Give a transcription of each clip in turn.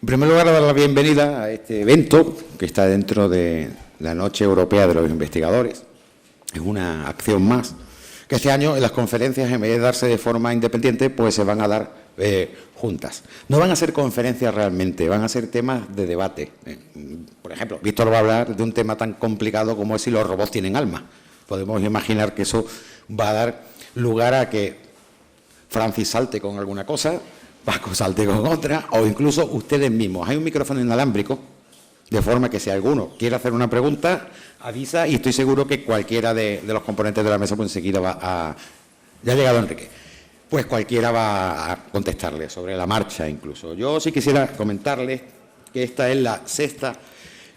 En primer lugar, dar la bienvenida a este evento que está dentro de la Noche Europea de los Investigadores. Es una acción más que este año en las conferencias, en vez de darse de forma independiente, pues se van a dar juntas. No van a ser conferencias realmente, van a ser temas de debate. Por ejemplo, Víctor va a hablar de un tema tan complicado como es si los robots tienen alma. Podemos imaginar que eso va a dar lugar a que Francis salte con alguna cosa, Paco salte con otra, o incluso ustedes mismos. Hay un micrófono inalámbrico, de forma que si alguno quiere hacer una pregunta, avisa, y estoy seguro que cualquiera de los componentes de la mesa pues enseguida va a... Ya ha llegado Enrique. Pues cualquiera va a contestarle sobre la marcha incluso. Yo sí quisiera comentarles que esta es la sexta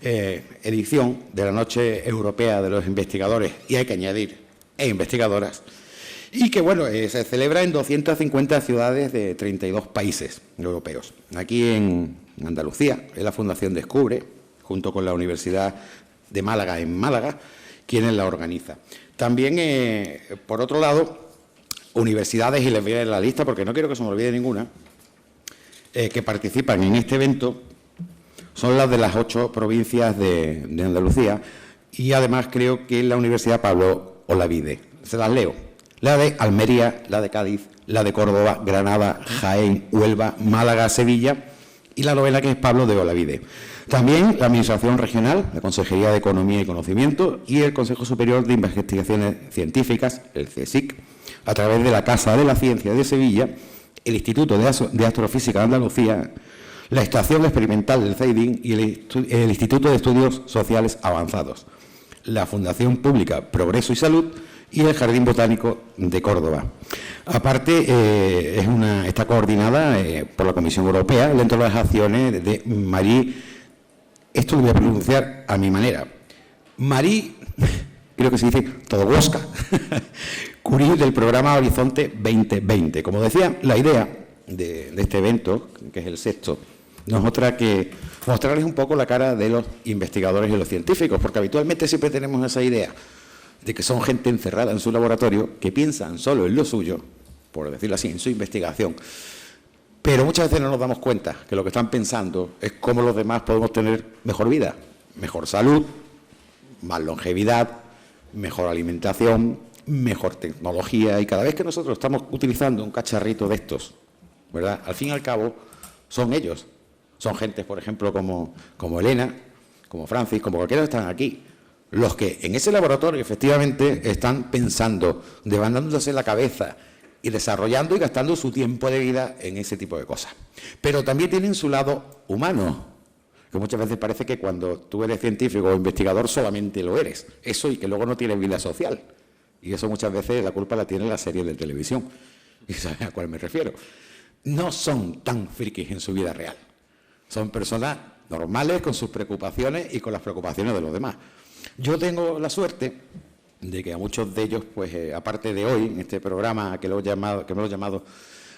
edición de la Noche Europea de los Investigadores, y hay que añadir, investigadoras, y que, bueno, se celebra en 250 ciudades de 32 países europeos. Aquí en Andalucía, es la Fundación Descubre, junto con la Universidad de Málaga en Málaga, quienes la organiza. También, por otro lado, universidades, y les voy a dar la lista porque no quiero que se me olvide ninguna, que participan en este evento, son las de las 8 provincias de Andalucía, y además creo que es la Universidad Pablo Olavide. Se las leo. La de Almería, la de Cádiz, la de Córdoba, Granada, Jaén, Huelva, Málaga, Sevilla, y la novena, que es Pablo de Olavide. También la Administración Regional, la Consejería de Economía y Conocimiento y el Consejo Superior de Investigaciones Científicas, el CSIC, a través de la Casa de la Ciencia de Sevilla, el Instituto de Astrofísica de Andalucía, la Estación Experimental del CEIDIN y el Instituto de Estudios Sociales Avanzados, la Fundación Pública Progreso y Salud y el Jardín Botánico de Córdoba. Aparte, está coordinada por la Comisión Europea dentro de las acciones de Marie, esto lo voy a pronunciar a mi manera, Marie, creo que se dice Todowoska, Curie, del programa Horizonte 2020. Como decía, la idea de este evento, que es el sexto, nos otra que mostrarles un poco la cara de los investigadores y los científicos, porque habitualmente siempre tenemos esa idea de que son gente encerrada en su laboratorio, que piensan solo en lo suyo, por decirlo así, en su investigación. Pero muchas veces no nos damos cuenta que lo que están pensando es cómo los demás podemos tener mejor vida, mejor salud, más longevidad, mejor alimentación, mejor tecnología. Y cada vez que nosotros estamos utilizando un cacharrito de estos, ¿verdad?, al fin y al cabo son ellos. Son gentes, por ejemplo, como Elena, como Francis, como cualquiera que están aquí, los que en ese laboratorio efectivamente están pensando, devandándose la cabeza y desarrollando y gastando su tiempo de vida en ese tipo de cosas. Pero también tienen su lado humano, que muchas veces parece que cuando tú eres científico o investigador solamente lo eres. Eso, y que luego no tienes vida social. Y eso muchas veces la culpa la tiene la serie de televisión. ¿Y sabes a cuál me refiero? No son tan frikis en su vida real. Son personas normales con sus preocupaciones y con las preocupaciones de los demás. Yo tengo la suerte de que a muchos de ellos, pues aparte de hoy, en este programa que me lo he llamado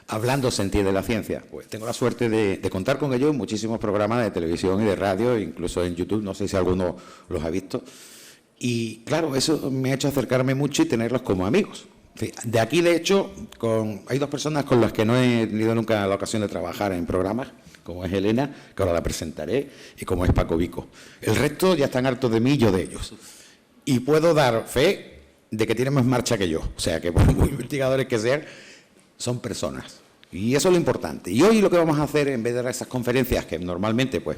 Hablando se entiende la ciencia, pues tengo la suerte de contar con ellos en muchísimos programas de televisión y de radio, incluso en YouTube, no sé si alguno los ha visto. Y claro, eso me ha hecho acercarme mucho y tenerlos como amigos. De aquí, de hecho, hay dos personas con las que no he tenido nunca la ocasión de trabajar en programas, como es Elena, que ahora la presentaré, y como es Paco Vico. El resto ya están hartos de mí y yo de ellos. Y puedo dar fe de que tienen más marcha que yo. O sea, que por muy investigadores que sean, son personas. Y eso es lo importante. Y hoy lo que vamos a hacer, en vez de dar esas conferencias que normalmente pues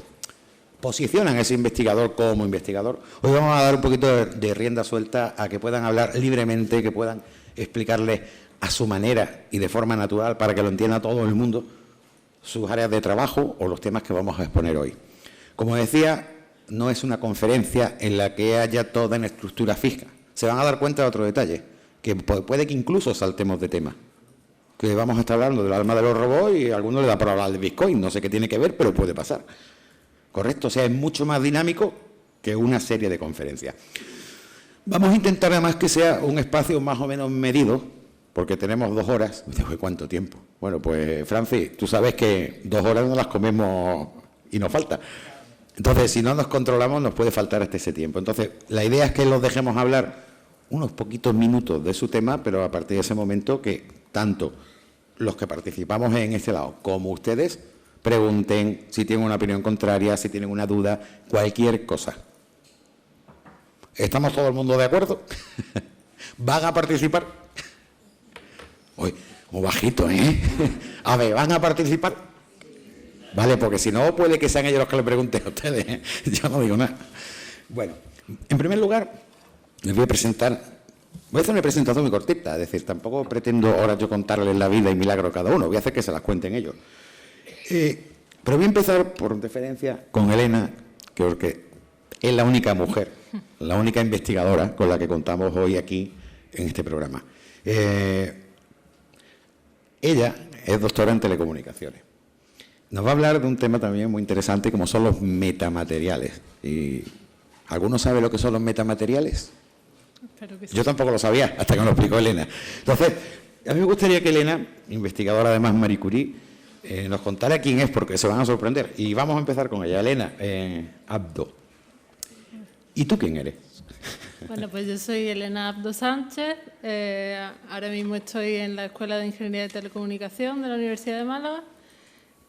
posicionan a ese investigador como investigador, hoy vamos a dar un poquito de rienda suelta a que puedan hablar libremente, que puedan explicarles a su manera y de forma natural, para que lo entienda todo el mundo, sus áreas de trabajo o los temas que vamos a exponer hoy. Como decía, no es una conferencia en la que haya toda una estructura fija. Se van a dar cuenta de otro detalle, que puede que incluso saltemos de tema. Que vamos a estar hablando del alma de los robots y a alguno le da por hablar de Bitcoin. No sé qué tiene que ver, pero puede pasar. ¿Correcto? O sea, es mucho más dinámico que una serie de conferencias. Vamos a intentar además que sea un espacio más o menos medido, porque tenemos 2 horas. ¿Cuánto tiempo? Bueno, pues, Francis, tú sabes que 2 horas no las comemos y nos falta. Entonces, si no nos controlamos, nos puede faltar hasta ese tiempo. Entonces, la idea es que los dejemos hablar unos poquitos minutos de su tema, pero a partir de ese momento que tanto los que participamos en este lado como ustedes pregunten, si tienen una opinión contraria, si tienen una duda, cualquier cosa. ¿Estamos todo el mundo de acuerdo? ¿Van a participar? Uy, muy bajito, ¿eh? A ver, ¿van a participar? Vale, porque si no, puede que sean ellos los que le pregunten a ustedes, ¿eh? Yo no digo nada. Bueno, en primer lugar, les voy a presentar, voy a hacer una presentación muy cortita, es decir, tampoco pretendo ahora yo contarles la vida y milagro a cada uno, voy a hacer que se las cuenten ellos. Pero voy a empezar por deferencia con Elena, que porque es la única mujer, la única investigadora con la que contamos hoy aquí en este programa. Ella es doctora en telecomunicaciones. Nos va a hablar de un tema también muy interesante como son los metamateriales. Y ¿alguno sabe lo que son los metamateriales? Espero que sí. Yo tampoco lo sabía hasta que me lo explicó Elena. Entonces, a mí me gustaría que Elena, investigadora además Marie Curie, nos contara quién es porque se van a sorprender. Y vamos a empezar con ella. Elena Abdo. ¿Y tú quién eres? Bueno, pues yo soy Elena Abdo Sánchez. Ahora mismo estoy en la Escuela de Ingeniería de Telecomunicación de la Universidad de Málaga.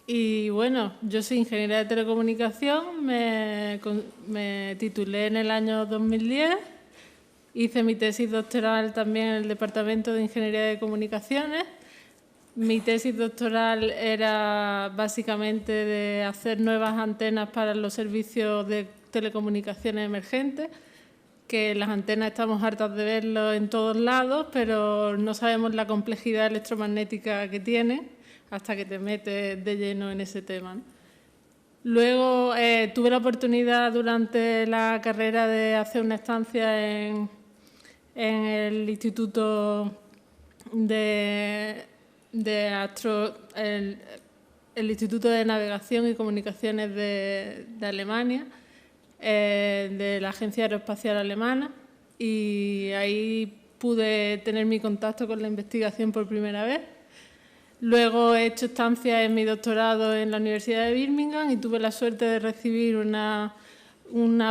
Y bueno, yo soy ingeniera de telecomunicación, me titulé en el año 2010, hice mi tesis doctoral también en el Departamento de Ingeniería de Comunicaciones. Mi tesis doctoral era básicamente de hacer nuevas antenas para los servicios de telecomunicaciones emergentes, que las antenas estamos hartas de verlo en todos lados, pero no sabemos la complejidad electromagnética que tienen hasta que te metes de lleno en ese tema, ¿no? Luego tuve la oportunidad durante la carrera de hacer una estancia en el Instituto el Instituto de Navegación y Comunicaciones de Alemania, de la Agencia Aeroespacial Alemana, y ahí pude tener mi contacto con la investigación por primera vez. Luego he hecho estancia en mi doctorado en la Universidad de Birmingham y tuve la suerte de recibir una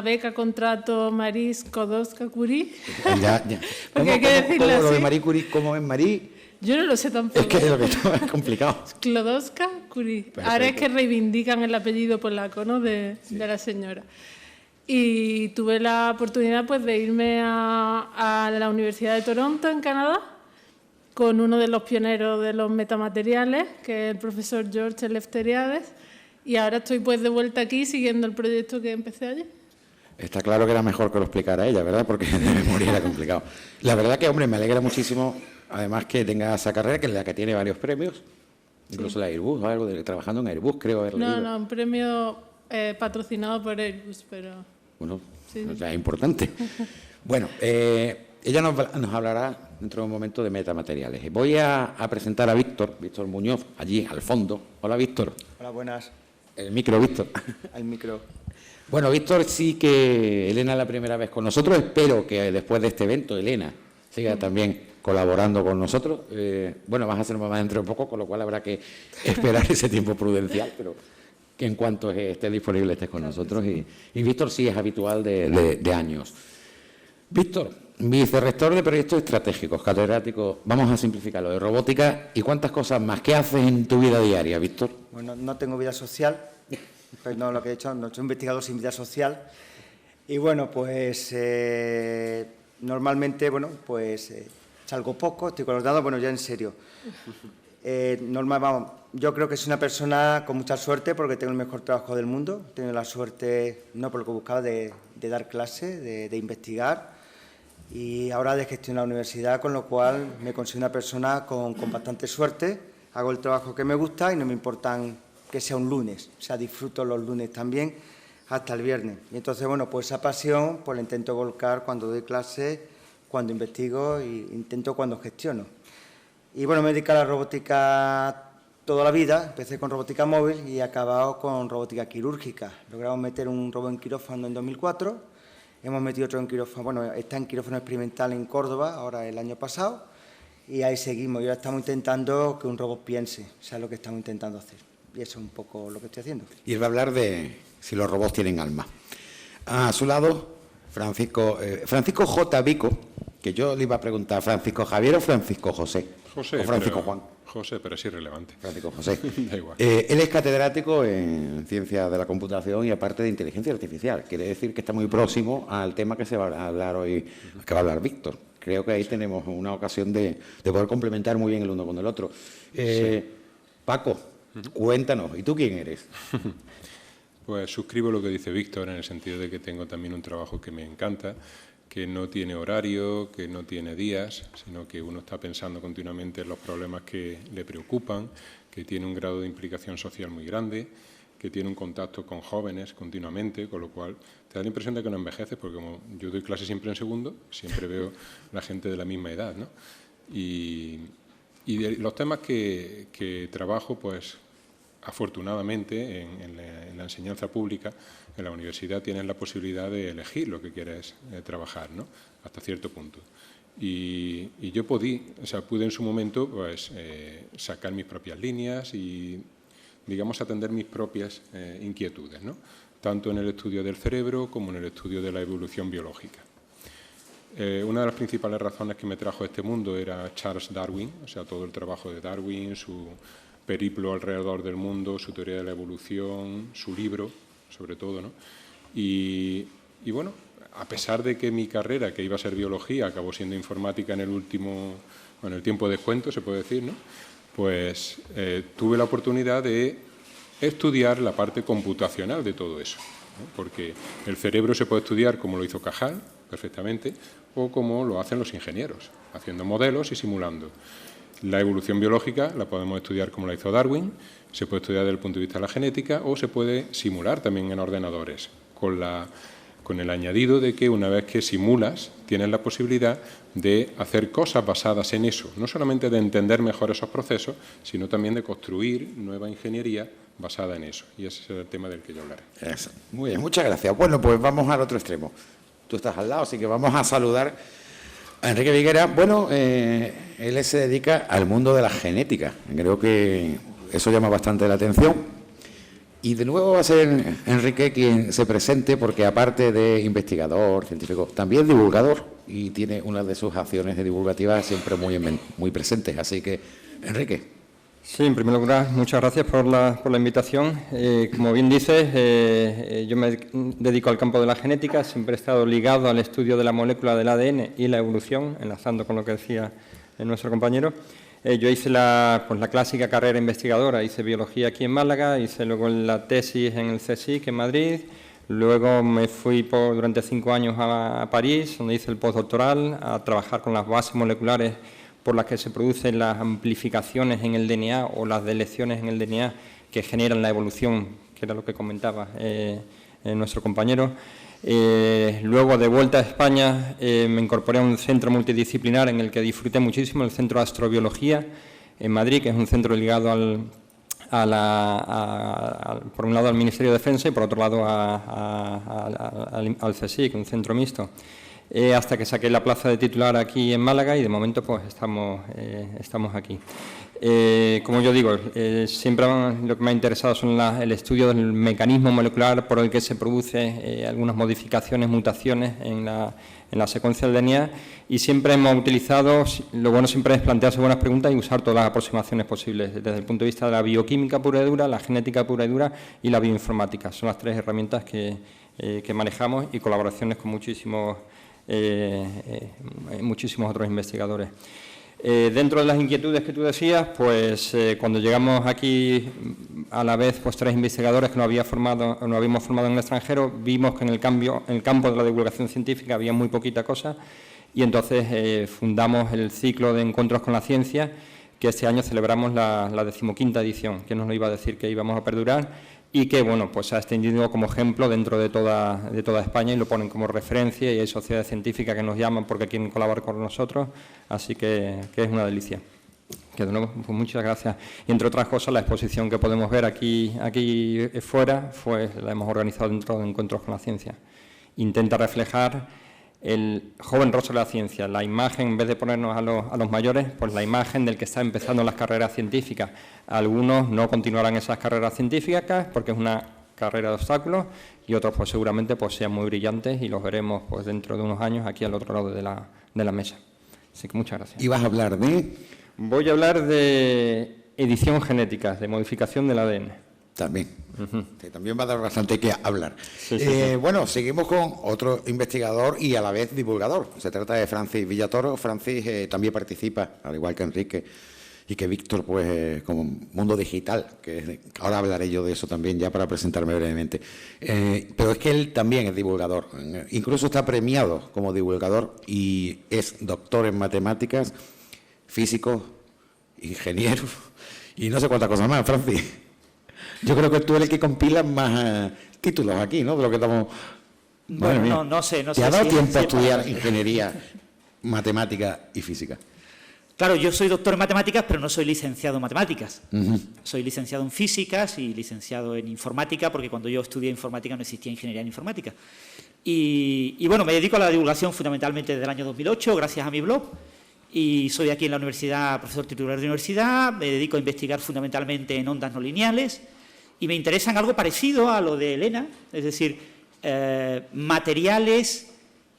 beca contrato Marie Skłodowska-Curie. Ya. Porque hay que decirlo así. Lo de Marie Curie, ¿cómo es Marie? Yo no lo sé tampoco. Es que lo que es complicado. Skłodowska-Curie. Perfecto. Ahora es que reivindican el apellido polaco, ¿no? de la señora. Y tuve la oportunidad pues de irme a la Universidad de Toronto, en Canadá, con uno de los pioneros de los metamateriales, que es el profesor George Eleftheriades, y ahora estoy pues de vuelta aquí siguiendo el proyecto que empecé ayer. Está claro que era mejor que lo explicara ella, ¿verdad? Porque de memoria era complicado. La verdad que, hombre, me alegra muchísimo, además que tenga esa carrera, que es la que tiene varios premios, incluso la Airbus o algo, trabajando en Airbus, creo haber leído. No, un premio patrocinado por Airbus, pero... Bueno, sí. Ya es importante. Bueno, ella nos hablará dentro de un momento de metamateriales. Voy a presentar a Víctor Muñoz, allí al fondo. Hola, Víctor. Hola, buenas. El micro, Víctor. Al micro. Bueno, Víctor, sí que Elena es la primera vez con nosotros. Espero que después de este evento Elena siga también colaborando con nosotros. Bueno, vas a ser mamá dentro de poco, con lo cual habrá que esperar ese tiempo prudencial, pero que en cuanto esté disponible estés con nosotros. Y Víctor sí es habitual de años. Víctor, vicerrector de proyectos estratégicos, catedrático, vamos a simplificarlo, de robótica y cuántas cosas más. ¿Qué haces en tu vida diaria, Víctor? Bueno, no tengo vida social, pues no lo que he dicho, no soy investigador sin vida social. Y bueno, pues normalmente, bueno, pues salgo poco, estoy con los dados, bueno, ya en serio. Vamos, yo creo que soy una persona con mucha suerte porque tengo el mejor trabajo del mundo. He tenido la suerte, no por lo que buscaba, de dar clase, de investigar y ahora de gestionar la universidad, con lo cual me considero una persona con bastante suerte. Hago el trabajo que me gusta y no me importan que sea un lunes, o sea, disfruto los lunes también hasta el viernes. Y entonces, bueno, pues esa pasión pues la intento volcar cuando doy clase, cuando investigo e intento cuando gestiono. Y bueno, me he dedicado a la robótica toda la vida, empecé con robótica móvil y he acabado con robótica quirúrgica. Logramos meter un robot en quirófano en 2004, hemos metido otro en quirófano, bueno, está en quirófano experimental en Córdoba, ahora el año pasado, y ahí seguimos. Y ahora estamos intentando que un robot piense, o sea, lo que estamos intentando hacer. Y eso es un poco lo que estoy haciendo. Y él va a hablar de si los robots tienen alma. A su lado, Francisco J. Vico, que yo le iba a preguntar, ¿Francisco Javier o Francisco José? José. O Francisco pero, Juan. José, pero es irrelevante. Francisco José. Da igual. Él es catedrático en Ciencias de la Computación y aparte de Inteligencia Artificial. Quiere decir que está muy próximo al tema que se va a hablar hoy, que va a hablar Víctor. Creo que ahí tenemos una ocasión de poder complementar muy bien el uno con el otro. Sí. Paco, cuéntanos, ¿y tú quién eres? Pues suscribo lo que dice Víctor en el sentido de que tengo también un trabajo que me encanta, que no tiene horario, que no tiene días, sino que uno está pensando continuamente en los problemas que le preocupan, que tiene un grado de implicación social muy grande, que tiene un contacto con jóvenes continuamente, con lo cual te da la impresión de que no envejeces, porque como yo doy clase siempre en segundo, siempre veo la gente de la misma edad, ¿no? Y de los temas que trabajo, pues afortunadamente en la enseñanza pública, en la universidad tienes la posibilidad de elegir lo que quieres trabajar, ¿no? Hasta cierto punto. Y yo pude en su momento pues, sacar mis propias líneas y, digamos, atender mis propias inquietudes, ¿no? Tanto en el estudio del cerebro como en el estudio de la evolución biológica. Una de las principales razones que me trajo a este mundo era Charles Darwin, o sea, todo el trabajo de Darwin, su periplo alrededor del mundo, su teoría de la evolución, su libro, sobre todo, ¿no? Y bueno, a pesar de que mi carrera, que iba a ser biología, acabó siendo informática en el tiempo de descuento, se puede decir, ¿no? Pues tuve la oportunidad de estudiar la parte computacional de todo eso, ¿no? Porque el cerebro se puede estudiar como lo hizo Cajal, perfectamente, o como lo hacen los ingenieros, haciendo modelos y simulando. La evolución biológica la podemos estudiar como la hizo Darwin, se puede estudiar desde el punto de vista de la genética o se puede simular también en ordenadores, con el añadido de que una vez que simulas tienes la posibilidad de hacer cosas basadas en eso, no solamente de entender mejor esos procesos, sino también de construir nueva ingeniería basada en eso. Y ese es el tema del que yo hablaré. Eso. Muy bien, muchas gracias. Bueno, pues vamos al otro extremo. Tú estás al lado, así que vamos a saludar a Enrique Viguera. Bueno, él se dedica al mundo de la genética. Creo que eso llama bastante la atención. Y de nuevo va a ser Enrique quien se presente, porque aparte de investigador, científico, también es divulgador y tiene una de sus acciones de divulgativas siempre muy presentes. Así que, Enrique. Sí, en primer lugar, muchas gracias por la invitación. Como bien dices, yo me dedico al campo de la genética, siempre he estado ligado al estudio de la molécula del ADN y la evolución, enlazando con lo que decía nuestro compañero. Yo hice la clásica carrera investigadora, hice biología aquí en Málaga, hice luego la tesis en el CSIC en Madrid, luego me fui durante 5 años a París, donde hice el postdoctoral, a trabajar con las bases moleculares por las que se producen las amplificaciones en el DNA o las deleciones en el DNA que generan la evolución, que era lo que comentaba nuestro compañero. Luego, de vuelta a España, me incorporé a un centro multidisciplinar en el que disfruté muchísimo, el Centro de Astrobiología en Madrid, que es un centro ligado por un lado al Ministerio de Defensa y por otro lado al CSIC, un centro mixto. Hasta que saqué la plaza de titular aquí en Málaga y de momento pues estamos aquí. Como yo digo, siempre lo que me ha interesado son el estudio del mecanismo molecular por el que se produce algunas modificaciones, mutaciones en la secuencia del DNA, y siempre hemos utilizado, lo bueno siempre es plantearse buenas preguntas y usar todas las aproximaciones posibles, desde el punto de vista de la bioquímica pura y dura, la genética pura y dura y la bioinformática. Son las 3 herramientas que manejamos, y colaboraciones con muchísimos otros investigadores. Dentro de las inquietudes que tú decías, pues cuando llegamos aquí a la vez pues 3 investigadores que nos habíamos formado en el extranjero, vimos que en el campo de la divulgación científica había muy poquita cosa, y entonces fundamos el ciclo de encuentros con la ciencia, que este año celebramos la 15ª edición, que nos lo iba a decir que íbamos a perdurar, y que bueno, pues se ha extendido como ejemplo dentro de toda España y lo ponen como referencia, y hay sociedades científicas que nos llaman porque quieren colaborar con nosotros, así que es una delicia. Que de nuevo, pues muchas gracias. Y entre otras cosas, la exposición que podemos ver aquí fuera, la hemos organizado dentro de Encuentros con la Ciencia. Intenta reflejar el joven rostro de la ciencia, la imagen, en vez de ponernos a los mayores, pues la imagen del que está empezando las carreras científicas. Algunos no continuarán esas carreras científicas porque es una carrera de obstáculos, y otros pues seguramente pues sean muy brillantes y los veremos pues dentro de unos años aquí al otro lado de la mesa. Así que muchas gracias. Y vas a hablar de Voy a hablar de edición genética, de modificación del ADN. También. Sí, también va a dar bastante que hablar. Sí, sí. Bueno, seguimos con otro investigador y a la vez divulgador. Se trata de Francis Villatoro. Francis también participa, al igual que Enrique y que Víctor, pues como Mundo Digital, que ahora hablaré yo de eso también ya para presentarme brevemente. Pero es que él también es divulgador. Incluso está premiado como divulgador y es doctor en matemáticas, físico, ingeniero y no sé cuántas cosas más, Francis. Yo creo que tú eres el que compila más títulos aquí, ¿no? De lo que estamos... Bueno, no sé. ¿Te ha dado tiempo a estudiar ingeniería, matemática y física? Claro, yo soy doctor en matemáticas, pero no soy licenciado en matemáticas. Uh-huh. Soy licenciado en físicas y licenciado en informática, porque cuando yo estudié informática no existía ingeniería en informática. Y bueno, me dedico a la divulgación fundamentalmente desde el año 2008, gracias a mi blog. Y soy aquí en la universidad, profesor titular de universidad, me dedico a investigar fundamentalmente en ondas no lineales y me interesa en algo parecido a lo de Elena, es decir, materiales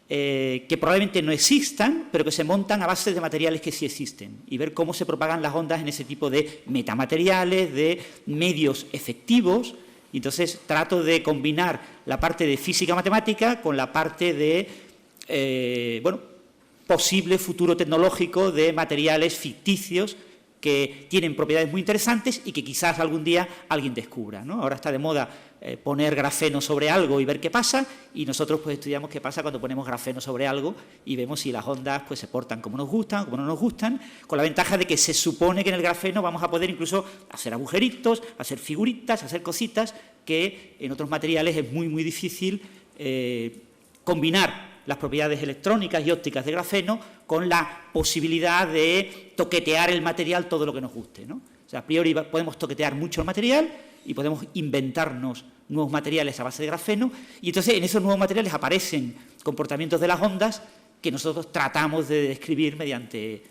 que probablemente no existan, pero que se montan a base de materiales que sí existen, y ver cómo se propagan las ondas en ese tipo de metamateriales, de medios efectivos. Y entonces trato de combinar la parte de física matemática con la parte de, posible futuro tecnológico de materiales ficticios que tienen propiedades muy interesantes y que quizás algún día alguien descubra, ¿no? Ahora está de moda poner grafeno sobre algo y ver qué pasa, y nosotros pues estudiamos qué pasa cuando ponemos grafeno sobre algo y vemos si las ondas pues se portan como nos gustan o como no nos gustan, con la ventaja de que se supone que en el grafeno vamos a poder incluso hacer agujeritos, hacer figuritas, hacer cositas que en otros materiales es muy, muy difícil combinar las propiedades electrónicas y ópticas de grafeno con la posibilidad de toquetear el material todo lo que nos guste, ¿no? O sea, a priori podemos toquetear mucho el material y podemos inventarnos nuevos materiales a base de grafeno, y entonces en esos nuevos materiales aparecen comportamientos de las ondas que nosotros tratamos de describir mediante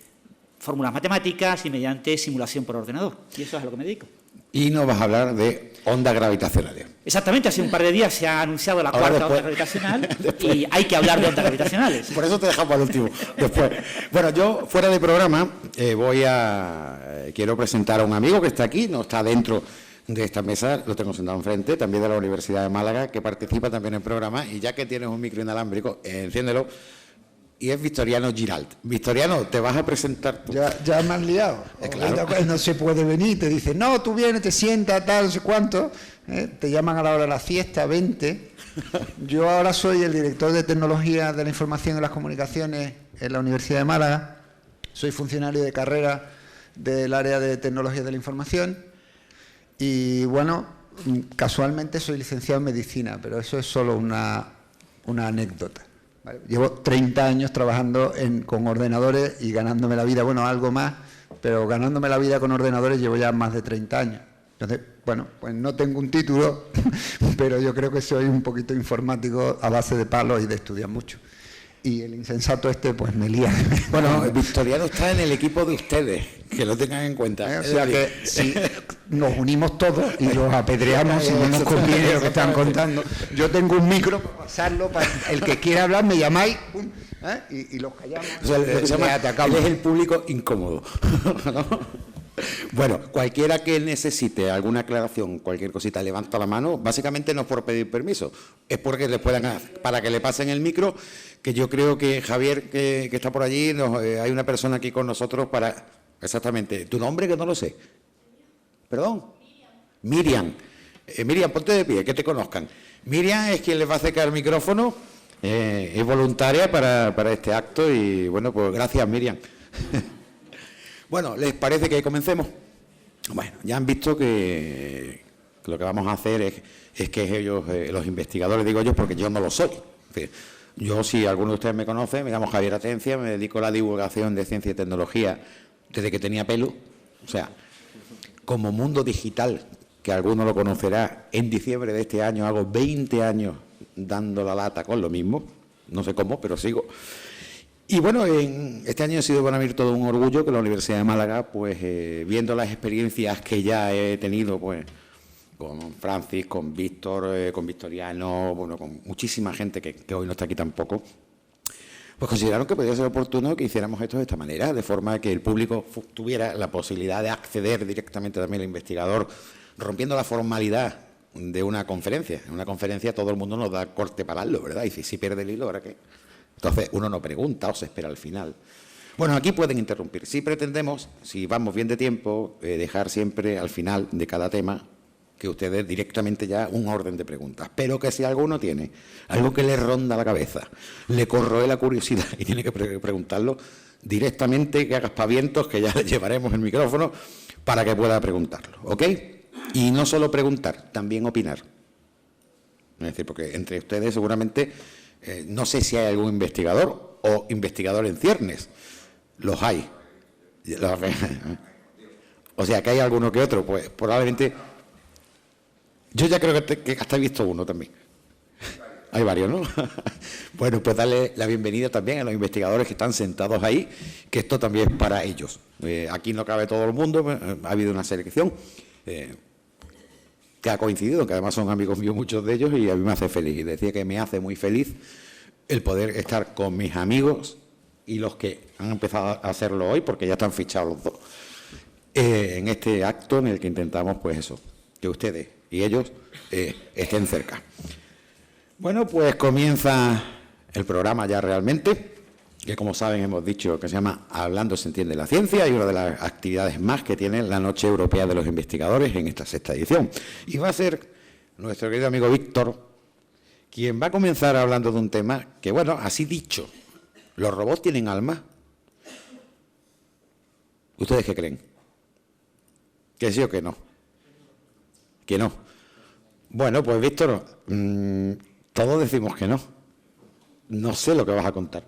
fórmulas matemáticas y mediante simulación por ordenador, y eso es a lo que me dedico. Y nos vas a hablar de ondas gravitacionales. Exactamente, hace un par de días se ha anunciado la cuarta onda gravitacional y hay que hablar de ondas gravitacionales. Por eso te dejamos al último, después. Bueno, yo fuera de programa quiero presentar a un amigo que está aquí, no está dentro de esta mesa, lo tengo sentado enfrente, también de la Universidad de Málaga, que participa también en el programa, y ya que tienes un micro inalámbrico, enciéndelo. Y es Victoriano Giralt. Victoriano, te vas a presentar tú. Ya me han liado. Claro. No se puede venir, te dicen, no, tú vienes, te sientas, tal, no sé cuánto. Te llaman a la hora de la fiesta, 20. Yo ahora soy el director de Tecnología de la Información y las Comunicaciones en la Universidad de Málaga. Soy funcionario de carrera del área de Tecnología de la Información. Y bueno, casualmente soy licenciado en Medicina, pero eso es solo una anécdota. Llevo 30 años trabajando con ordenadores y ganándome la vida, bueno, algo más, pero ganándome la vida con ordenadores llevo ya más de 30 años. Entonces, bueno, pues no tengo un título, pero yo creo que soy un poquito informático a base de palos y de estudiar mucho. Y el insensato pues me lía. Bueno, Victoriano está en el equipo de ustedes, que lo tengan en cuenta. O sea que si nos unimos todos y los apedreamos si no nos conviene lo que están contando. Yo tengo un micro para pasarlo, para el que quiera hablar me llamáis, pum, y los callamos. O sea, él es el público incómodo, ¿no? Bueno, cualquiera que necesite alguna aclaración, cualquier cosita, levanta la mano. Básicamente no es por pedir permiso, es porque le puedan, para que le pasen el micro, que yo creo que Javier, que está por allí, hay una persona aquí con nosotros para... Exactamente. ¿Tu nombre, que no lo sé? ¿Perdón? Miriam. Miriam, ponte de pie, que te conozcan. Miriam es quien les va a acercar el micrófono, es voluntaria para este acto y, bueno, pues gracias, Miriam. Bueno, ¿les parece que comencemos? Bueno, ya han visto que lo que vamos a hacer es que ellos, los investigadores, digo yo, porque yo no lo soy. Yo, si alguno de ustedes me conoce, me llamo Javier Atencia, me dedico a la divulgación de ciencia y tecnología desde que tenía pelo. O sea, como Mundo Digital, que alguno lo conocerá, en diciembre de este año hago 20 años dando la lata con lo mismo. No sé cómo, pero sigo. Y bueno, este año ha sido para mí todo un orgullo que la Universidad de Málaga, pues viendo las experiencias que ya he tenido, pues con Francis, con Víctor, con Victoriano, bueno, con muchísima gente que hoy no está aquí tampoco, pues consideraron que podría ser oportuno que hiciéramos esto de esta manera, de forma que el público tuviera la posibilidad de acceder directamente también al investigador, rompiendo la formalidad de una conferencia. En una conferencia todo el mundo nos da corte para el hilo, ¿verdad? Y si pierde el hilo, ¿ahora qué? Entonces uno no pregunta o se espera al final. Bueno, aquí pueden interrumpir. Si pretendemos, si vamos bien de tiempo, dejar siempre al final de cada tema que ustedes directamente ya un orden de preguntas. Pero que si alguno tiene algo que le ronda la cabeza, le corroe la curiosidad y tiene que preguntarlo directamente, que haga aspavientos, que ya le llevaremos el micrófono para que pueda preguntarlo, ¿ok? Y no solo preguntar, también opinar. Es decir, porque entre ustedes seguramente, no sé si hay algún investigador o investigador en ciernes. Los hay. O sea, que hay alguno que otro, pues probablemente... Yo ya creo que hasta he visto uno también. Hay varios, ¿no? Bueno, pues darle la bienvenida también a los investigadores que están sentados ahí, que esto también es para ellos. Aquí no cabe todo el mundo, ha habido una selección que ha coincidido, que además son amigos míos muchos de ellos, y a mí me hace feliz. Y decía que me hace muy feliz el poder estar con mis amigos y los que han empezado a hacerlo hoy, porque ya están fichados los dos, en este acto en el que intentamos, pues eso, que ustedes y ellos estén cerca. Bueno, pues comienza el programa ya realmente, que como saben hemos dicho que se llama Hablando se entiende la ciencia, y una de las actividades más que tiene la Noche Europea de los Investigadores en esta 6ª edición. Y va a ser nuestro querido amigo Víctor quien va a comenzar hablando de un tema que, bueno, así dicho, ¿los robots tienen alma? ¿Ustedes qué creen? ¿Que sí o que no? Que no. Bueno, pues Víctor, todos decimos que no. No sé lo que vas a contar.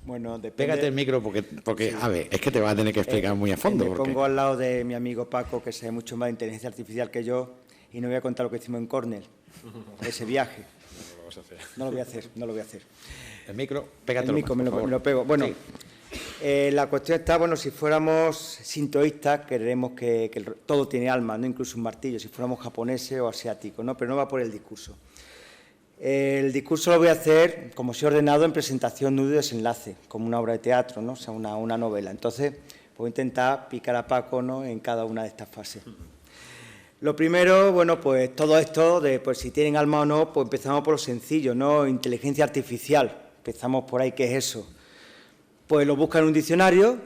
Bueno, depende... Pégate el micro porque sí. A ver, es que te vas a tener que explicar muy a fondo. Me pongo al lado de mi amigo Paco, que sabe mucho más de inteligencia artificial que yo, y no voy a contar lo que hicimos en Cornell, ese viaje. No lo vas a hacer. No lo voy a hacer. El micro, pégatelo. El micro me lo pego. Bueno, sí. La cuestión está, bueno, si fuéramos sintoístas, creeremos que todo tiene alma, ¿no? Incluso un martillo, si fuéramos japoneses o asiáticos, ¿no? Pero no va por el discurso. El discurso lo voy a hacer, como se ha ordenado, en presentación, nudo y desenlace, como una obra de teatro, ¿no? O sea, una novela. Entonces, voy a intentar picar a Paco, ¿no?, en cada una de estas fases. Lo primero, bueno, pues todo esto de pues si tienen alma o no, pues empezamos por lo sencillo, ¿no? Inteligencia artificial. Empezamos por ahí, ¿qué es eso? Pues lo busca en un diccionario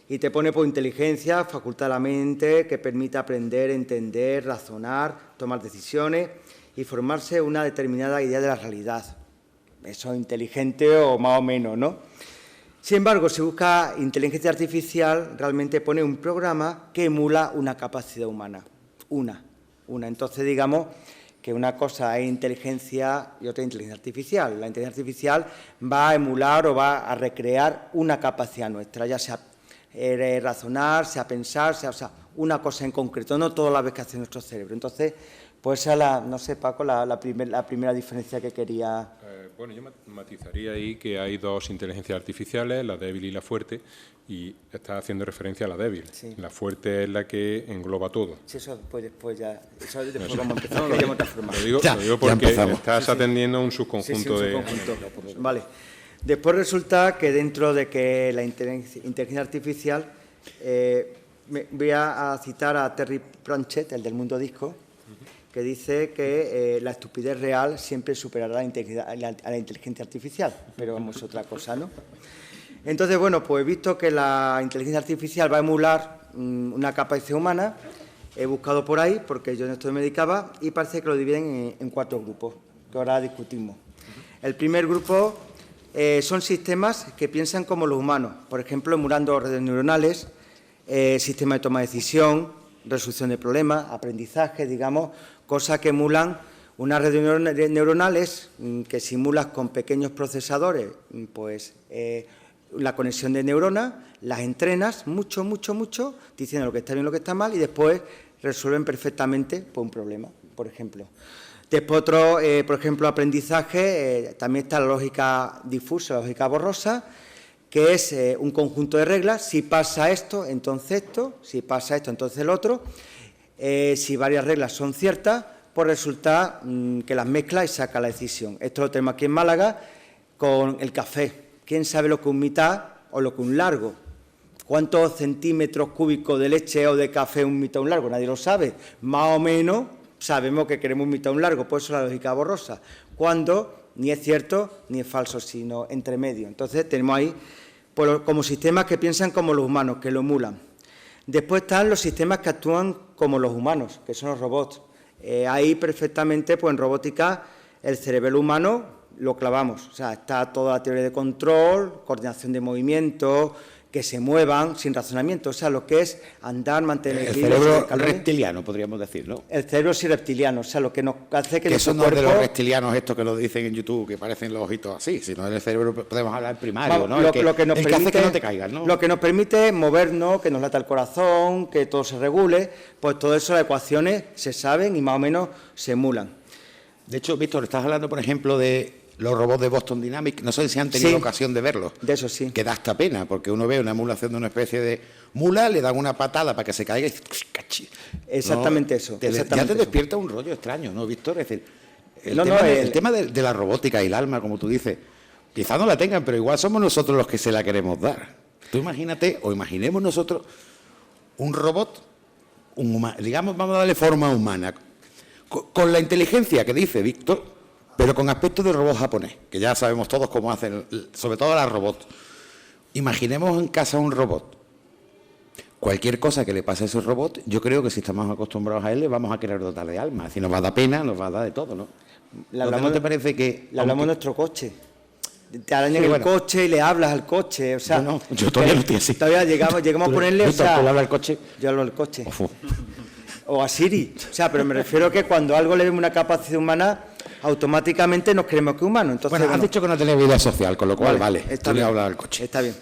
y te pone por inteligencia, facultad de la mente, que permite aprender, entender, razonar, tomar decisiones y formarse una determinada idea de la realidad. Eso es inteligente o más o menos, ¿no? Sin embargo, si busca inteligencia artificial, realmente pone un programa que emula una capacidad humana. Una. Entonces, digamos que una cosa es inteligencia y otra inteligencia artificial. La inteligencia artificial va a emular o va a recrear una capacidad nuestra, ya sea razonar, sea pensar, sea una cosa en concreto, no todas las veces que hace nuestro cerebro. Entonces, pues esa es la, no sé, Paco, la primera diferencia que quería... Bueno, yo matizaría ahí que hay dos inteligencias artificiales, la débil y la fuerte, y está haciendo referencia a la débil. Sí. La fuerte es la que engloba todo. Sí, eso después ya... Eso después vamos a empezar, no, lo digo porque estás atendiendo un subconjunto de... Vale. Después resulta que dentro de que la inteligencia artificial... voy a citar a Terry Pratchett, el del Mundo Disco, que dice que la estupidez real siempre superará a la inteligencia artificial, pero vamos, otra cosa, ¿no? Entonces, bueno, pues visto que la inteligencia artificial va a emular una capacidad humana, he buscado por ahí, porque yo en esto me dedicaba, y parece que lo dividen en 4 grupos, que ahora discutimos. El primer grupo son sistemas que piensan como los humanos, por ejemplo, emulando redes neuronales, sistema de toma de decisión, resolución de problemas, aprendizaje, digamos, cosas que emulan unas redes neuronales que simulas con pequeños procesadores, pues la conexión de neuronas, las entrenas mucho, diciendo lo que está bien y lo que está mal, y después resuelven perfectamente pues, un problema, por ejemplo. Después otro, por ejemplo, aprendizaje, también está la lógica difusa, la lógica borrosa, que es un conjunto de reglas. Si pasa esto, entonces esto. Si pasa esto, entonces el otro. Si varias reglas son ciertas, pues resulta que las mezcla y saca la decisión. Esto lo tenemos aquí en Málaga, con el café. ¿Quién sabe lo que un mitad o lo que un largo? ¿Cuántos centímetros cúbicos de leche o de café un mitad o un largo? Nadie lo sabe. Más o menos sabemos que queremos un mitad o un largo, por eso la lógica borrosa. Cuando ni es cierto ni es falso, sino entre medio. Entonces tenemos ahí pues, como sistemas que piensan como los humanos, que lo emulan. Después están los sistemas que actúan como los humanos, que son los robots. Ahí perfectamente, pues en robótica, el cerebelo humano lo clavamos. O sea, está toda la teoría de control, coordinación de movimientos, que se muevan sin razonamiento. O sea, lo que es andar, mantener el cerebro reptiliano, podríamos decir, ¿no? El cerebro sí reptiliano, o sea, lo que nos hace que eso nuestro no cuerpo... es de los reptilianos estos que lo dicen en YouTube, que parecen los ojitos así, sino del cerebro, podemos hablar primario, ¿no? Lo que nos permite, hace que no te caigas, ¿no? Lo que nos permite movernos, que nos lata el corazón, que todo se regule, pues todo eso, las ecuaciones se saben y más o menos se emulan. De hecho, Víctor, estás hablando, por ejemplo, de los robots de Boston Dynamics, no sé si han tenido ocasión de verlos. De eso sí. Que da hasta pena, porque uno ve una emulación de una especie de mula, le dan una patada para que se caiga y... Exactamente eso. Ya te despierta un rollo extraño, ¿no, Víctor? Es decir, el tema de la robótica y el alma, como tú dices, quizás no la tengan, pero igual somos nosotros los que se la queremos dar. Tú imagínate, o imaginemos nosotros, un robot, digamos, vamos a darle forma humana, con la inteligencia que dice Víctor, pero con aspecto de robot japonés, que ya sabemos todos cómo hacen, sobre todo las robots. Imaginemos en casa un robot. Cualquier cosa que le pase a ese robot, yo creo que si estamos acostumbrados a él, le vamos a querer dotar de alma. Si nos va a dar pena, nos va a dar de todo, ¿no? ¿No te parece que...? Le hablamos de nuestro coche. Te arañan el coche y le hablas al coche, o sea... No, yo todavía no estoy así. Todavía llegamos a ponerle... Víctor, ¿tú le hablas al coche? Yo hablo al coche. O a Siri. O sea, pero me refiero a que cuando algo le vemos una capacidad humana, automáticamente nos creemos que es humano. Entonces, has dicho que no tenés vida social, con lo cual, vale, está tú bien, le hablas al coche. Está bien.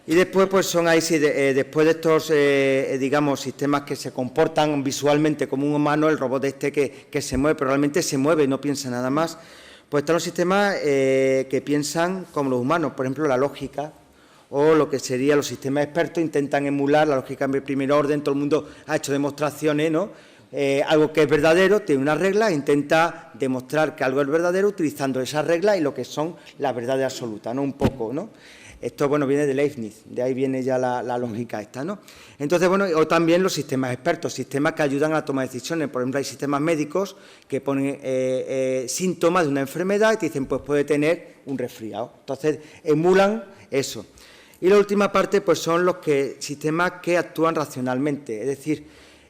Y después, pues son ahí, sí, después de estos, digamos, sistemas que se comportan visualmente como un humano, el robot que se mueve, pero realmente se mueve y no piensa nada más, pues están los sistemas que piensan como los humanos, por ejemplo, la lógica, o lo que serían los sistemas expertos, intentan emular la lógica en primer orden, todo el mundo ha hecho demostraciones, ¿no? Algo que es verdadero, tiene unas reglas, intenta demostrar que algo es verdadero utilizando esas reglas y lo que son las verdades absolutas, ¿no? Un poco, ¿no? Esto, bueno, viene de Leibniz, de ahí viene ya la lógica esta, ¿no? Entonces, bueno, o también los sistemas expertos, sistemas que ayudan a la toma de decisiones. Por ejemplo, hay sistemas médicos que ponen síntomas de una enfermedad y te dicen, pues puede tener un resfriado. Entonces, emulan eso. Y la última parte, pues son los sistemas que actúan racionalmente, es decir,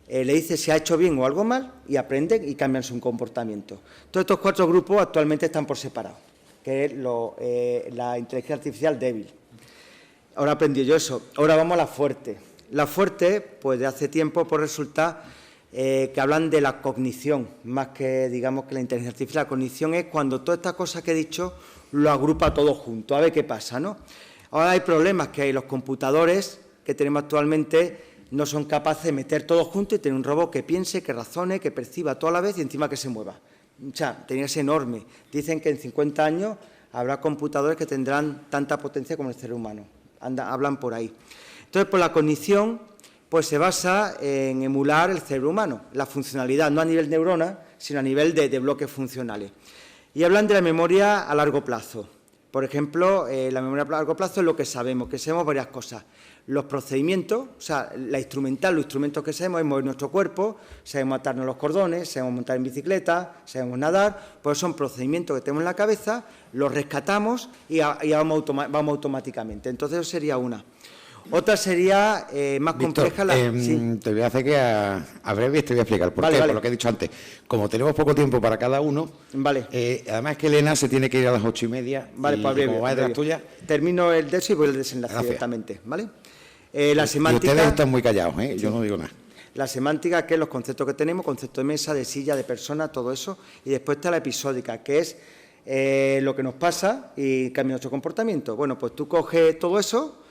le dice si ha hecho bien o algo mal y aprenden y cambian su comportamiento. Todos estos 4 grupos actualmente están por separado, que es la inteligencia artificial débil. Ahora aprendí yo eso. Ahora vamos a la fuerte. La fuerte, pues de hace tiempo, pues resulta que hablan de la cognición, más que, digamos, que la inteligencia artificial. La cognición es cuando todas estas cosas que he dicho lo agrupa todo junto, a ver qué pasa, ¿no? Ahora hay problemas que hay los computadores que tenemos actualmente no son capaces de meter todo junto y tener un robot que piense, que razone, que perciba toda la vez y encima que se mueva. O sea, es enorme. Dicen que en 50 años habrá computadores que tendrán tanta potencia como el ser humano. Hablan por ahí. Entonces, pues la cognición pues se basa en emular el cerebro humano, la funcionalidad, no a nivel neurona, sino a nivel de bloques funcionales. Y hablan de la memoria a largo plazo. Por ejemplo, la memoria a largo plazo es lo que sabemos varias cosas. Los procedimientos, o sea, los instrumentos que sabemos es mover nuestro cuerpo, sabemos atarnos los cordones, sabemos montar en bicicleta, sabemos nadar, pues son procedimientos que tenemos en la cabeza, los rescatamos y vamos automáticamente. Entonces, eso sería una. Otra sería más compleja. Sí. Te voy a hacer que a breve te voy a explicar por qué, por lo que he dicho antes. Como tenemos poco tiempo para cada uno, además es que Elena se tiene que ir a las 8:30. Vale, pues breve. Como va detrás tuya. Termino el de eso y voy al desenlace directamente, ¿vale? La semántica. Y ustedes están muy callados, yo no digo nada. La semántica, que es los conceptos que tenemos, concepto de mesa, de silla, de persona, todo eso. Y después está la episódica, que es lo que nos pasa y cambia nuestro comportamiento. Bueno, pues tú coges todo eso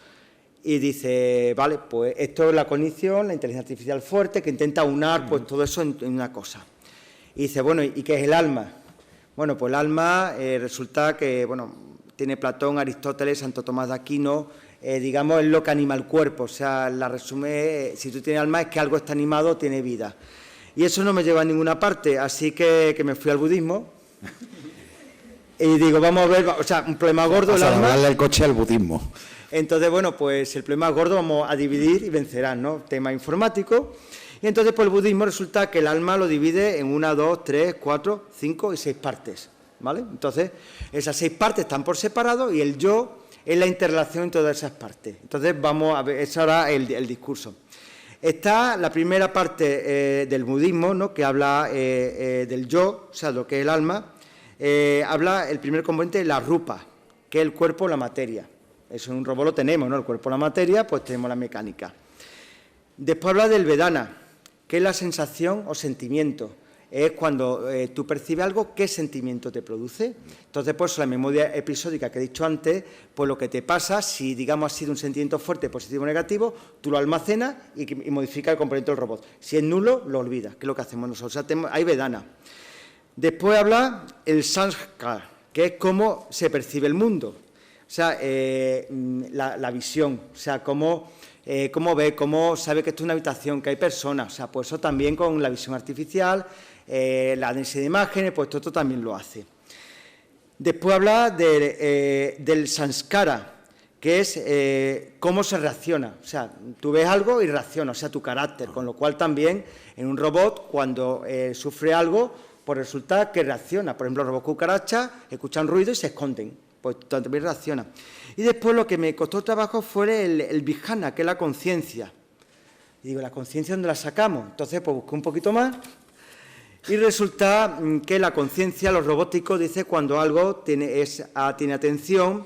y dice, vale, pues esto es la cognición, la inteligencia artificial fuerte, que intenta unar pues todo eso en una cosa. Y dice, bueno, ¿y qué es el alma? Bueno, pues el alma resulta que, bueno, tiene Platón, Aristóteles, Santo Tomás de Aquino, digamos, es lo que anima el cuerpo. O sea, la resume, si tú tienes alma es que algo está animado, tiene vida. Y eso no me lleva a ninguna parte, así que me fui al budismo. Y digo, vamos a ver, o sea, un problema gordo el alma. Darle el coche al budismo. Entonces, bueno, pues el problema gordo vamos a dividir y vencerán, ¿no? Tema informático. Y entonces, pues el budismo resulta que el alma lo divide en 1, 2, 3, 4, 5 y 6 partes, ¿vale? Entonces, esas 6 partes están por separado y el yo es la interrelación entre todas esas partes. Entonces, vamos a ver, ese ahora el discurso. Está la primera parte del budismo, ¿no? Que habla del yo, o sea, lo que es el alma. Habla el primer componente de la rupa, que es el cuerpo, la materia. Eso en un robot lo tenemos, ¿no? El cuerpo, la materia, pues tenemos la mecánica. Después habla del Vedana, que es la sensación o sentimiento. Es cuando tú percibes algo, ¿qué sentimiento te produce? Entonces, pues la memoria episódica que he dicho antes, pues lo que te pasa, si digamos ha sido un sentimiento fuerte, positivo o negativo, tú lo almacenas y modifica el componente del robot. Si es nulo, lo olvidas, que es lo que hacemos nosotros. O sea, hay Vedana. Después habla el Sanskar, que es cómo se percibe el mundo. O sea, la visión, o sea, cómo ve, cómo sabe que esto es una habitación, que hay personas. O sea, pues eso también con la visión artificial, la densidad de imágenes, pues esto también lo hace. Después habla del Sanskara, que es cómo se reacciona. O sea, tú ves algo y reacciona, o sea, tu carácter. Con lo cual también en un robot, cuando sufre algo, pues resulta que reacciona. Por ejemplo, los robots cucarachas escuchan ruido y se esconden. Pues también reacciona. Y después lo que me costó trabajo fue el vijnana, que es la conciencia. Y digo, ¿la conciencia dónde la sacamos? Entonces, pues busqué un poquito más y resulta que la conciencia, los robóticos, dice cuando algo tiene atención,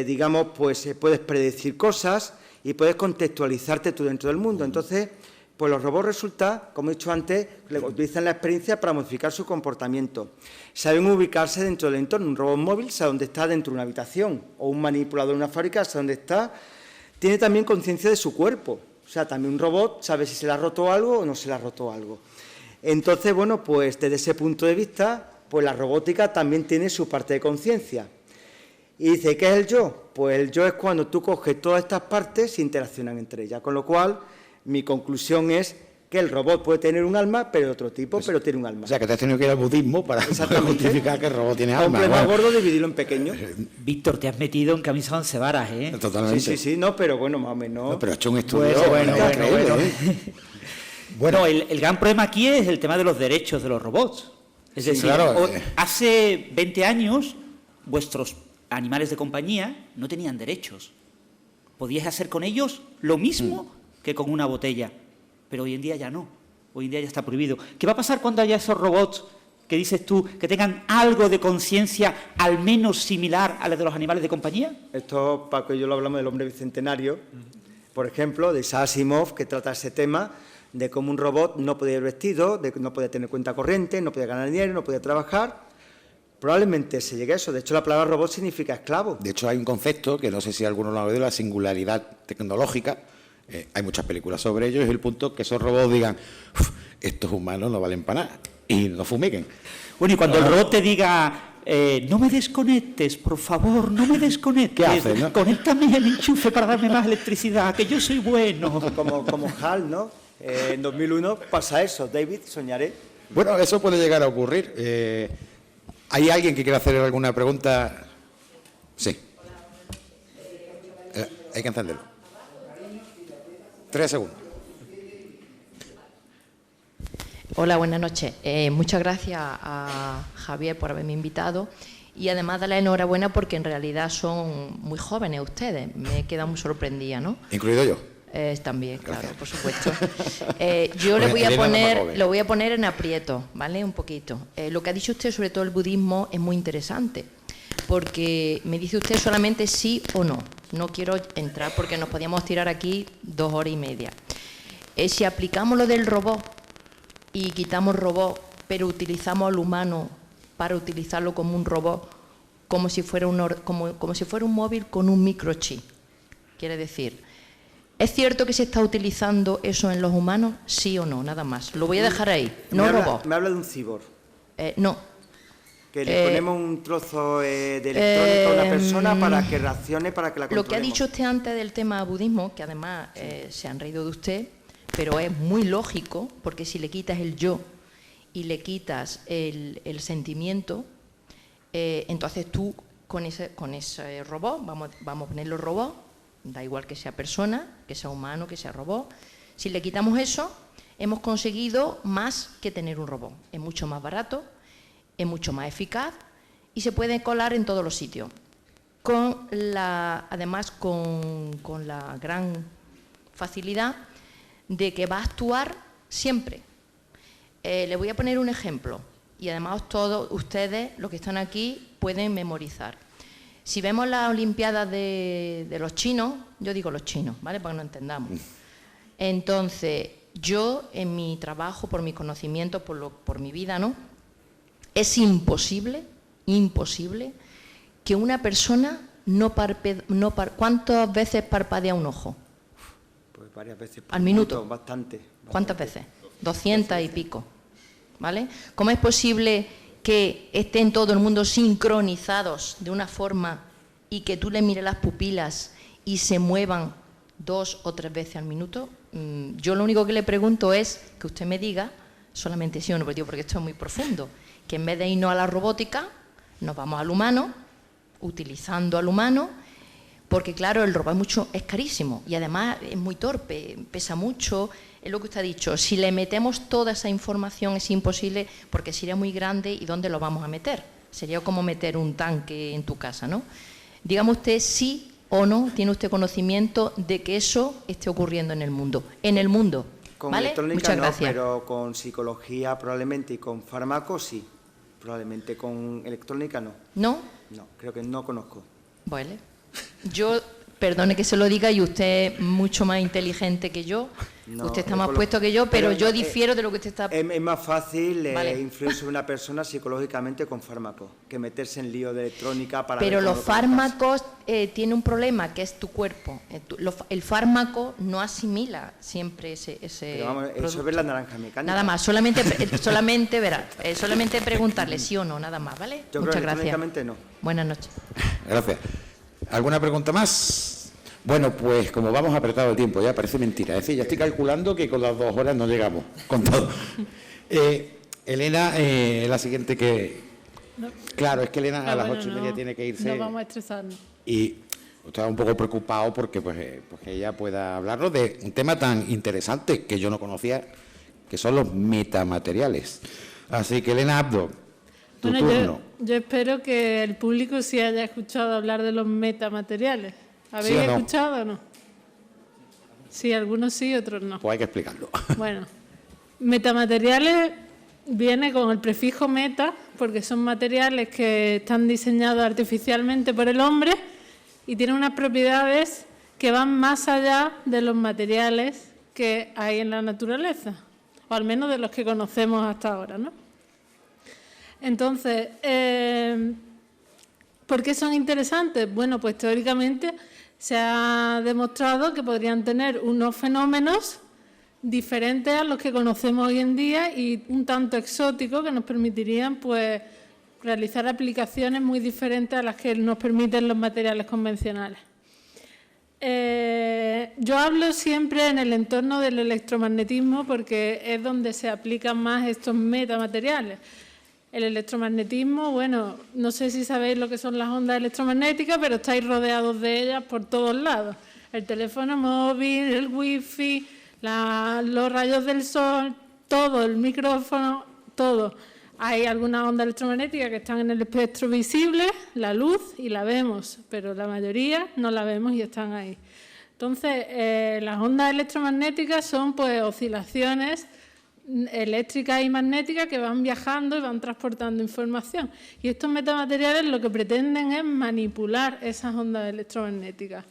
digamos, pues puedes predecir cosas y puedes contextualizarte tú dentro del mundo. Entonces, pues los robots resulta, como he dicho antes, utilizan la experiencia para modificar su comportamiento. Saben ubicarse dentro del entorno. Un robot móvil sabe dónde está dentro de una habitación, o un manipulador en una fábrica sabe dónde está. Tiene también conciencia de su cuerpo. O sea, también un robot sabe si se le ha roto algo o no se le ha roto algo. Entonces, bueno, pues desde ese punto de vista, pues la robótica también tiene su parte de conciencia. Y dice, ¿qué es el yo? Pues el yo es cuando tú coges todas estas partes e interaccionan entre ellas. Con lo cual, mi conclusión es que el robot puede tener un alma, pero de otro tipo, pero tiene un alma. O sea, que te has tenido que ir al budismo para justificar que el robot tiene alma. Un problema gordo, dividirlo en pequeños. Víctor, te has metido en camisa de once varas, ¿eh? Totalmente. Sí, no, pero bueno, más o menos. No, pero ha hecho un estudio. Bueno. Bueno. No, el gran problema aquí es el tema de los derechos de los robots. Es decir, claro. Hace 20 años vuestros animales de compañía no tenían derechos. Podíais hacer con ellos lo mismo que con una botella, pero hoy en día ya no. Hoy en día ya está prohibido. ¿Qué va a pasar cuando haya esos robots que dices tú que tengan algo de conciencia al menos similar a la de los animales de compañía? Esto, Paco y yo lo hablamos del hombre bicentenario, por ejemplo, de Isaac Asimov, que trata ese tema de cómo un robot no podía ir vestido, de que no podía tener cuenta corriente, no podía ganar dinero, no podía trabajar. Probablemente se llegue a eso. De hecho, la palabra robot significa esclavo. De hecho, hay un concepto que no sé si alguno lo ha oído, la singularidad tecnológica. Hay muchas películas sobre ello. Es el punto que esos robots digan, estos humanos no valen para nada y no fumiguen. Bueno, y cuando el robot te diga, no me desconectes, por favor, no me desconectes. ¿Qué haces, no? Conéctame el enchufe para darme más electricidad, que yo soy bueno. Como HAL, ¿no? En 2001 pasa eso. David, soñaré. Bueno, eso puede llegar a ocurrir. ¿Hay alguien que quiera hacer alguna pregunta? Sí. Hay que encenderlo. 3 segundos. Hola, buenas noches. Muchas gracias a Javier por haberme invitado y además darle enhorabuena porque en realidad son muy jóvenes ustedes. Me he quedado muy sorprendida, ¿no? ¿Incluido yo? También, claro, Gracias. por supuesto. Yo le voy a poner en aprieto, ¿vale? Un poquito. Lo que ha dicho usted sobre todo el budismo es muy interesante, porque me dice usted solamente sí o no. No quiero entrar porque nos podíamos tirar aquí 2 horas y media. Si aplicamos lo del robot y quitamos robot, pero utilizamos al humano para utilizarlo como un robot, como si fuera como si fuera un móvil con un microchip. Quiere decir, ¿es cierto que se está utilizando eso en los humanos? Sí o no, nada más. Lo voy a dejar ahí, no robot. Me habla de un cyborg. No. Que le ponemos un trozo de electrónica a una persona para que reaccione, para que la controlemos. Lo que ha dicho usted antes del tema budismo, que además se han reído de usted, pero es muy lógico, porque si le quitas el yo y le quitas el sentimiento, entonces tú con ese robot, vamos a ponerlo robot, da igual que sea persona, que sea humano, que sea robot, si le quitamos eso, hemos conseguido más que tener un robot. Es mucho más barato, es mucho más eficaz y se puede colar en todos los sitios. Además, con la gran facilidad de que va a actuar siempre. Le voy a poner un ejemplo y además todos ustedes, los que están aquí, pueden memorizar. Si vemos las Olimpiadas de los chinos, yo digo los chinos, ¿vale? Para que nos entendamos. Entonces, yo en mi trabajo, por mi conocimiento, por mi vida, ¿no? Es imposible que una persona ¿cuántas veces parpadea un ojo? Pues varias veces. ¿Al minuto? Bastante. ¿Cuántas veces? 200 y pico, ¿vale? ¿Cómo es posible que estén todo el mundo sincronizados de una forma y que tú le mires las pupilas y se muevan 2 o 3 veces al minuto? Yo lo único que le pregunto es que usted me diga, solamente sí o no, porque esto es muy profundo, que en vez de irnos a la robótica, nos vamos al humano, utilizando al humano, porque claro, el robot es carísimo y además es muy torpe, pesa mucho, es lo que usted ha dicho, si le metemos toda esa información es imposible porque sería muy grande y ¿dónde lo vamos a meter? Sería como meter un tanque en tu casa, ¿no? Dígame usted sí o no, tiene usted conocimiento de que eso esté ocurriendo en el mundo. En el mundo, con ¿vale? electrónica Muchas no, gracias. pero con psicología probablemente y con fármacos sí. Probablemente con electrónica no. ¿No? No, creo que no conozco. Vale. Yo, perdone que se lo diga, y usted es mucho más inteligente que yo, No, usted está más puesto que yo, pero yo difiero de lo que usted está... Es más fácil Vale. influir sobre una persona psicológicamente con fármacos que meterse en lío de electrónica para... Pero ver cómo los lo conectas. fármacos tienen un problema, que es tu cuerpo. El fármaco no asimila siempre ese Pero vamos, eso producto. es ver la naranja mecánica. Nada más, solamente preguntarle sí o no, nada más, ¿vale? Yo Muchas creo que gracias. electrónicamente no. Buenas noches. Gracias. ¿Alguna pregunta más? Bueno, pues como vamos apretado el tiempo, ya parece mentira. Es decir, ya estoy calculando que con las 2 horas no llegamos con todo. Elena, la siguiente que... No. Claro, es que Elena a las bueno, 8:30 tiene que irse. No vamos a estresarnos. Y estaba un poco preocupado porque pues que ella pueda hablarnos de un tema tan interesante que yo no conocía, que son los metamateriales. Así que Elena Abdo, tu turno. Yo espero que el público sí haya escuchado hablar de los metamateriales. ¿Habéis ¿Sí o no? escuchado o no? Sí, algunos sí, otros no. Pues hay que explicarlo. Bueno, metamateriales viene con el prefijo meta, porque son materiales que están diseñados artificialmente por el hombre y tienen unas propiedades que van más allá de los materiales que hay en la naturaleza, o al menos de los que conocemos hasta ahora, ¿no? Entonces, ¿por qué son interesantes? Bueno, pues teóricamente se ha demostrado que podrían tener unos fenómenos diferentes a los que conocemos hoy en día y un tanto exóticos que nos permitirían pues realizar aplicaciones muy diferentes a las que nos permiten los materiales convencionales. Yo hablo siempre en el entorno del electromagnetismo porque es donde se aplican más estos metamateriales. El electromagnetismo, bueno, no sé si sabéis lo que son las ondas electromagnéticas, pero estáis rodeados de ellas por todos lados. El teléfono móvil, el wifi, los rayos del sol, todo, el micrófono, todo. Hay algunas ondas electromagnéticas que están en el espectro visible, la luz, y la vemos, pero la mayoría no la vemos y están ahí. Entonces, las ondas electromagnéticas son pues oscilaciones eléctricas y magnéticas que van viajando y van transportando información. Y estos metamateriales lo que pretenden es manipular esas ondas electromagnéticas.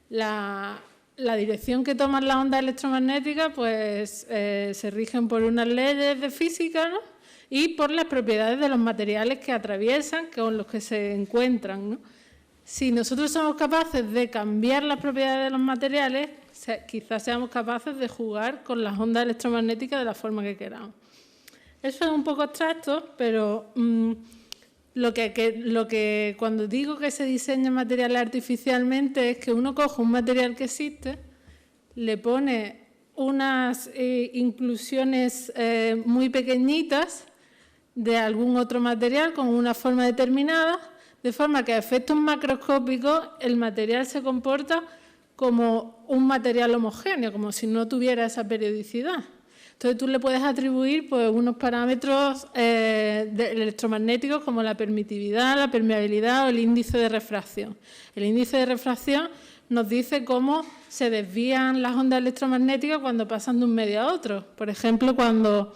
La dirección que toman las ondas electromagnéticas pues se rigen por unas leyes de física, ¿no? Y por las propiedades de los materiales que atraviesan, con los que se encuentran, ¿no? Si nosotros somos capaces de cambiar las propiedades de los materiales, quizás seamos capaces de jugar con las ondas electromagnéticas de la forma que queramos. Eso es un poco abstracto, pero lo que cuando digo que se diseñan materiales artificialmente es que uno coge un material que existe, le pone unas inclusiones muy pequeñitas de algún otro material con una forma determinada, de forma que a efectos macroscópicos el material se comporta como un material homogéneo, como si no tuviera esa periodicidad. Entonces tú le puedes atribuir pues, unos parámetros electromagnéticos como la permitividad, la permeabilidad o el índice de refracción. El índice de refracción nos dice cómo se desvían las ondas electromagnéticas cuando pasan de un medio a otro. Por ejemplo, cuando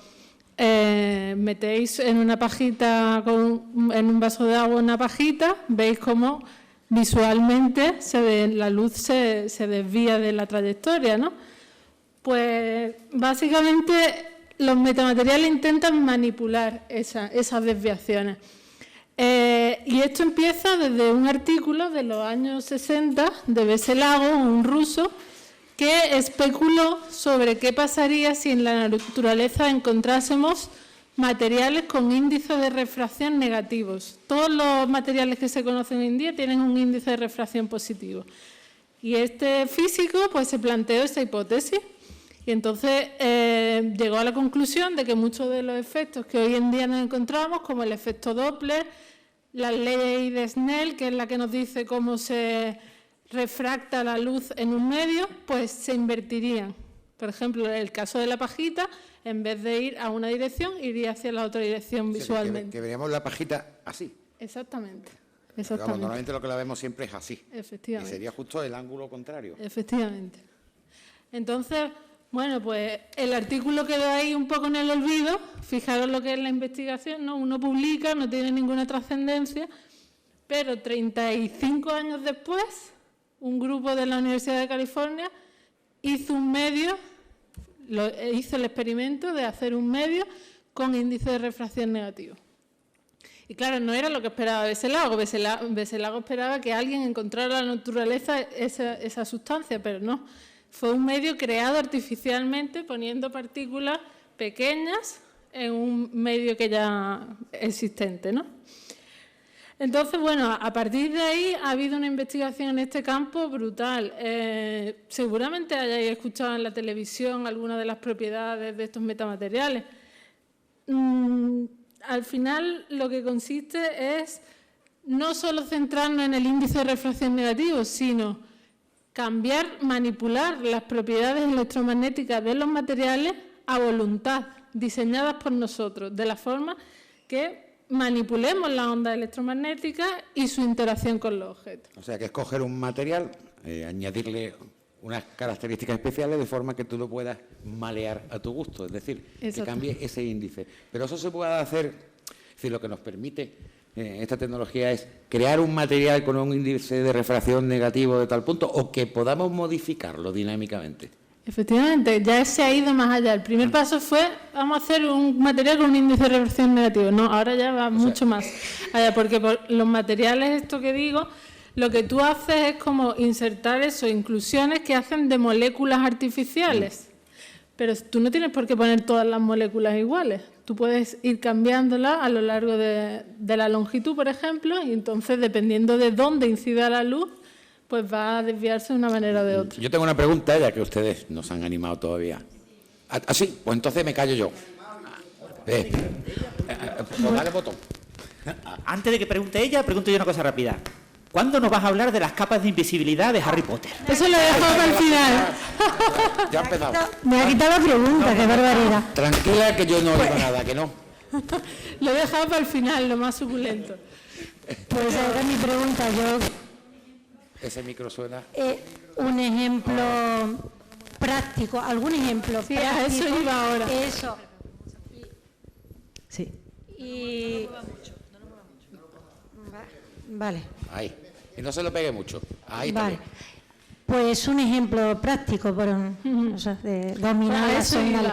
metéis en una pajita, en un vaso de agua una pajita, veis cómo visualmente la luz se desvía de la trayectoria, ¿no? Pues básicamente los metamateriales intentan manipular esas desviaciones. Y esto empieza desde un artículo de los años 60 de Beselagos, un ruso, que especuló sobre qué pasaría si en la naturaleza encontrásemos materiales con índices de refracción negativos. Todos los materiales que se conocen hoy en día tienen un índice de refracción positivo. Y este físico pues, se planteó esta hipótesis y entonces llegó a la conclusión de que muchos de los efectos que hoy en día nos encontramos, como el efecto Doppler, la ley de Snell, que es la que nos dice cómo se refracta la luz en un medio, pues se invertirían. Por ejemplo, en el caso de la pajita, en vez de ir a una dirección, iría hacia la otra dirección visualmente. Que veríamos la pajita así. Exactamente. Vamos, normalmente lo que la vemos siempre es así. Efectivamente. Y sería justo el ángulo contrario. Efectivamente. Entonces, bueno, pues el artículo quedó ahí un poco en el olvido. Fijaros lo que es la investigación, ¿no? Uno publica, no tiene ninguna trascendencia, pero 35 años después, un grupo de la Universidad de California hizo un medio, hizo el experimento de hacer un medio con índice de refracción negativo. Y claro, no era lo que esperaba Beselagos. Beselagos esperaba que alguien encontrara en la naturaleza esa sustancia, pero no. Fue un medio creado artificialmente poniendo partículas pequeñas en un medio que ya existente, ¿no? Entonces, bueno, a partir de ahí ha habido una investigación en este campo brutal. Seguramente hayáis escuchado en la televisión algunas de las propiedades de estos metamateriales. Al final, lo que consiste es no solo centrarnos en el índice de refracción negativo, sino cambiar, manipular las propiedades electromagnéticas de los materiales a voluntad, diseñadas por nosotros, de la forma que manipulemos las ondas electromagnéticas y su interacción con los objetos. O sea, que es coger un material, añadirle unas características especiales de forma que tú lo puedas malear a tu gusto, es decir, que cambie ese índice. Pero eso se puede hacer, es decir, lo que nos permite esta tecnología es crear un material con un índice de refracción negativo de tal punto o que podamos modificarlo dinámicamente. Efectivamente, ya se ha ido más allá. El primer paso fue, vamos a hacer un material con un índice de refracción negativo. No, ahora ya va mucho más allá, porque por los materiales, esto que digo, lo que tú haces es como insertar eso, inclusiones que hacen de moléculas artificiales. Pero tú no tienes por qué poner todas las moléculas iguales. Tú puedes ir cambiándolas a lo largo de la longitud, por ejemplo, y entonces, dependiendo de dónde incida la luz, pues va a desviarse de una manera o de otra. Yo tengo una pregunta, ya que ustedes no se han animado todavía. ¿Ah, sí? Pues entonces me callo yo. Pues dale botón. Antes de que pregunte ella, pregunto yo una cosa rápida. ¿Cuándo nos vas a hablar de las capas de invisibilidad de Harry Potter? Eso lo he dejado para el final. Ya ha empezado. Me ha quitado la pregunta, qué barbaridad. Tranquila, que yo no digo nada, que no. Lo he dejado para el final, lo más suculento. Pues ahora mi pregunta, yo... Ese micro suena. Un ejemplo práctico, algún ejemplo sí, práctico. A eso iba ahora. Eso. Sí. Y... Vale. Ahí. Y no se lo pegue mucho. Ahí vale. También. Pues un ejemplo práctico o sea, de dominar la señal.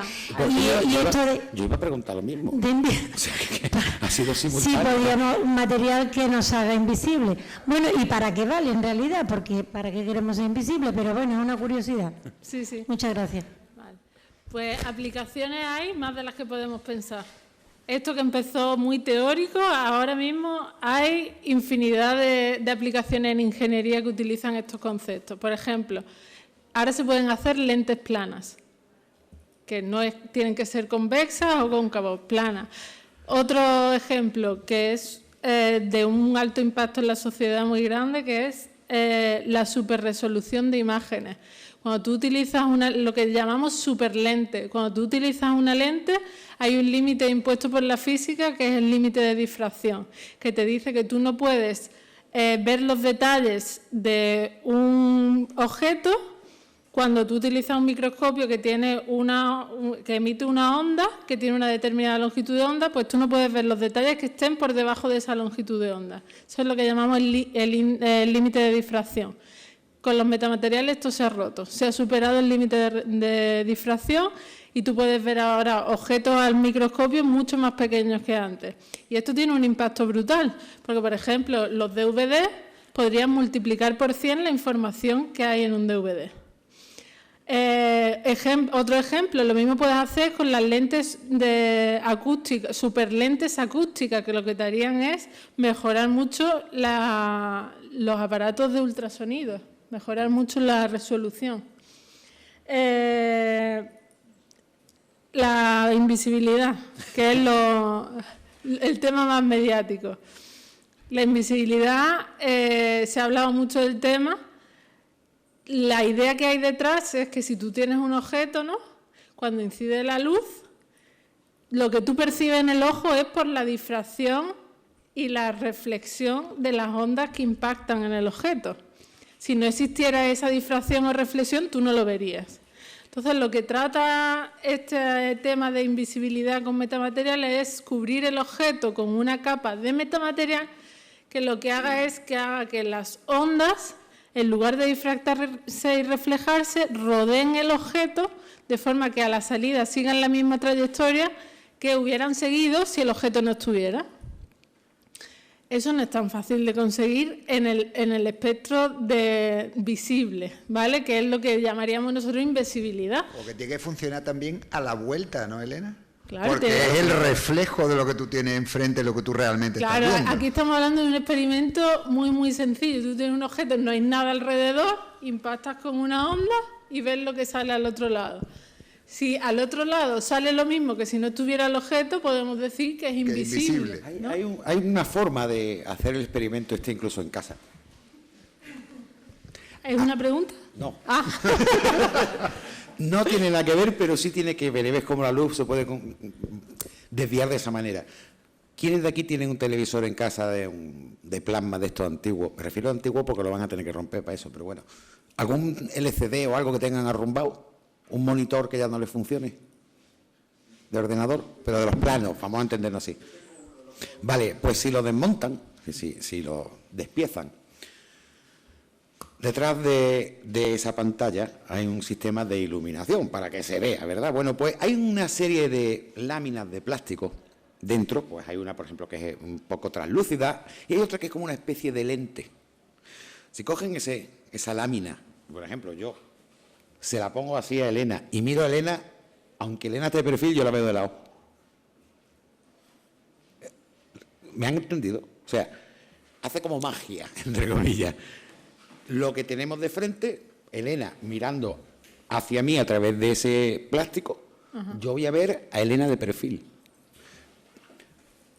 Yo iba a preguntar lo mismo. O sea, que ha sido simultáneo. Sí, podríamos un material que nos haga invisible. Bueno, ¿y para qué vale en realidad? Porque ¿para qué queremos ser invisibles? Pero bueno, es una curiosidad. Sí, sí. Muchas gracias. Vale. Pues aplicaciones hay más de las que podemos pensar. Esto que empezó muy teórico, ahora mismo hay infinidad de aplicaciones en ingeniería que utilizan estos conceptos. Por ejemplo, ahora se pueden hacer lentes planas. que no tienen que ser convexas o cóncavas, planas. Otro ejemplo que es de un alto impacto en la sociedad muy grande, que es la superresolución de imágenes. Cuando tú utilizas lo que llamamos superlente, cuando tú utilizas una lente, hay un límite impuesto por la física, que es el límite de difracción, que te dice que tú no puedes ver los detalles de un objeto cuando tú utilizas un microscopio que tiene que emite una onda, que tiene una determinada longitud de onda, pues tú no puedes ver los detalles que estén por debajo de esa longitud de onda. Eso es lo que llamamos el límite de difracción. Con los metamateriales esto se ha roto, se ha superado el límite de difracción y tú puedes ver ahora objetos al microscopio mucho más pequeños que antes. Y esto tiene un impacto brutal, porque, por ejemplo, los DVD podrían multiplicar por 100 la información que hay en un DVD. Otro ejemplo, lo mismo puedes hacer con las lentes de acústica, superlentes acústicas, que lo que te harían es mejorar mucho los aparatos de ultrasonido, mejorar mucho la resolución. La invisibilidad, que es el tema más mediático. La invisibilidad, se ha hablado mucho del tema. La idea que hay detrás es que si tú tienes un objeto, ¿no?, cuando incide la luz, lo que tú percibes en el ojo es por la difracción y la reflexión de las ondas que impactan en el objeto. Si no existiera esa difracción o reflexión, tú no lo verías. Entonces, lo que trata este tema de invisibilidad con metamateriales es cubrir el objeto con una capa de metamaterial que lo que haga es que haga que las ondas, en lugar de difractarse y reflejarse, rodeen el objeto de forma que a la salida sigan la misma trayectoria que hubieran seguido si el objeto no estuviera. Eso no es tan fácil de conseguir en el espectro de visible, ¿vale? Que es lo que llamaríamos nosotros invisibilidad. O que tiene que funcionar también a la vuelta, ¿no, Elena? Claro, porque es el reflejo de lo que tú tienes enfrente, lo que tú realmente estás viendo. Claro, aquí estamos hablando de un experimento muy, muy sencillo. Tú tienes un objeto, no hay nada alrededor, impactas con una onda y ves lo que sale al otro lado. Si al otro lado sale lo mismo que si no estuviera el objeto, podemos decir que es invisible. ¿No? Hay una forma de hacer el experimento incluso en casa. ¿Es una pregunta? No. No tiene nada que ver, pero sí tiene que ver. Y ves cómo la luz se puede desviar de esa manera. ¿Quiénes de aquí tienen un televisor en casa de plasma de estos antiguos? Me refiero a antiguos porque lo van a tener que romper para eso, pero bueno. ¿Algún LCD o algo que tengan arrumbado? ¿Un monitor que ya no le funcione? ¿De ordenador? Pero de los planos, vamos a entendernos así. Vale, pues si lo desmontan, si lo despiezan, detrás de esa pantalla hay un sistema de iluminación para que se vea, ¿verdad? Bueno, pues hay una serie de láminas de plástico dentro, pues hay una, por ejemplo, que es un poco translúcida y hay otra que es como una especie de lente. Si cogen esa lámina, por ejemplo, yo se la pongo así a Elena y miro a Elena, aunque Elena esté de perfil, yo la veo de lado. ¿Me han entendido? O sea, hace como magia, entre comillas. Lo que tenemos de frente, Elena mirando hacia mí a través de ese plástico, yo voy a ver a Elena de perfil.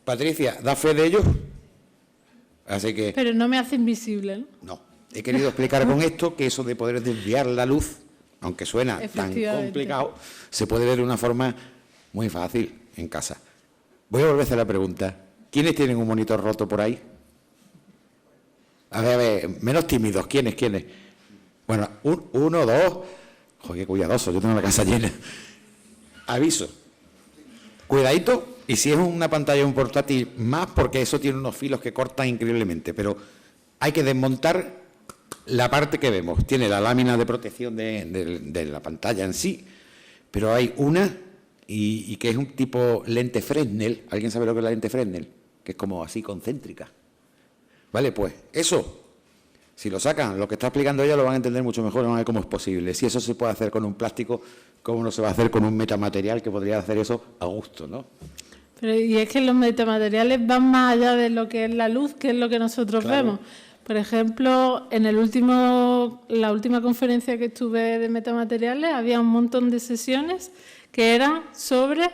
Patricia, ¿da fe de ello? Así que... Pero no me hace invisible, ¿no? No. He querido explicar con esto que eso de poder desviar la luz, aunque suena tan complicado, se puede ver de una forma muy fácil en casa. Voy a volver a hacer la pregunta. ¿Quiénes tienen un monitor roto por ahí? A ver, menos tímidos. ¿Quiénes? Bueno, uno, dos. Joder, qué cuidadoso, yo tengo la casa llena. Aviso. Cuidadito, y si es una pantalla, un portátil, más, porque eso tiene unos filos que cortan increíblemente, pero hay que desmontar la parte que vemos. Tiene la lámina de protección de la pantalla en sí, pero hay una y que es un tipo lente Fresnel. ¿Alguien sabe lo que es la lente Fresnel? Que es como así concéntrica. Vale, pues eso, si lo sacan, lo que está explicando ella lo van a entender mucho mejor, van a ver cómo es posible. Si eso se puede hacer con un plástico, ¿cómo no se va a hacer con un metamaterial que podría hacer eso a gusto, ¿no? Pero y es que los metamateriales van más allá de lo que es la luz, que es lo que nosotros vemos. Por ejemplo, en la última conferencia que estuve de metamateriales había un montón de sesiones que eran sobre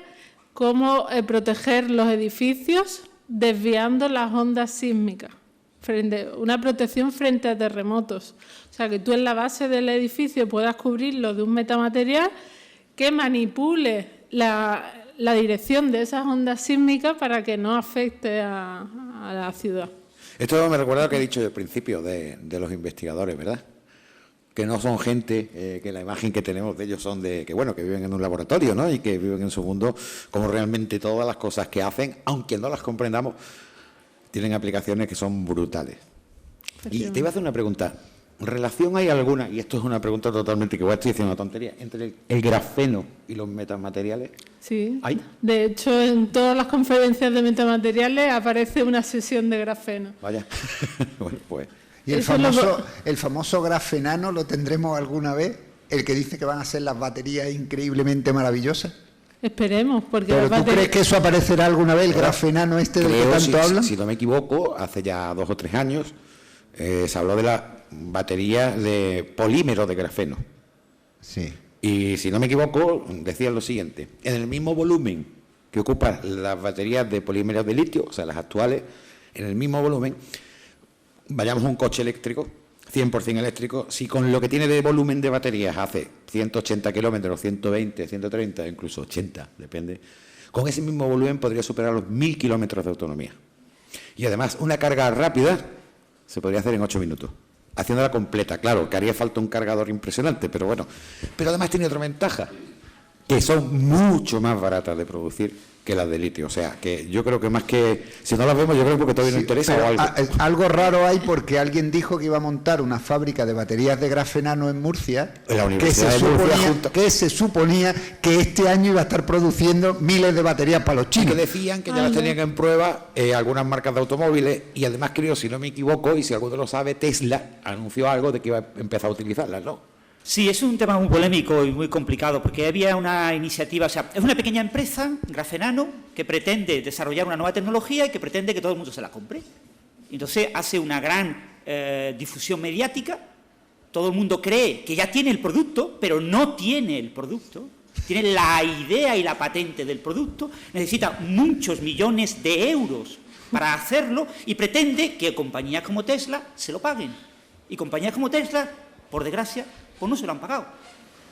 cómo proteger los edificios desviando las ondas sísmicas, una protección frente a terremotos. O sea, que tú en la base del edificio puedas cubrirlo de un metamaterial que manipule la dirección de esas ondas sísmicas para que no afecte a la ciudad. Esto me recuerda lo que he dicho al principio de los investigadores, ¿verdad? Que no son gente, que la imagen que tenemos de ellos son de que, bueno, que viven en un laboratorio, ¿no? Y que viven en su mundo, como realmente todas las cosas que hacen, aunque no las comprendamos, tienen aplicaciones que son brutales. Y te iba a hacer una pregunta. ¿Relación hay alguna, y esto es una pregunta totalmente que igual estoy diciendo una tontería, entre el grafeno y los metamateriales? Sí. ¿Hay? De hecho, en todas las conferencias de metamateriales aparece una sesión de grafeno. Vaya. Bueno, pues... ¿Y el famoso grafenano lo tendremos alguna vez? ¿El que dice que van a ser las baterías increíblemente maravillosas? Esperemos, porque... ¿Pero tú crees que eso aparecerá alguna vez, el grafenano este del que tanto hablan? Si no me equivoco, hace ya 2 o 3 años se habló de la batería de polímero de grafeno. Sí. Y si no me equivoco, decían lo siguiente: en el mismo volumen que ocupan las baterías de polímeros de litio, o sea, las actuales, en el mismo volumen, vayamos a un coche eléctrico, 100% eléctrico, si con lo que tiene de volumen de baterías hace 180 kilómetros, 120, 130, incluso 80, depende, con ese mismo volumen podría superar los 1000 kilómetros de autonomía. Y además, una carga rápida se podría hacer en 8 minutos, haciéndola completa. Claro, que haría falta un cargador impresionante, pero bueno. Pero además tiene otra ventaja, que son mucho más baratas de producir que las de litio. O sea, que yo creo que más que... Si no las vemos, yo creo que todavía no interesa o algo. Algo raro hay porque alguien dijo que iba a montar una fábrica de baterías de grafenano en Murcia, en la Universidad de Murcia, que se suponía que este año iba a estar produciendo miles de baterías para los chinos. Que decían que ya las tenían en prueba algunas marcas de automóviles, y además creo, si no me equivoco, y si alguno lo sabe, Tesla anunció algo de que iba a empezar a utilizarlas, ¿no? Sí, es un tema muy polémico y muy complicado, porque había una iniciativa, o sea, es una pequeña empresa, Grafenano, que pretende desarrollar una nueva tecnología y que pretende que todo el mundo se la compre. Entonces hace una gran difusión mediática, todo el mundo cree que ya tiene el producto, pero no tiene el producto, tiene la idea y la patente del producto, necesita muchos millones de euros para hacerlo y pretende que compañías como Tesla se lo paguen. Y compañías como Tesla, por desgracia, pues no se lo han pagado.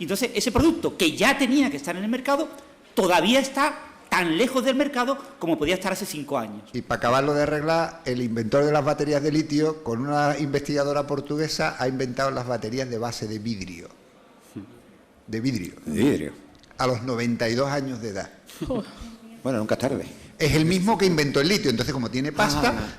Entonces, ese producto que ya tenía que estar en el mercado, todavía está tan lejos del mercado como podía estar hace 5 años. Y para acabarlo de arreglar, el inventor de las baterías de litio, con una investigadora portuguesa, ha inventado las baterías de base de vidrio. De vidrio. De vidrio. A los 92 años de edad. Bueno, nunca es tarde. Es el mismo que inventó el litio. Entonces, como tiene pasta,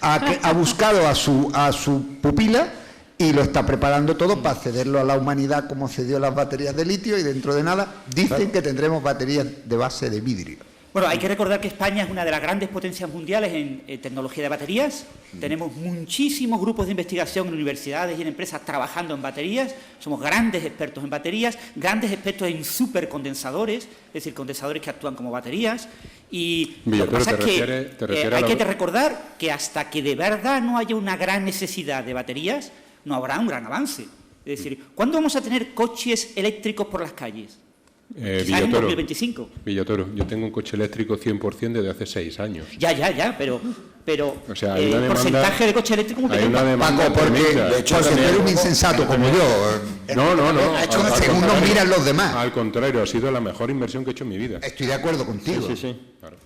ha buscado a su pupila y lo está preparando todo para cederlo a la humanidad como cedió las baterías de litio, y dentro de nada dicen que tendremos baterías de base de vidrio. Bueno, hay que recordar que España es una de las grandes potencias mundiales en tecnología de baterías. Tenemos muchísimos grupos de investigación en universidades y en empresas trabajando en baterías. Somos grandes expertos en baterías, grandes expertos en supercondensadores, es decir, condensadores que actúan como baterías. Y lo que pasa es que hay que recordar que hasta que de verdad no haya una gran necesidad de baterías, no habrá un gran avance. Es decir, ¿cuándo vamos a tener coches eléctricos por las calles? Quizás en 2025. Villatoro, yo tengo un coche eléctrico 100% desde hace 6 años. Ya, pero o sea, hay una demanda, porcentaje de coche eléctrico muy pequeño. Paco, porque tú eres un insensato como yo. No. Ha hecho según nos miran los demás. Al contrario, ha sido la mejor inversión que he hecho en mi vida. Estoy de acuerdo contigo. Sí. Claro.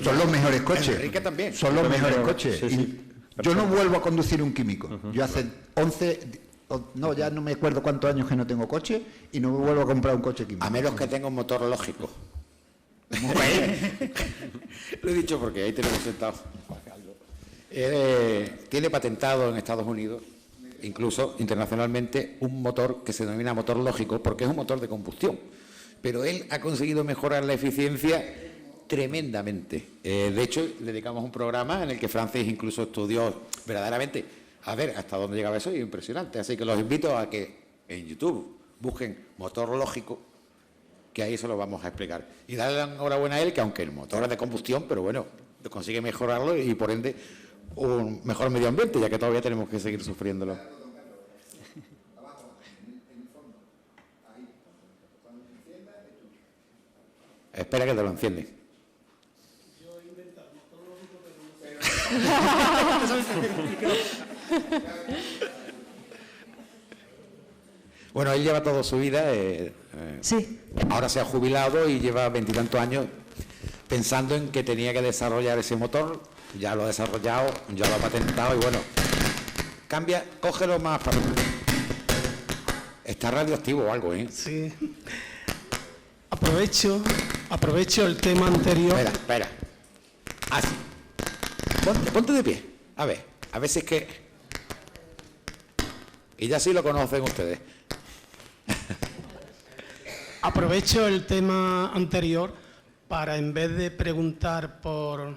Son los mejores coches. Enrique también. Son los mejores coches. Sí. Yo no vuelvo a conducir un químico. Yo hace 11... No, ya no me acuerdo cuántos años que no tengo coche, y no me vuelvo a comprar un coche químico. A menos que tenga un motor lógico. Lo he dicho porque ahí tenemos sentado. Tiene patentado en Estados Unidos, incluso internacionalmente, un motor que se denomina motor lógico, porque es un motor de combustión. Pero él ha conseguido mejorar la eficiencia tremendamente. De hecho, le dedicamos un programa en el que Francis incluso estudió verdaderamente a ver hasta dónde llegaba eso, y es impresionante. Así que los invito a que en YouTube busquen motor lógico, que ahí se lo vamos a explicar. Y darle la enhorabuena a él, que aunque el motor es de combustión, pero bueno, consigue mejorarlo y por ende un mejor medio ambiente, ya que todavía tenemos que seguir sufriéndolo. Espera que te lo enciende. Bueno, él lleva toda su vida, Sí. ahora se ha jubilado y lleva 20 y tantos años pensando en que tenía que desarrollar ese motor, ya lo ha desarrollado, ya lo ha patentado y bueno, cambia, cógelo más para... Está radioactivo o algo, ¿eh? Sí. Aprovecho el tema anterior. Espera. Así. Ponte de pie. A ver si es que... Y ya sí lo conocen ustedes. Aprovecho el tema anterior para, en vez de preguntar por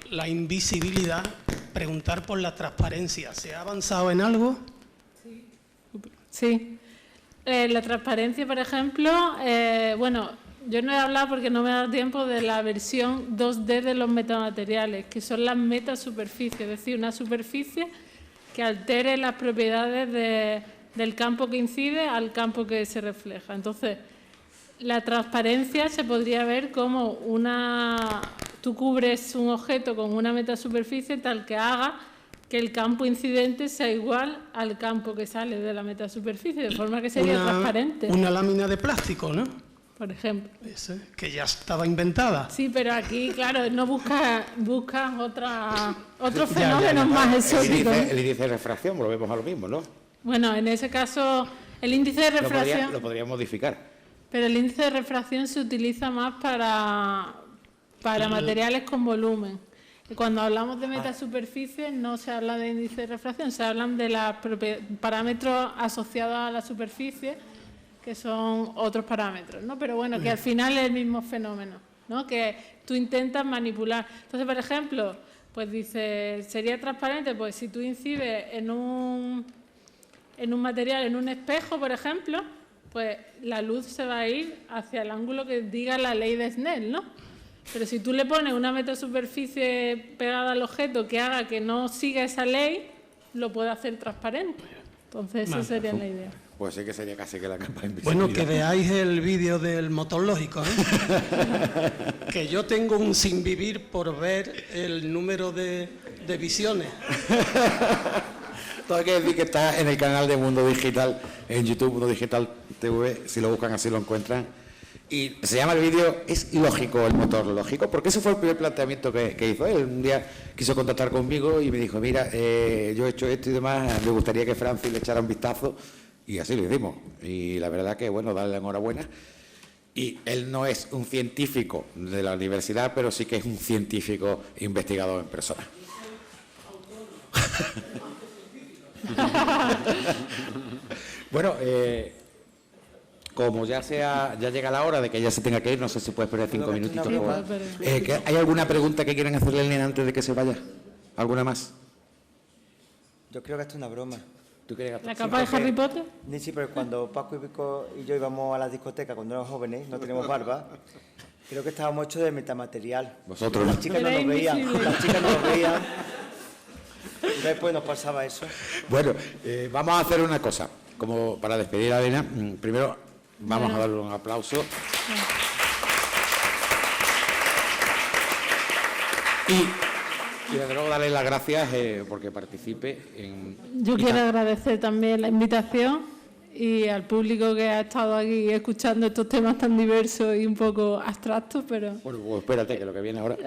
la invisibilidad, preguntar por la transparencia. ¿Se ha avanzado en algo? Sí. La transparencia, por ejemplo, bueno, yo no he hablado porque no me ha dado tiempo de la versión 2D de los metamateriales, que son las metasuperficies, es decir, una superficie que altere las propiedades del campo que incide al campo que se refleja. Entonces, la transparencia se podría ver como tú cubres un objeto con una metasuperficie tal que haga que el campo incidente sea igual al campo que sale de la metasuperficie, de forma que sería transparente. Una lámina de plástico, ¿no? Por ejemplo. Ese, que ya estaba inventada. Sí, pero aquí, claro, no buscas otros fenómenos más exóticos. El índice de refracción, volvemos a lo mismo, ¿no? Bueno, en ese caso, el índice de refracción... Lo podría modificar. Pero el índice de refracción se utiliza más para materiales con volumen. Y cuando hablamos de metasuperficies no se habla de índice de refracción, se hablan de los parámetros asociados a la superficie, que son otros parámetros, ¿no? Pero bueno, que al final es el mismo fenómeno, ¿no? Que tú intentas manipular. Entonces, por ejemplo, pues dice, ¿sería transparente? Pues si tú incides en un material, en un espejo, por ejemplo, pues la luz se va a ir hacia el ángulo que diga la ley de Snell, ¿no? Pero si tú le pones una metasuperficie pegada al objeto que haga que no siga esa ley, lo puede hacer transparente. Entonces, esa sería la idea. Pues sí que sería casi que la capa de invisibilidad. Bueno, que veáis el vídeo del motor lógico, ¿eh? Que yo tengo un sin vivir por ver el número de visiones. Todo hay que decir que está en el canal de Mundo Digital, en YouTube, Mundo Digital TV, si lo buscan así lo encuentran. Y se llama el vídeo ¿Es ilógico el motor lógico? Porque ese fue el primer planteamiento que hizo él. Un día quiso contactar conmigo y me dijo, mira, yo he hecho esto y demás, me gustaría que Francis le echara un vistazo. Y así lo hicimos. Y la verdad que, bueno, darle la enhorabuena. Y él no es un científico de la universidad, pero sí que es un científico investigador en persona. Bueno, como ya llega la hora de que ella se tenga que ir, no sé si puede esperar 5 minutitos. ¿Hay alguna pregunta que quieran hacerle a Elena antes de que se vaya? ¿Alguna más? Yo creo que esto es una broma. ¿Tú crees que ¿La capa de Harry Potter? Sí, pero cuando Paco y Pico y yo íbamos a la discoteca cuando éramos jóvenes, no teníamos barba, creo que estábamos hechos de metamaterial. Vosotros. Las chicas no nos veían. Las chicas no nos veían. Y después nos pasaba eso. Bueno, vamos a hacer una cosa. Como para despedir a Elena, primero vamos a darle un aplauso. Y desde luego darle las gracias porque participe en... Yo quiero agradecer también la invitación y al público que ha estado aquí escuchando estos temas tan diversos y un poco abstractos, pero... Bueno, pues espérate, que lo que viene ahora...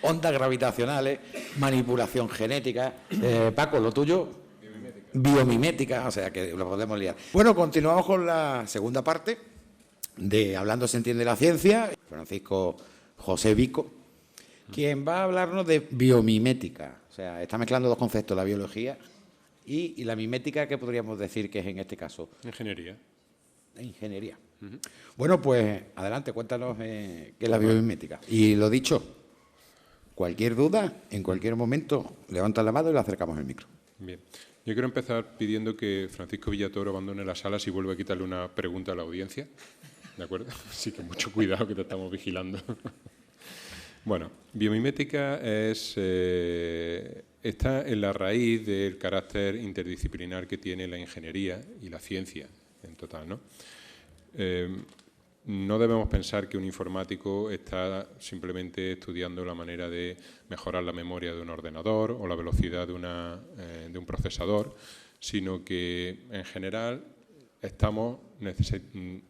Ondas gravitacionales, manipulación genética. Paco, lo tuyo, biomimética, o sea que lo podemos liar. Bueno, continuamos con la segunda parte de Hablando se entiende la ciencia. Francisco José Vico, quien va a hablarnos de biomimética. O sea, está mezclando dos conceptos, la biología y la mimética, ¿qué podríamos decir que es en este caso? Ingeniería. Ingeniería. Bueno, pues adelante, cuéntanos qué es la biomimética. Y lo dicho, cualquier duda, en cualquier momento, levanta la mano y le acercamos el micro. Bien. Yo quiero empezar pidiendo que Francisco Villatoro abandone la sala si vuelve a quitarle una pregunta a la audiencia. ¿De acuerdo? Así que mucho cuidado que te estamos vigilando. Bueno, biomimética está en la raíz del carácter interdisciplinar que tiene la ingeniería y la ciencia en total, ¿no? No debemos pensar que un informático está simplemente estudiando la manera de mejorar la memoria de un ordenador o la velocidad de un procesador, sino que en general estamos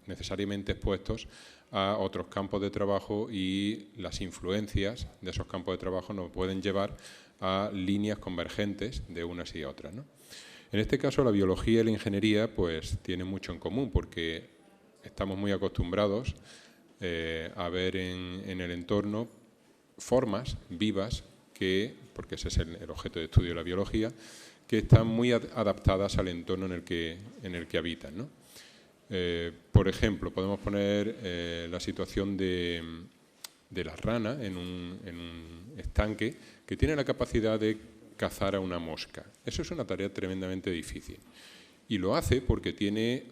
necesariamente expuestos a otros campos de trabajo y las influencias de esos campos de trabajo nos pueden llevar a líneas convergentes de unas y otras, ¿no? En este caso, la biología y la ingeniería pues tienen mucho en común porque estamos muy acostumbrados a ver en el entorno formas vivas porque ese es el objeto de estudio de la biología, que están muy adaptadas al entorno en el que habitan, ¿no? Por ejemplo, podemos poner la situación de la rana en un estanque que tiene la capacidad de cazar a una mosca. Eso es una tarea tremendamente difícil. Y lo hace porque tiene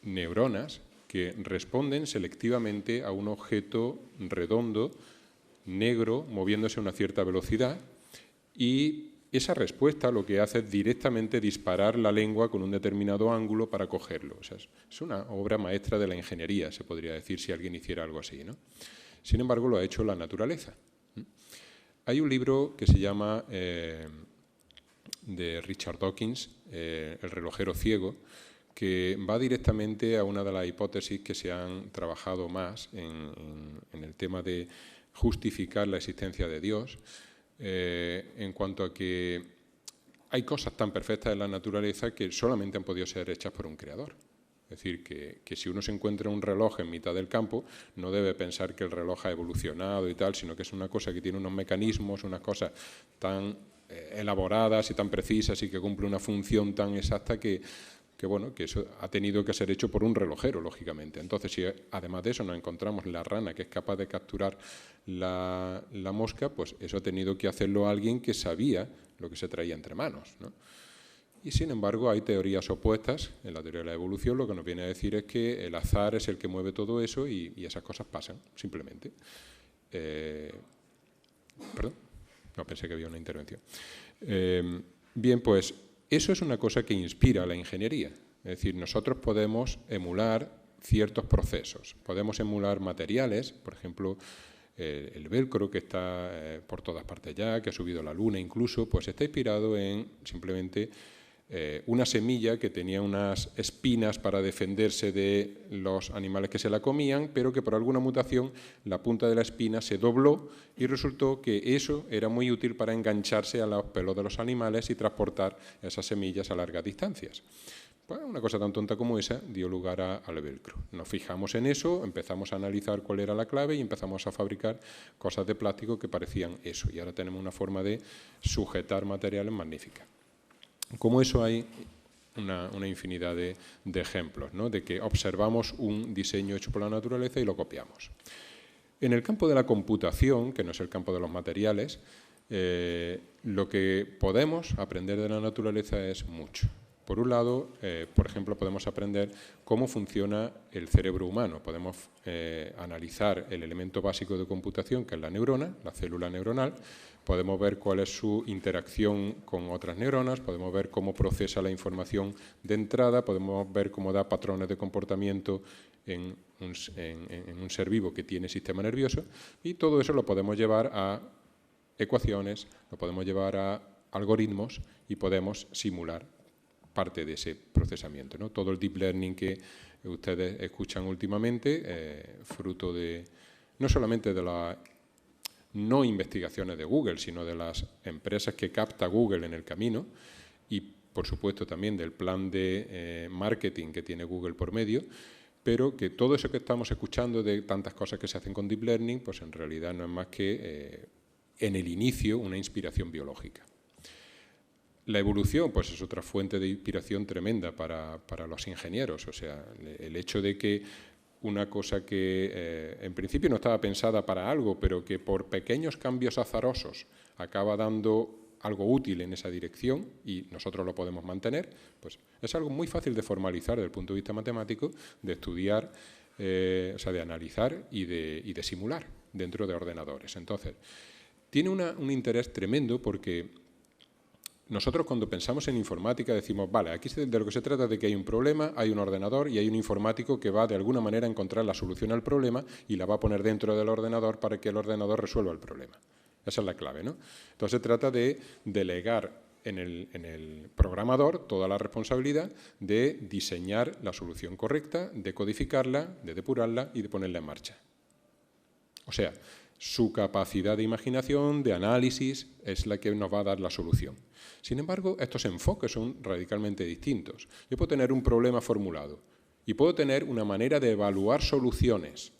neuronas que responden selectivamente a un objeto redondo, negro, moviéndose a una cierta velocidad, y esa respuesta lo que hace es directamente disparar la lengua con un determinado ángulo para cogerlo. O sea, es una obra maestra de la ingeniería, se podría decir, si alguien hiciera algo así, ¿no? Sin embargo, lo ha hecho la naturaleza. Hay un libro que se llama, de Richard Dawkins, El relojero ciego, que va directamente a una de las hipótesis que se han trabajado más en el tema de justificar la existencia de Dios, en cuanto a que hay cosas tan perfectas en la naturaleza que solamente han podido ser hechas por un creador. Es decir, que si uno se encuentra un reloj en mitad del campo, no debe pensar que el reloj ha evolucionado y tal, sino que es una cosa que tiene unos mecanismos, unas cosas tan elaboradas y tan precisas y que cumple una función tan exacta que eso ha tenido que ser hecho por un relojero, lógicamente. Entonces, si además de eso nos encontramos la rana que es capaz de capturar la mosca, pues eso ha tenido que hacerlo alguien que sabía lo que se traía entre manos, ¿no? Y sin embargo hay teorías opuestas. En la teoría de la evolución lo que nos viene a decir es que el azar es el que mueve todo eso y esas cosas pasan, simplemente. Perdón, no, pensé que había una intervención. Bien, pues eso es una cosa que inspira a la ingeniería. Es decir, nosotros podemos emular ciertos procesos, podemos emular materiales, por ejemplo, el velcro que está por todas partes ya, que ha subido a la luna incluso, pues está inspirado en simplemente una semilla que tenía unas espinas para defenderse de los animales que se la comían, pero que por alguna mutación la punta de la espina se dobló y resultó que eso era muy útil para engancharse a los pelos de los animales y transportar esas semillas a largas distancias. Pues una cosa tan tonta como esa dio lugar al velcro. Nos fijamos en eso, empezamos a analizar cuál era la clave y empezamos a fabricar cosas de plástico que parecían eso. Y ahora tenemos una forma de sujetar materiales magnífica. Como eso hay una infinidad de ejemplos, ¿no? De que observamos un diseño hecho por la naturaleza y lo copiamos. En el campo de la computación, que no es el campo de los materiales, lo que podemos aprender de la naturaleza es mucho. Por un lado, por ejemplo, podemos aprender cómo funciona el cerebro humano. Podemos analizar el elemento básico de computación, que es la neurona, la célula neuronal. Podemos ver cuál es su interacción con otras neuronas, podemos ver cómo procesa la información de entrada, podemos ver cómo da patrones de comportamiento en un ser vivo que tiene sistema nervioso, y todo eso lo podemos llevar a ecuaciones, lo podemos llevar a algoritmos y podemos simular parte de ese procesamiento, ¿no? Todo el deep learning que ustedes escuchan últimamente, fruto de no solamente de la no investigaciones de Google, sino de las empresas que capta Google en el camino y, por supuesto, también del plan de marketing que tiene Google por medio, pero que todo eso que estamos escuchando de tantas cosas que se hacen con Deep Learning, pues en realidad no es más que en el inicio una inspiración biológica. La evolución, pues es otra fuente de inspiración tremenda para los ingenieros, o sea, el hecho de que una cosa que en principio no estaba pensada para algo, pero que por pequeños cambios azarosos acaba dando algo útil en esa dirección y nosotros lo podemos mantener, pues es algo muy fácil de formalizar desde el punto de vista matemático, de estudiar, o sea, de analizar y de simular dentro de ordenadores. Entonces, tiene un interés tremendo porque nosotros cuando pensamos en informática decimos, vale, aquí de lo que se trata es de que hay un problema, hay un ordenador y hay un informático que va de alguna manera a encontrar la solución al problema y la va a poner dentro del ordenador para que el ordenador resuelva el problema. Esa es la clave, ¿no? Entonces se trata de delegar en el programador toda la responsabilidad de diseñar la solución correcta, de codificarla, de depurarla y de ponerla en marcha. O sea, su capacidad de imaginación, de análisis, es la que nos va a dar la solución. Sin embargo, estos enfoques son radicalmente distintos. Yo puedo tener un problema formulado y puedo tener una manera de evaluar soluciones.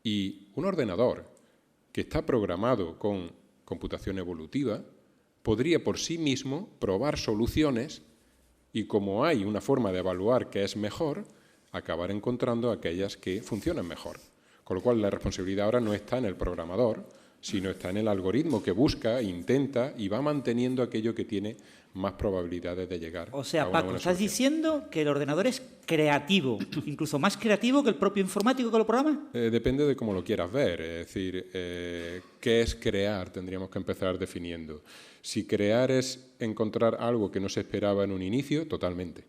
Y un ordenador que está programado con computación evolutiva podría por sí mismo probar soluciones y, como hay una forma de evaluar que es mejor, acabar encontrando aquellas que funcionan mejor. Con lo cual, la responsabilidad ahora no está en el programador, sino está en el algoritmo que busca, intenta y va manteniendo aquello que tiene más probabilidades de llegar. O sea, a una Paco, buena ¿estás solución. diciendo que el ordenador es creativo, incluso más creativo que el propio informático que lo programa? Depende de cómo lo quieras ver. Es decir, ¿qué es crear? Tendríamos que empezar definiendo. Si crear es encontrar algo que no se esperaba en un inicio, totalmente.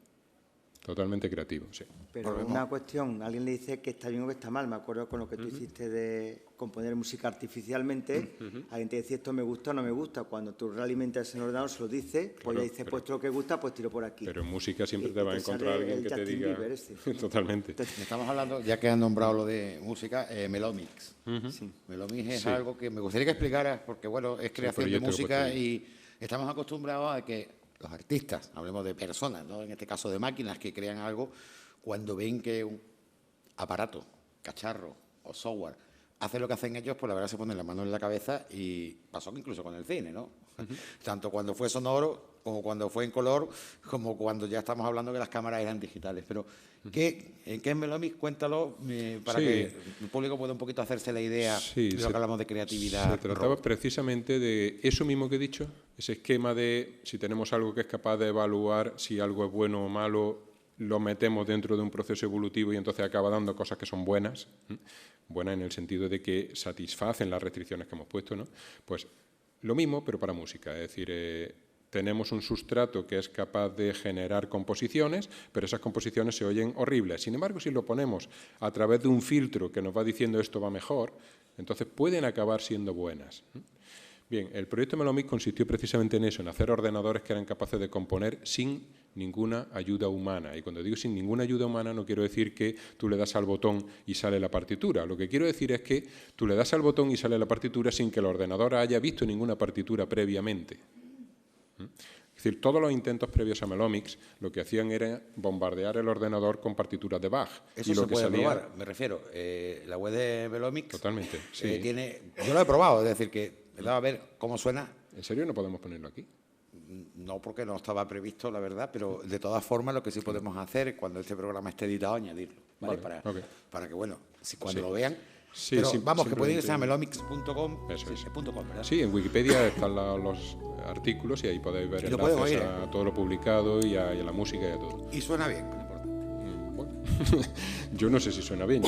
Totalmente creativo, sí. Pero una cuestión, alguien le dice que está bien o que está mal. Me acuerdo con lo que tú hiciste de componer música artificialmente. Alguien te decía esto me gusta o no me gusta. Cuando tú realmente ese ordenador se lo dices, pues Claro, ya dices, pues esto lo que gusta, pues tiro por aquí. Pero en música siempre Y te va a te sale encontrar alguien el que te Justin diga... Bieber ese. Totalmente. Estamos hablando, ya que han nombrado lo de música, Melomix. Sí. Melomix es Sí. algo que me gustaría que explicaras, porque bueno, es creación pero de yo te lo he música puesto y estamos acostumbrados a que los artistas, hablemos de personas, ¿no? En este caso de máquinas que crean algo, cuando ven que un aparato, cacharro o software hace lo que hacen ellos, pues la verdad se ponen la mano en la cabeza y pasó incluso con el cine, ¿no? Tanto cuando fue sonoro, como cuando fue en color, como cuando ya estamos hablando que las cámaras eran digitales. Pero, ¿en qué es Melomix? Cuéntalo para Sí. que el público pueda un poquito hacerse la idea Sí, de lo que hablamos de creatividad. Se trataba precisamente de eso mismo que he dicho, ese esquema de si tenemos algo que es capaz de evaluar si algo es bueno o malo, lo metemos dentro de un proceso evolutivo y entonces acaba dando cosas que son buenas, buenas en el sentido de que satisfacen las restricciones que hemos puesto, ¿no? Pues lo mismo, pero para música, es decir, tenemos un sustrato que es capaz de generar composiciones, pero esas composiciones se oyen horribles. Sin embargo, si lo ponemos a través de un filtro que nos va diciendo esto va mejor, entonces pueden acabar siendo buenas. Bien, el proyecto Melomix consistió precisamente en eso, en hacer ordenadores que eran capaces de componer sin ninguna ayuda humana. Y cuando digo sin ninguna ayuda humana no quiero decir que tú le das al botón y sale la partitura. Lo que quiero decir es que tú le das al botón y sale la partitura sin que el ordenador haya visto ninguna partitura previamente. Es decir, todos los intentos previos a Melomix lo que hacían era bombardear el ordenador con partituras de Bach. Eso y lo se que puede salía... probar, me refiero. La web de Melomix Totalmente, sí. yo lo he probado, es decir, que me daba a ver cómo suena. ¿En serio no podemos ponerlo aquí? No, porque no estaba previsto, la verdad, pero de todas formas lo que sí podemos hacer cuando este programa esté editado, añadirlo, ¿vale? Vale, Para que, bueno, cuando Sí. lo vean... Sí, pero sí, vamos, que pueden irse a simplemente- melomix.com. Eso es. .com, ¿verdad? Sí, en Wikipedia están los artículos y ahí podéis ver Y lo pueden enlaces oír, a todo lo publicado y a la música y a todo. Y suena bien, que no importa. Bueno, yo no sé si suena bien,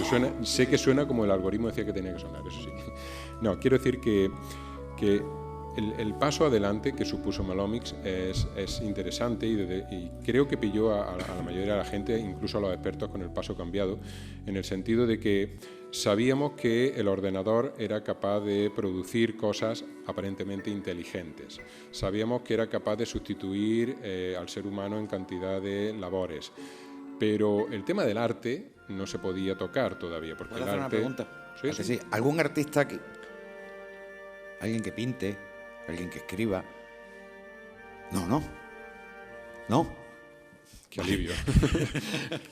sé que suena como el algoritmo decía que tenía que sonar, eso sí. No, quiero decir que el paso adelante que supuso Melomix es interesante y creo que pilló a la mayoría de la gente, incluso a los expertos, con el paso cambiado, en el sentido de que sabíamos que el ordenador era capaz de producir cosas aparentemente inteligentes. Sabíamos que era capaz de sustituir al ser humano en cantidad de labores. Pero el tema del arte no se podía tocar todavía. Porque ¿Puedo el hacer una arte... pregunta? Sí, ¿A que sí. sí? ¿Algún artista, alguien que pinte, alguien que escriba? No. Qué alivio.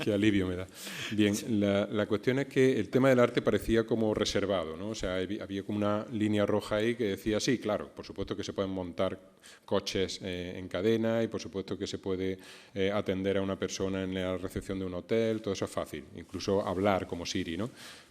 Qué alivio me da. Bien, la cuestión es que el tema del arte parecía como reservado, ¿no? O sea, había como una línea roja ahí que decía, sí, claro, por supuesto que se pueden montar coches en cadena y por supuesto que se puede atender a una persona en la recepción de un hotel, todo eso es fácil, incluso hablar como Siri, ¿no?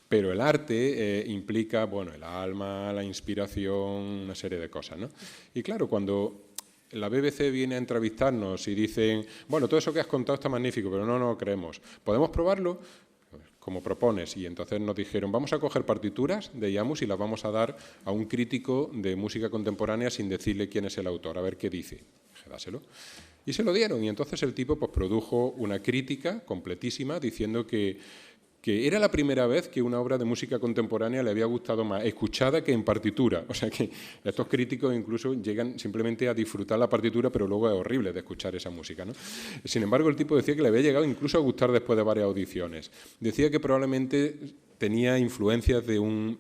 Pero el arte implica, bueno, el alma, la inspiración, una serie de cosas, ¿no? Y claro, cuando la BBC viene a entrevistarnos y dicen, bueno, todo eso que has contado está magnífico, pero no creemos. ¿Podemos probarlo? como propones. Y entonces nos dijeron, vamos a coger partituras de Iammus y las vamos a dar a un crítico de música contemporánea sin decirle quién es el autor, a ver qué dice. Dije, dáselo. Y se lo dieron, y entonces el tipo pues produjo una crítica completísima diciendo que era la primera vez que una obra de música contemporánea le había gustado más escuchada que en partitura. O sea que estos críticos incluso llegan simplemente a disfrutar la partitura, pero luego es horrible de escuchar esa música, ¿no? Sin embargo, el tipo decía que le había llegado incluso a gustar después de varias audiciones. Decía que probablemente tenía influencias de un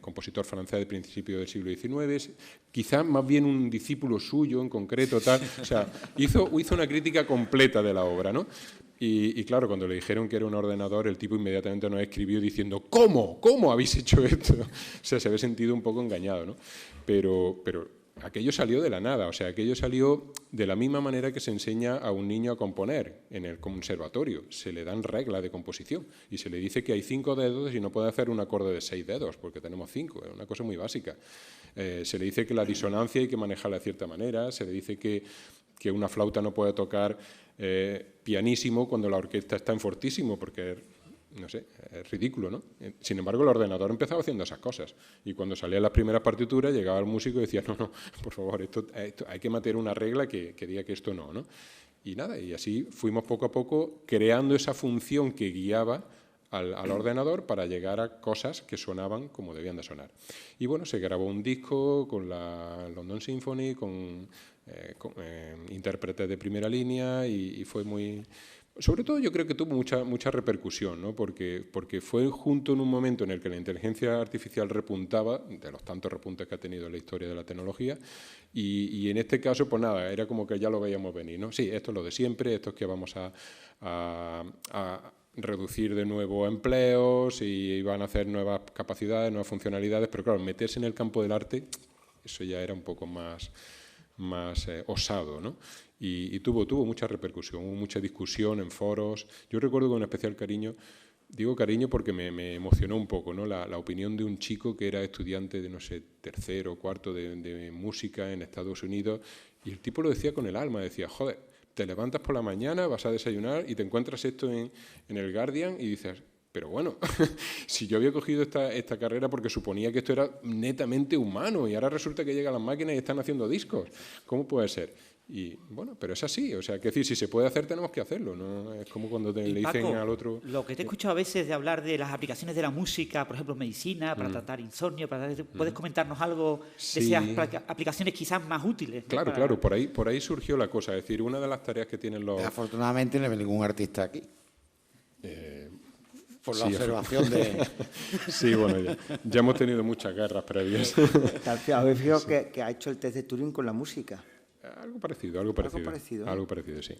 compositor francés de principios del siglo XIX, quizás más bien un discípulo suyo en concreto, tal. O sea, hizo una crítica completa de la obra, ¿no? Y claro, cuando le dijeron que era un ordenador, el tipo inmediatamente nos escribió diciendo ¿cómo? ¿Cómo habéis hecho esto? O sea, se había sentido un poco engañado, ¿no? Pero aquello salió de la nada, o sea, aquello salió de la misma manera que se enseña a un niño a componer en el conservatorio. Se le dan reglas de composición y se le dice que hay 5 dedos y no puede hacer un acorde de 6 dedos porque tenemos 5, es una cosa muy básica. Se le dice que la disonancia hay que manejarla de cierta manera, se le dice que una flauta no puede tocar pianísimo cuando la orquesta está en fortísimo, porque, no sé, es ridículo, ¿no? Sin embargo, el ordenador empezaba haciendo esas cosas, y cuando salían las primeras partituras, llegaba el músico y decía, no, por favor, esto hay que meter una regla que diga que esto no, ¿no? Y nada, y así fuimos poco a poco creando esa función que guiaba al ordenador para llegar a cosas que sonaban como debían de sonar. Y bueno, se grabó un disco con la London Symphony, con intérpretes de primera línea y fue muy... Sobre todo yo creo que tuvo mucha repercusión, ¿no? Porque fue junto en un momento en el que la inteligencia artificial repuntaba, de los tantos repuntes que ha tenido en la historia de la tecnología, y en este caso, pues nada, era como que ya lo veíamos venir, ¿no? Sí, esto es lo de siempre, esto es que vamos a reducir de nuevo empleos y van a hacer nuevas capacidades, nuevas funcionalidades, pero claro, meterse en el campo del arte, eso ya era un poco más osado, ¿no? Y tuvo mucha repercusión, hubo mucha discusión en foros. Yo recuerdo con especial cariño, digo cariño porque me emocionó un poco, ¿no? La opinión de un chico que era estudiante de, no sé, tercero o cuarto de música en Estados Unidos, y el tipo lo decía con el alma, decía, joder, te levantas por la mañana, vas a desayunar y te encuentras esto en el Guardian y dices, pero bueno, si yo había cogido esta carrera porque suponía que esto era netamente humano y ahora resulta que llegan las máquinas y están haciendo discos, ¿cómo puede ser? Y bueno, pero es así, o sea, que decir, si se puede hacer tenemos que hacerlo, ¿no? Es como cuando le dicen Paco, al otro... Lo que te he escuchado a veces de hablar de las aplicaciones de la música, por ejemplo, medicina, para tratar insomnio, ¿puedes comentarnos algo de esas aplicaciones quizás más útiles? Claro, claro, por ahí surgió la cosa, es decir, una de las tareas que tienen los... Afortunadamente no hay ningún artista aquí. Por la observación de... Sí, bueno, ya hemos tenido muchas guerras previas. ¿Habéis visto que ha hecho el test de Turing con la música? Algo parecido, sí.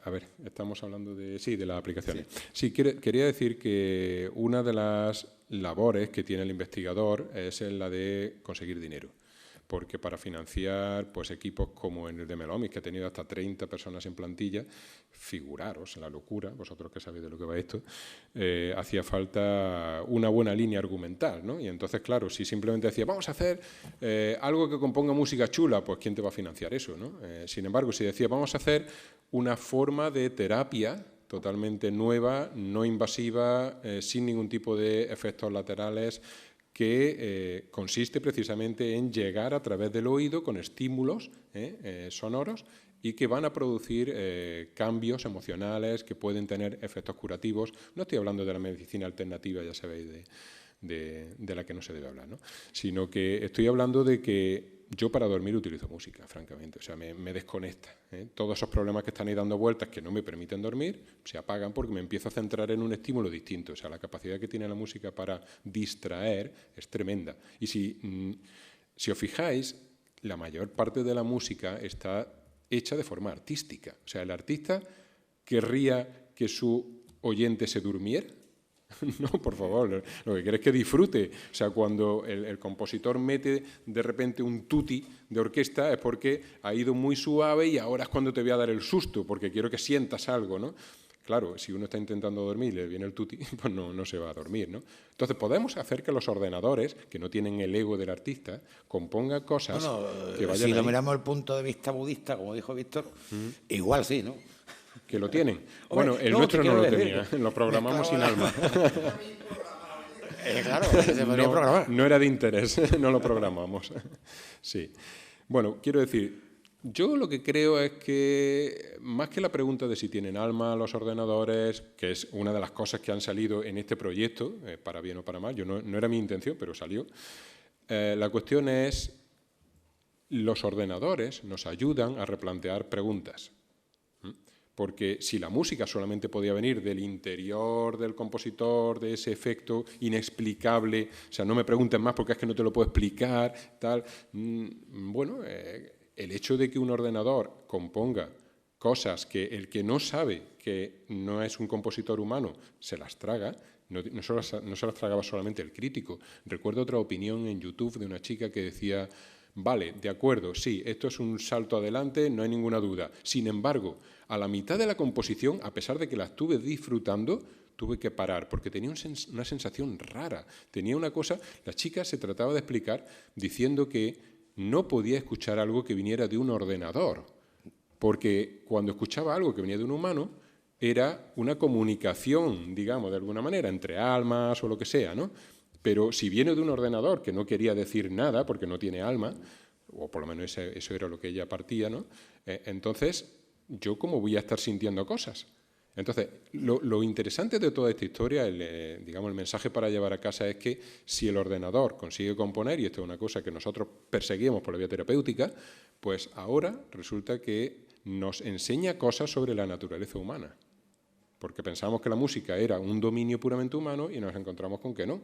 A ver, estamos hablando de las aplicaciones. Sí, quería decir que una de las labores que tiene el investigador es la de conseguir dinero. Porque para financiar pues equipos como en el de Melomis, que ha tenido hasta 30 personas en plantilla, figuraros la locura, vosotros que sabéis de lo que va esto, hacía falta una buena línea argumental, ¿no? Y entonces, claro, si simplemente decía, vamos a hacer algo que componga música chula, pues ¿quién te va a financiar eso, no? Sin embargo, si decía, vamos a hacer una forma de terapia totalmente nueva, no invasiva, sin ningún tipo de efectos laterales, que consiste precisamente en llegar a través del oído con estímulos sonoros y que van a producir cambios emocionales que pueden tener efectos curativos. No estoy hablando de la medicina alternativa, ya sabéis, de la que no se debe hablar, ¿no? Sino que estoy hablando de que yo para dormir utilizo música, francamente, o sea, me desconecta. Todos esos problemas que están ahí dando vueltas que no me permiten dormir se apagan porque me empiezo a centrar en un estímulo distinto. O sea, la capacidad que tiene la música para distraer es tremenda. Y si os fijáis, la mayor parte de la música está hecha de forma artística. O sea, el artista querría que su oyente se durmiera. No, por favor, lo que quiere es que disfrute. O sea, cuando el compositor mete de repente un tutti de orquesta es porque ha ido muy suave y ahora es cuando te voy a dar el susto, porque quiero que sientas algo, ¿no? Claro, si uno está intentando dormir y le viene el tutti, pues no se va a dormir, ¿no? Entonces, podemos hacer que los ordenadores, que no tienen el ego del artista, compongan cosas que vayan si lo miramos desde el punto de vista budista, como dijo Víctor, igual sí, ¿no? que lo tienen. Hombre, bueno, el no, nuestro no lo decir, tenía, lo programamos sin alma. Claro, se podría programar. No era de interés, no lo programamos. Sí. Bueno, quiero decir, yo lo que creo es que, más que la pregunta de si tienen alma los ordenadores, que es una de las cosas que han salido en este proyecto, para bien o para mal, no era mi intención, pero salió, la cuestión es, los ordenadores nos ayudan a replantear preguntas. Porque si la música solamente podía venir del interior del compositor, de ese efecto inexplicable, o sea, no me pregunten más porque es que no te lo puedo explicar, tal, bueno, el hecho de que un ordenador componga cosas que el que no sabe que no es un compositor humano se las traga, no se las tragaba solamente el crítico. Recuerdo otra opinión en YouTube de una chica que decía, vale, de acuerdo, sí, esto es un salto adelante, no hay ninguna duda. Sin embargo, a la mitad de la composición, a pesar de que la estuve disfrutando, tuve que parar, porque tenía una sensación rara. Tenía una cosa, la chica se trataba de explicar diciendo que no podía escuchar algo que viniera de un ordenador, porque cuando escuchaba algo que venía de un humano, era una comunicación, digamos, de alguna manera, entre almas o lo que sea, ¿no? Pero si viene de un ordenador que no quería decir nada, porque no tiene alma, o por lo menos eso era lo que ella partía, ¿no? Entonces, ¿yo cómo voy a estar sintiendo cosas? Entonces, lo interesante de toda esta historia, digamos, el mensaje para llevar a casa es que si el ordenador consigue componer, y esto es una cosa que nosotros perseguíamos por la vía terapéutica, pues ahora resulta que nos enseña cosas sobre la naturaleza humana. Porque pensábamos que la música era un dominio puramente humano y nos encontramos con que no.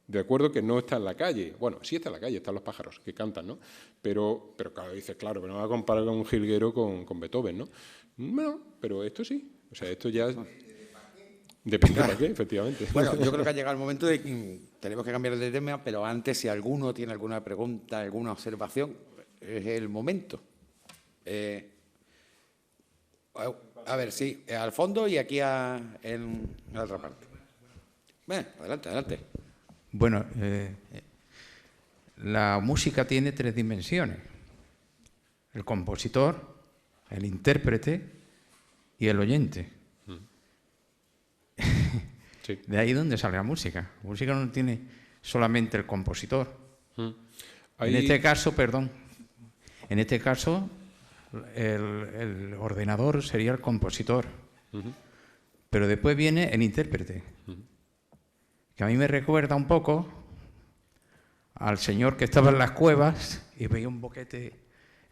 De acuerdo que no está en la calle. Bueno, sí está en la calle, están los pájaros que cantan, ¿no? Pero claro, dices, claro, pero no va a comparar con un jilguero con Beethoven, ¿no? Bueno, pero esto sí. O sea, esto ya depende para qué, efectivamente. Bueno, yo creo que ha llegado el momento de que tenemos que cambiar de tema, pero antes, si alguno tiene alguna pregunta, alguna observación, es el momento. A ver, sí, al fondo y aquí en la otra parte. Bueno, adelante, adelante. Bueno, la música tiene 3 dimensiones. El compositor, el intérprete y el oyente. Sí. De ahí donde sale la música. La música no tiene solamente el compositor. En este caso, en este caso el ordenador sería el compositor. Pero después viene el intérprete. Que a mí me recuerda un poco al señor que estaba en las cuevas y veía un boquete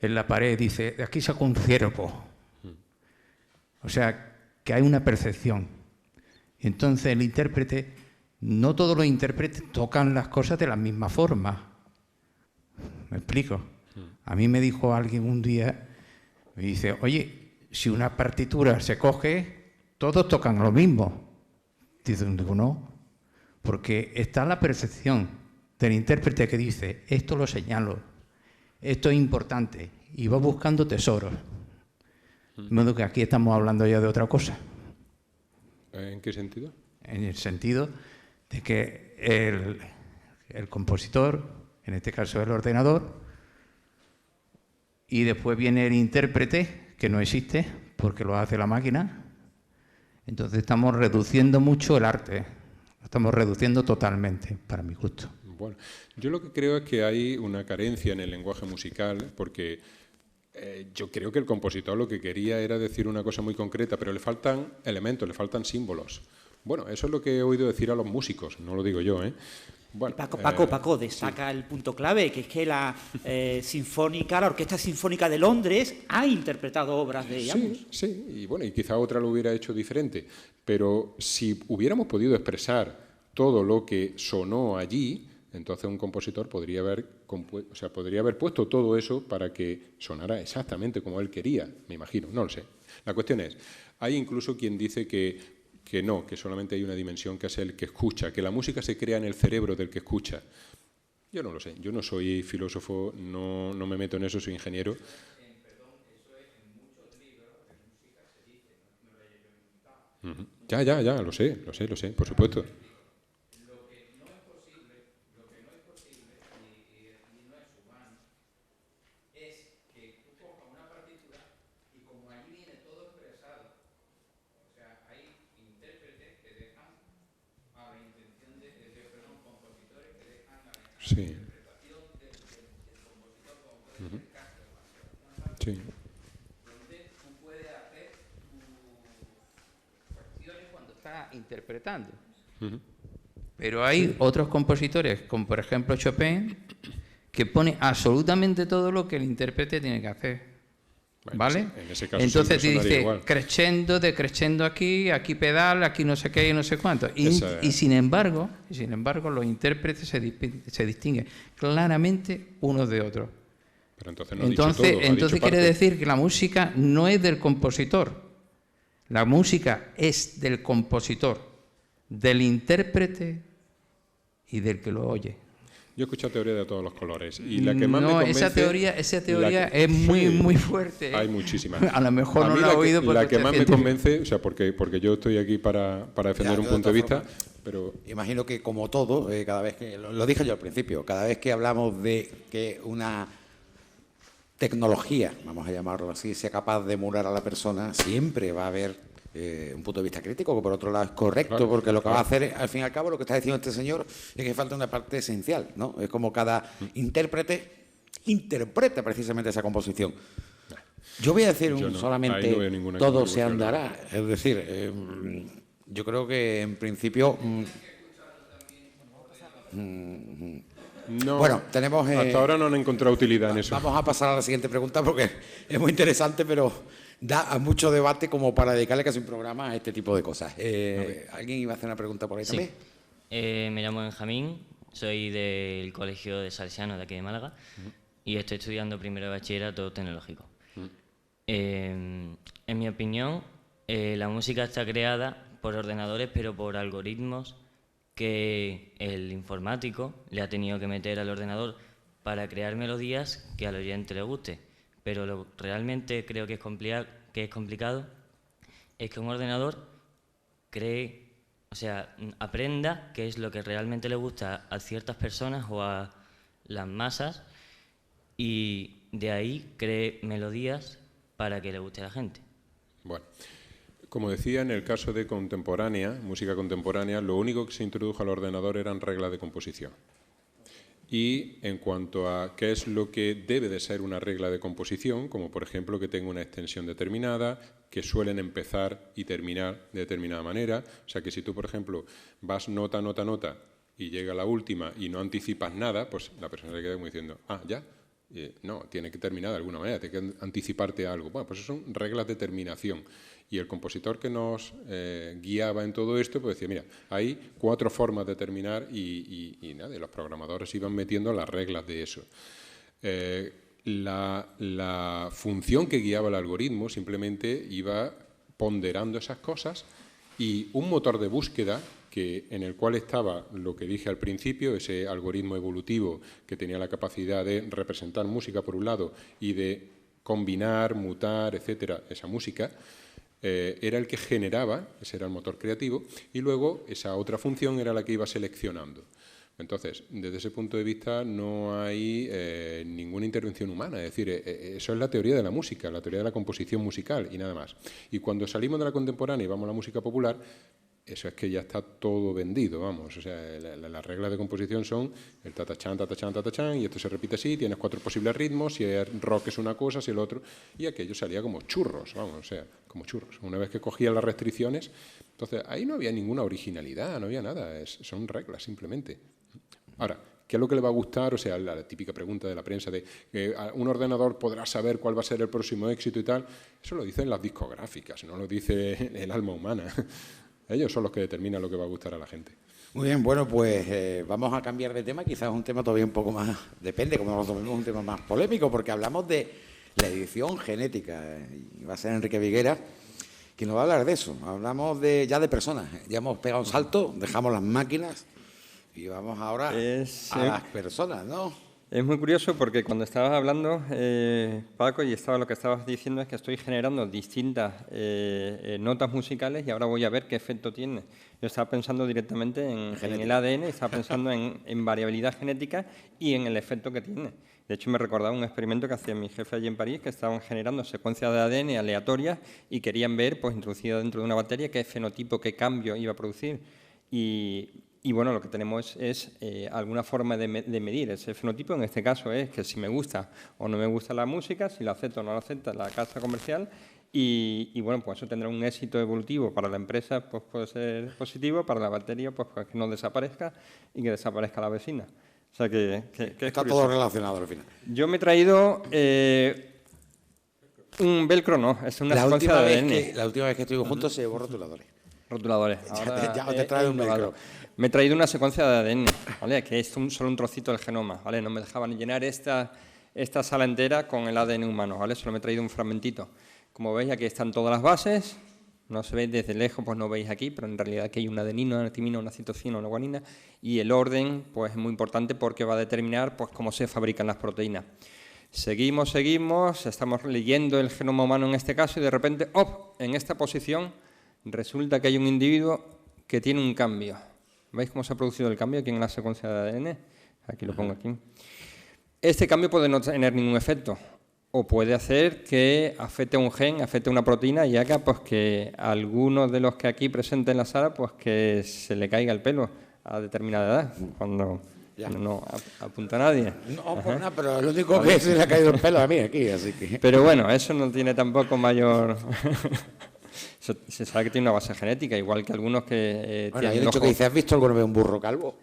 en la pared y dice, de aquí saco un ciervo. O sea, que hay una percepción. Y entonces el intérprete, no todos los intérpretes tocan las cosas de la misma forma. ¿Me explico? A mí me dijo alguien un día, me dice, oye, si una partitura se coge, todos tocan lo mismo. Digo, no. Porque está la percepción del intérprete que dice, esto lo señalo, esto es importante, y va buscando tesoros. De modo que aquí estamos hablando ya de otra cosa. ¿En qué sentido? En el sentido de que el compositor, en este caso el ordenador, y después viene el intérprete, que no existe, porque lo hace la máquina. Entonces estamos reduciendo mucho el arte. Lo estamos reduciendo totalmente, para mi gusto. Bueno, yo lo que creo es que hay una carencia en el lenguaje musical, porque yo creo que el compositor lo que quería era decir una cosa muy concreta, pero le faltan elementos, le faltan símbolos. Bueno, eso es lo que he oído decir a los músicos, no lo digo yo, ¿eh? Bueno, Paco, destaca el punto clave, que es que la Orquesta Sinfónica de Londres ha interpretado obras de ambos. Sí, y bueno, y quizá otra lo hubiera hecho diferente, pero si hubiéramos podido expresar todo lo que sonó allí, entonces un compositor podría haber puesto todo eso para que sonara exactamente como él quería, me imagino, no lo sé. La cuestión es, hay incluso quien dice que no, que solamente hay una dimensión que es el que escucha, que la música se crea en el cerebro del que escucha. Yo no lo sé, yo no soy filósofo, no me meto en eso, soy ingeniero. Ya, lo sé, por supuesto. Sí. Sí. Donde tú puedes hacer tus cuestiones cuando estás interpretando. Pero hay otros compositores, como por ejemplo Chopin, que pone absolutamente todo lo que el intérprete tiene que hacer. ¿Vale? En ese caso entonces te dice igual. crescendo, decrescendo aquí pedal, aquí no sé qué y no sé cuánto. Y sin embargo, los intérpretes se distinguen claramente unos de otros. Pero entonces quiere decir que la música no es del compositor. La música es del compositor, del intérprete y del que lo oye. Yo he escuchado teoría de todos los colores y la que más me convence... esa teoría es muy fuerte. Hay muchísimas. A lo mejor no la he oído porque la que más me convence, o sea, porque yo estoy aquí para defender un punto de vista, pero... Imagino que como todo, cada vez que... Lo dije yo al principio, cada vez que hablamos de que una tecnología, vamos a llamarlo así, sea capaz de emular a la persona, siempre va a haber un punto de vista crítico, que por otro lado es correcto, claro, porque lo que va a hacer, al fin y al cabo, lo que está diciendo este señor es que falta una parte esencial, ¿no? Es como cada intérprete interpreta precisamente esa composición. Yo voy a decir solamente todo se andará. Es decir, yo creo que en principio... No, bueno, tenemos... hasta ahora no han encontrado utilidad en eso. Vamos a pasar a la siguiente pregunta porque es muy interesante, pero da a mucho debate como para dedicarle casi un programa a este tipo de cosas. ¿Alguien iba a hacer una pregunta por ahí también? Me llamo Benjamín, soy del Colegio de Salesianos de aquí de Málaga y estoy estudiando primero de bachillerato tecnológico. En mi opinión, la música está creada por ordenadores, pero por algoritmos que el informático le ha tenido que meter al ordenador para crear melodías que al oyente le guste. Pero lo realmente creo que es complicado es que un ordenador cree, o sea, aprenda qué es lo que realmente le gusta a ciertas personas o a las masas y de ahí cree melodías para que le guste a la gente. Bueno, como decía, en el caso de contemporánea, música contemporánea, lo único que se introdujo al ordenador eran reglas de composición. Y en cuanto a qué es lo que debe de ser una regla de composición, como por ejemplo que tenga una extensión determinada, que suelen empezar y terminar de determinada manera, o sea que si tú, por ejemplo, vas nota, nota, nota y llega la última y no anticipas nada, pues la persona se queda como diciendo, ¿ya? No, tiene que terminar de alguna manera, tiene que anticiparte a algo. Bueno, pues eso son reglas de terminación. Y el compositor que nos guiaba en todo esto, pues decía, mira, hay 4 formas de terminar y nada, y los programadores iban metiendo las reglas de eso. La función que guiaba el algoritmo simplemente iba ponderando esas cosas y un motor de búsqueda en el cual estaba lo que dije al principio, ese algoritmo evolutivo que tenía la capacidad de representar música por un lado y de combinar, mutar, etcétera, esa música, era el que generaba, ese era el motor creativo, y luego esa otra función era la que iba seleccionando. Entonces, desde ese punto de vista no hay ninguna intervención humana, es decir, eso es la teoría de la música, la teoría de la composición musical y nada más. Y cuando salimos de la contemporánea y vamos a la música popular, eso es que ya está todo vendido, vamos, o sea, las reglas de composición son el tatachán, tatachán, tatachán, y esto se repite así, tienes 4 posibles ritmos, si el rock es una cosa, si el otro, y aquello salía como churros, vamos, o sea, como churros. Una vez que cogía las restricciones, entonces ahí no había ninguna originalidad, no había nada, son reglas simplemente. Ahora, ¿qué es lo que le va a gustar? O sea, la típica pregunta de la prensa de que un ordenador podrá saber cuál va a ser el próximo éxito y tal, eso lo dicen las discográficas, no lo dice el alma humana. Ellos son los que determinan lo que va a gustar a la gente. Muy bien, bueno, pues vamos a cambiar de tema, quizás un tema todavía un poco más, depende cómo nos tomemos, un tema más polémico, porque hablamos de la edición genética, y va a ser Enrique Viguera quien nos va a hablar de eso. Hablamos ya de personas, ya hemos pegado un salto, dejamos las máquinas y vamos ahora a las personas, ¿no? Es muy curioso porque cuando estabas hablando, Paco, y lo que estabas diciendo es que estoy generando distintas notas musicales y ahora voy a ver qué efecto tiene. Yo estaba pensando directamente en el ADN, estaba pensando en variabilidad genética y en el efecto que tiene. De hecho, me recordaba un experimento que hacía mi jefe allí en París, que estaban generando secuencias de ADN aleatorias y querían ver, pues introducido dentro de una bacteria, qué fenotipo, qué cambio iba a producir. Y Y bueno, lo que tenemos es alguna forma de medir ese fenotipo. En este caso es que si me gusta o no me gusta la música, si la acepta o no la acepta la casa comercial. Y bueno, pues eso tendrá un éxito evolutivo para la empresa, pues puede ser positivo, para la batería, pues que no desaparezca y que desaparezca la vecina. O sea que está todo relacionado al final. Yo me he traído un velcro, no, es una secuencia de ADN. La última vez que estuvimos juntos se llevó rotuladores. Rotuladores. Ahora ya te trae un velcro. Me he traído una secuencia de ADN, ¿vale? Que es solo un trocito del genoma, ¿vale? No me dejaban llenar esta sala entera con el ADN humano, ¿vale? Solo me he traído un fragmentito. Como veis, aquí están todas las bases. No se ve desde lejos, pues no veis aquí, pero en realidad aquí hay una adenina, una timina, una citosina, una guanina. Y el orden, pues es muy importante porque va a determinar, pues, cómo se fabrican las proteínas. Seguimos, estamos leyendo el genoma humano en este caso y de repente, ¡op!, en esta posición resulta que hay un individuo que tiene un cambio. ¿Veis cómo se ha producido el cambio aquí en la secuencia de ADN? Aquí lo pongo aquí. Este cambio puede no tener ningún efecto o puede hacer que afecte a un gen, afecte a una proteína y haga pues, que a algunos de los que aquí presenten en la sala pues, que se le caiga el pelo a determinada edad, cuando no apunta a nadie. No, pues nada, pero lo único que se le ha caído el pelo a mí aquí, así que... Pero bueno, eso no tiene tampoco mayor... Se sabe que tiene una base genética, igual que algunos que bueno, hay un dicho que dice, ¿has visto alguna vez un burro calvo?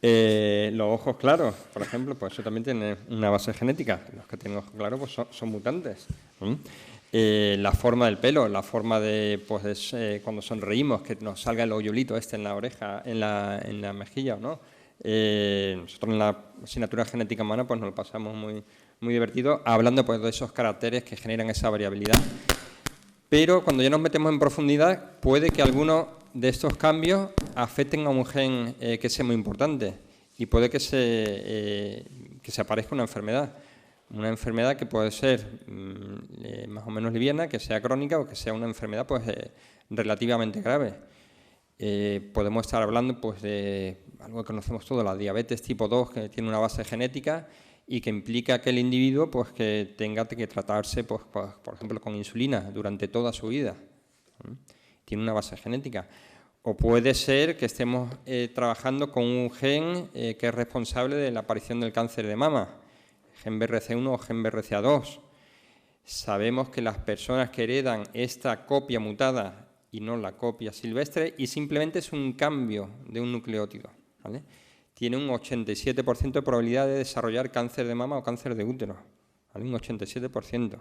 Los ojos claros, por ejemplo, pues eso también tiene una base genética. Los que tienen ojos claros pues son mutantes. La forma del pelo, la forma de pues, cuando sonreímos, que nos salga el hoyulito en la oreja, en la mejilla, ¿no? Nosotros en la asignatura genética humana pues nos lo pasamos muy divertido, hablando pues, de esos caracteres que generan esa variabilidad. Pero cuando ya nos metemos en profundidad, puede que algunos de estos cambios afecten a un gen que sea muy importante y puede que se aparezca una enfermedad que puede ser más o menos liviana, que sea crónica o que sea una enfermedad pues, relativamente grave. Podemos estar hablando pues, de algo que conocemos todos, la diabetes tipo 2, que tiene una base genética y que implica que el individuo pues, que tenga que tratarse, pues, por ejemplo, con insulina durante toda su vida. Tiene una base genética. O puede ser que estemos trabajando con un gen que es responsable de la aparición del cáncer de mama, gen BRCA1 o gen BRCA2. Sabemos que las personas que heredan esta copia mutada y no la copia silvestre, y simplemente es un cambio de un nucleótido, ¿vale? Tiene un 87% de probabilidad de desarrollar cáncer de mama o cáncer de útero, ¿vale? Un 87%.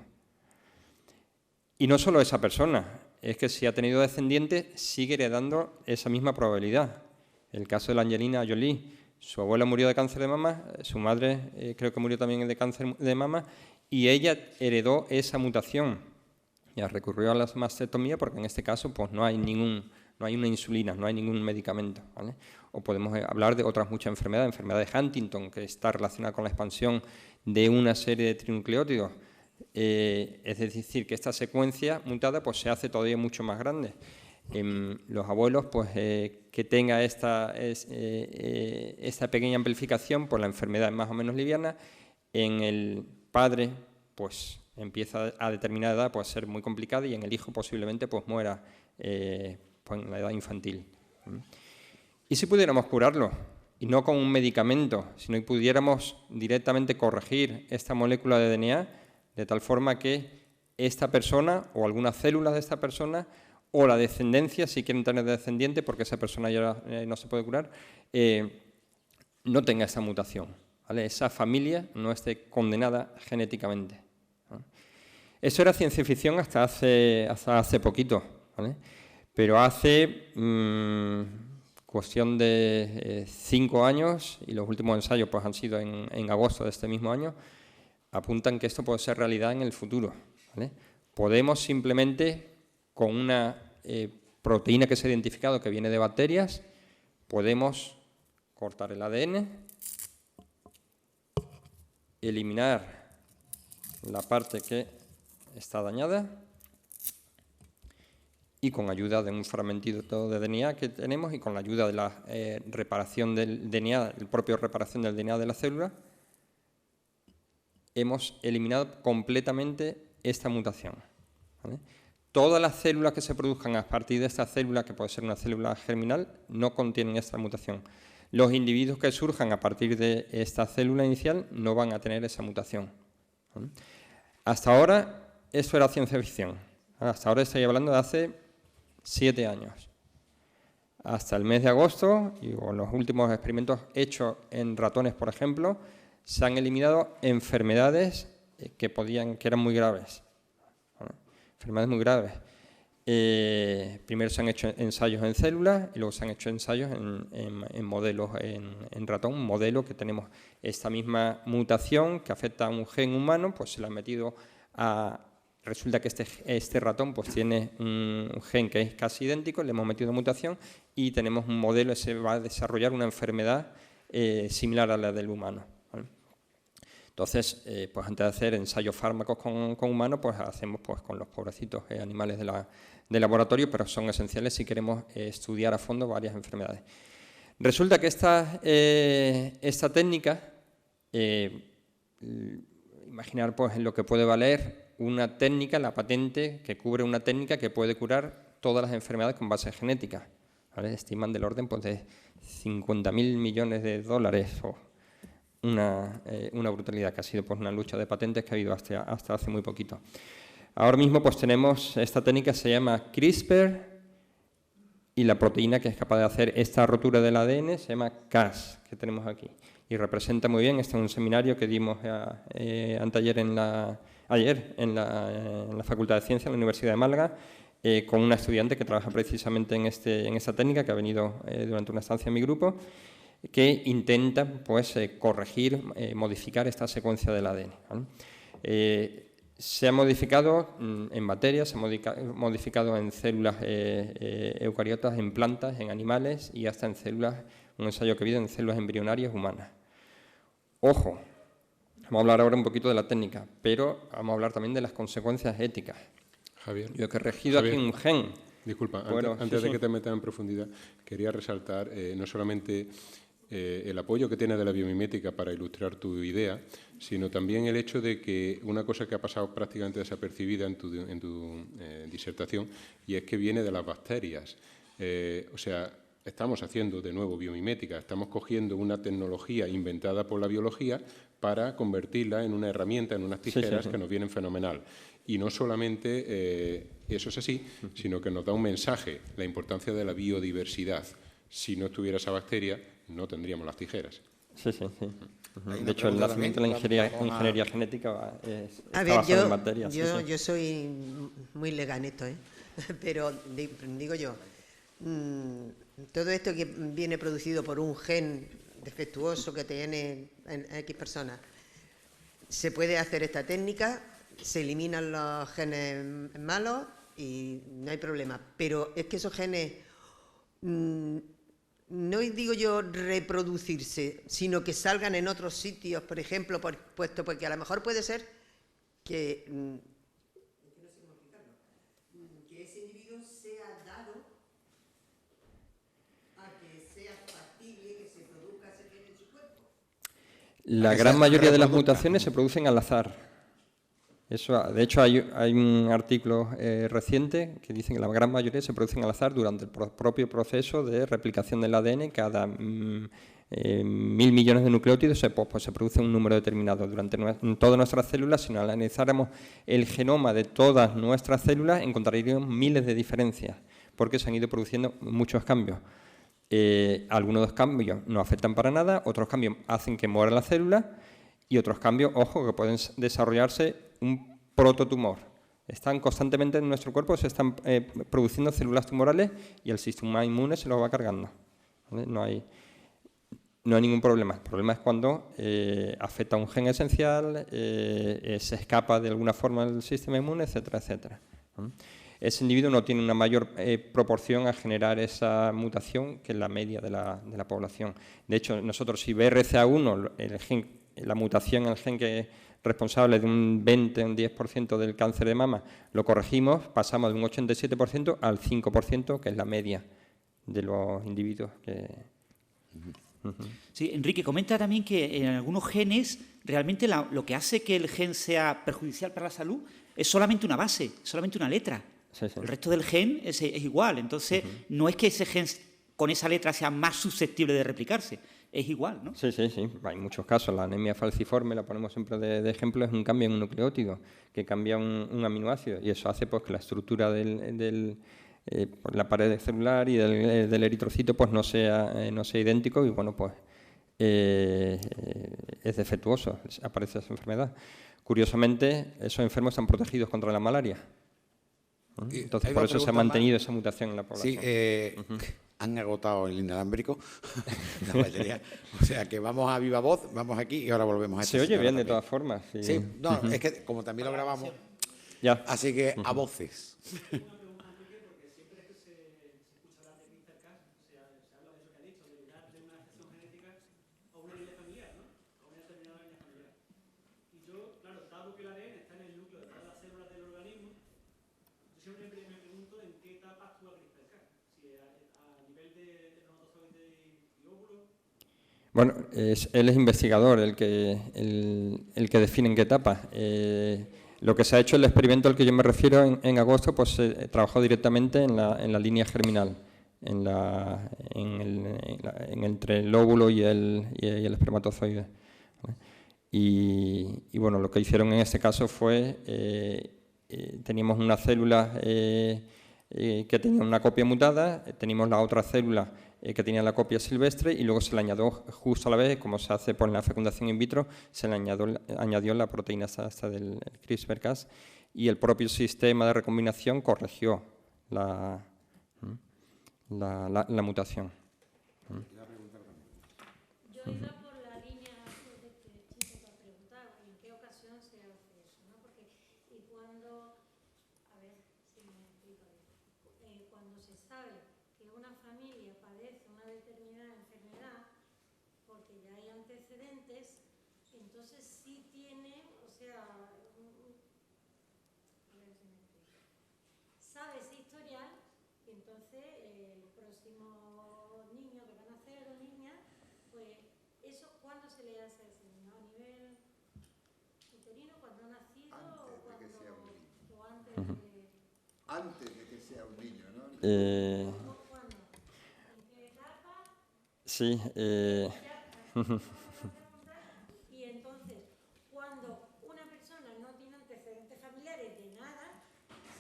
Y no solo esa persona, es que si ha tenido descendientes, sigue heredando esa misma probabilidad. El caso de la Angelina Jolie, su abuela murió de cáncer de mama, su madre creo que murió también de cáncer de mama, y ella heredó esa mutación. Ya recurrió a la mastectomía porque en este caso pues, no hay una insulina, no hay ningún medicamento, ¿vale? O podemos hablar de otras muchas enfermedades, enfermedad de Huntington, que está relacionada con la expansión de una serie de trinucleótidos. Es decir, que esta secuencia mutada pues, se hace todavía mucho más grande. Los abuelos, pues, que tenga esta pequeña amplificación, pues la enfermedad es más o menos liviana. En el padre, pues empieza a determinada edad pues, a ser muy complicada y en el hijo posiblemente pues, muera pues, en la edad infantil. ¿Y si pudiéramos curarlo? Y no con un medicamento, sino que pudiéramos directamente corregir esta molécula de DNA de tal forma que esta persona o algunas células de esta persona o la descendencia, si quieren tener descendiente, porque esa persona ya no se puede curar, no tenga esa mutación, ¿vale? Esa familia no esté condenada genéticamente, ¿no? Eso era ciencia ficción hasta hace poquito, ¿vale? Pero hace cuestión de 5 años, y los últimos ensayos pues, han sido en agosto de este mismo año, apuntan que esto puede ser realidad en el futuro, ¿vale? Podemos simplemente, con una proteína que se ha identificado que viene de bacterias, podemos cortar el ADN, eliminar la parte que está dañada y con ayuda de un fragmentito de DNA que tenemos y con la ayuda de la reparación del DNA, el propio reparación del DNA de la célula, hemos eliminado completamente esta mutación, ¿vale? Todas las células que se produzcan a partir de esta célula, que puede ser una célula germinal, no contienen esta mutación. Los individuos que surjan a partir de esta célula inicial no van a tener esa mutación. Hasta ahora, esto era ciencia ficción. Hasta ahora estoy hablando de hace 7 años. Hasta el mes de agosto, y con los últimos experimentos hechos en ratones, por ejemplo, se han eliminado enfermedades que eran muy graves. Enfermedades muy graves. Primero se han hecho ensayos en células y luego se han hecho ensayos en modelos en ratón. Un modelo que tenemos esta misma mutación que afecta a un gen humano, pues se le ha metido a... Resulta que este ratón pues tiene un gen que es casi idéntico, le hemos metido mutación y tenemos un modelo que se va a desarrollar una enfermedad similar a la del humano. ¿Vale? Entonces, pues antes de hacer ensayos fármacos con humanos, pues hacemos pues con los pobrecitos animales de laboratorio, pero son esenciales si queremos estudiar a fondo varias enfermedades. Resulta que esta técnica, imaginar pues en lo que puede valer una técnica, la patente que cubre una técnica que puede curar todas las enfermedades con base genética. ¿Vale? Estiman del orden pues, de 50.000 millones de dólares o una brutalidad que ha sido pues, una lucha de patentes que ha habido hasta hace muy poquito. Ahora mismo pues tenemos esta técnica, se llama CRISPR, y la proteína que es capaz de hacer esta rotura del ADN se llama Cas, que tenemos aquí. Y representa muy bien, este es un seminario que dimos ayer en la Facultad de Ciencias de la Universidad de Málaga, con una estudiante que trabaja precisamente en esta técnica, que ha venido durante una estancia en mi grupo, que intenta pues, corregir, modificar esta secuencia del ADN. ¿Vale? Se ha modificado en bacterias, se ha modificado en células eucariotas, en plantas, en animales y hasta en células, un ensayo que ha habido en células embrionarias humanas. Ojo, vamos a hablar ahora un poquito de la técnica, pero vamos a hablar también de las consecuencias éticas. Javier, yo he corregido aquí un gen. Disculpa, antes de que te metas en profundidad, quería resaltar no solamente el apoyo que tiene de la biomimética para ilustrar tu idea, sino también el hecho de que una cosa que ha pasado prácticamente desapercibida en tu disertación, y es que viene de las bacterias. O sea, estamos haciendo de nuevo biomimética, estamos cogiendo una tecnología inventada por la biología para convertirla en una herramienta, en unas tijeras que nos vienen fenomenal. Y no solamente eso es así, sino que nos da un mensaje, la importancia de la biodiversidad. Si no estuviera esa bacteria, no tendríamos las tijeras. Sí. De hecho, el nacimiento de la ingeniería genética está basado en bacterias. Yo soy muy legal en esto, pero digo yo, todo esto que viene producido por un gen defectuoso que tiene en X personas, se puede hacer esta técnica, se eliminan los genes malos y no hay problema. Pero es que esos genes, no digo yo reproducirse, sino que salgan en otros sitios, por ejemplo, puesto porque a lo mejor puede ser que ese individuo sea dado a que sea factible que se produzca ese gen en su cuerpo. La gran mayoría de las mutaciones se producen al azar. De hecho, hay un artículo reciente que dice que la gran mayoría se producen al azar durante el propio proceso de replicación del ADN. Cada 1.000 millones de nucleótidos se produce un número determinado durante todas nuestras células. Si nos analizáramos el genoma de todas nuestras células, encontraríamos miles de diferencias, porque se han ido produciendo muchos cambios. Algunos de los cambios no afectan para nada, otros cambios hacen que muera la célula y otros cambios, ojo, que pueden desarrollarse un prototumor. Están constantemente en nuestro cuerpo, se están produciendo células tumorales y el sistema inmune se los va cargando. ¿Vale? No hay ningún problema. El problema es cuando afecta a un gen esencial, se escapa de alguna forma del sistema inmune, etcétera, etcétera. ¿Vale? Ese individuo no tiene una mayor proporción a generar esa mutación que la media de la población. De hecho, nosotros si BRCA1, la mutación en el gen que es responsable de un 20 o un 10% del cáncer de mama, lo corregimos, pasamos de un 87% al 5%, que es la media de los individuos. Sí, Enrique, comenta también que en algunos genes realmente lo que hace que el gen sea perjudicial para la salud es solamente una base, solamente una letra. El resto del gen es igual. Entonces, no es que ese gen con esa letra sea más susceptible de replicarse. Es igual, ¿no? Sí. Hay muchos casos. La anemia falciforme, la ponemos siempre de ejemplo, es un cambio en un nucleótido que cambia un aminoácido y eso hace pues, que la estructura la pared celular y del eritrocito pues, no sea idéntico y bueno, pues es defectuoso, aparece esa enfermedad. Curiosamente, esos enfermos están protegidos contra la malaria. Entonces, por eso se ha mantenido esa mutación en la población. Sí, han agotado el inalámbrico, la batería. O sea que vamos a viva voz, vamos aquí y ahora volvemos a Se oye bien de todas formas. Sí, no, es que como también lo grabamos, ya. Así que a voces. Bueno, él es investigador, el que define en qué etapa. Lo que se ha hecho, el experimento al que yo me refiero en agosto, pues se trabajó directamente en la línea germinal, entre el óvulo y el espermatozoide. Y bueno, lo que hicieron en este caso fue, teníamos una célula que tenía una copia mutada, teníamos la otra célula que tenía la copia silvestre y luego se le añadió justo a la vez, como se hace por la fecundación in vitro, se le añadió la proteína hasta del CRISPR-Cas y el propio sistema de recombinación corrigió la mutación. Yo iba por la línea de que Chico te ha preguntado, ¿en qué ocasión se hace eso? ¿No? Porque, y cuando, a ver si me explico bien, cuando se sabe que una familia padece una determinada enfermedad, porque ya hay antecedentes, entonces sí tiene, o sea, a ver si me explico, sabe ese historial y entonces el próximo niño que va a nacer o niña, pues eso, ¿cuándo se le hace a ese niño? ¿A nivel uterino, cuando ha nacido o cuando, o antes de... Antes de que sea un niño, ¿no? ¿Cuándo? ¿En qué etapa? Sí. Y entonces, cuando una persona no tiene antecedentes familiares de nada,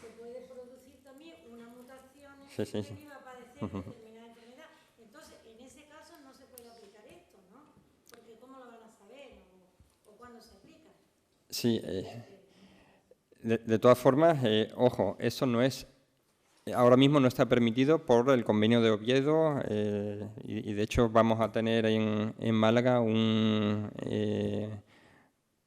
se puede producir también una mutación que va a padecer determinada enfermedad. Entonces, en ese caso no se puede aplicar esto, ¿no? Porque ¿cómo lo van a saber? ¿O cuándo se aplica? Sí. De todas formas, ojo, eso no es... Ahora mismo no está permitido por el convenio de Oviedo y de hecho vamos a tener en Málaga un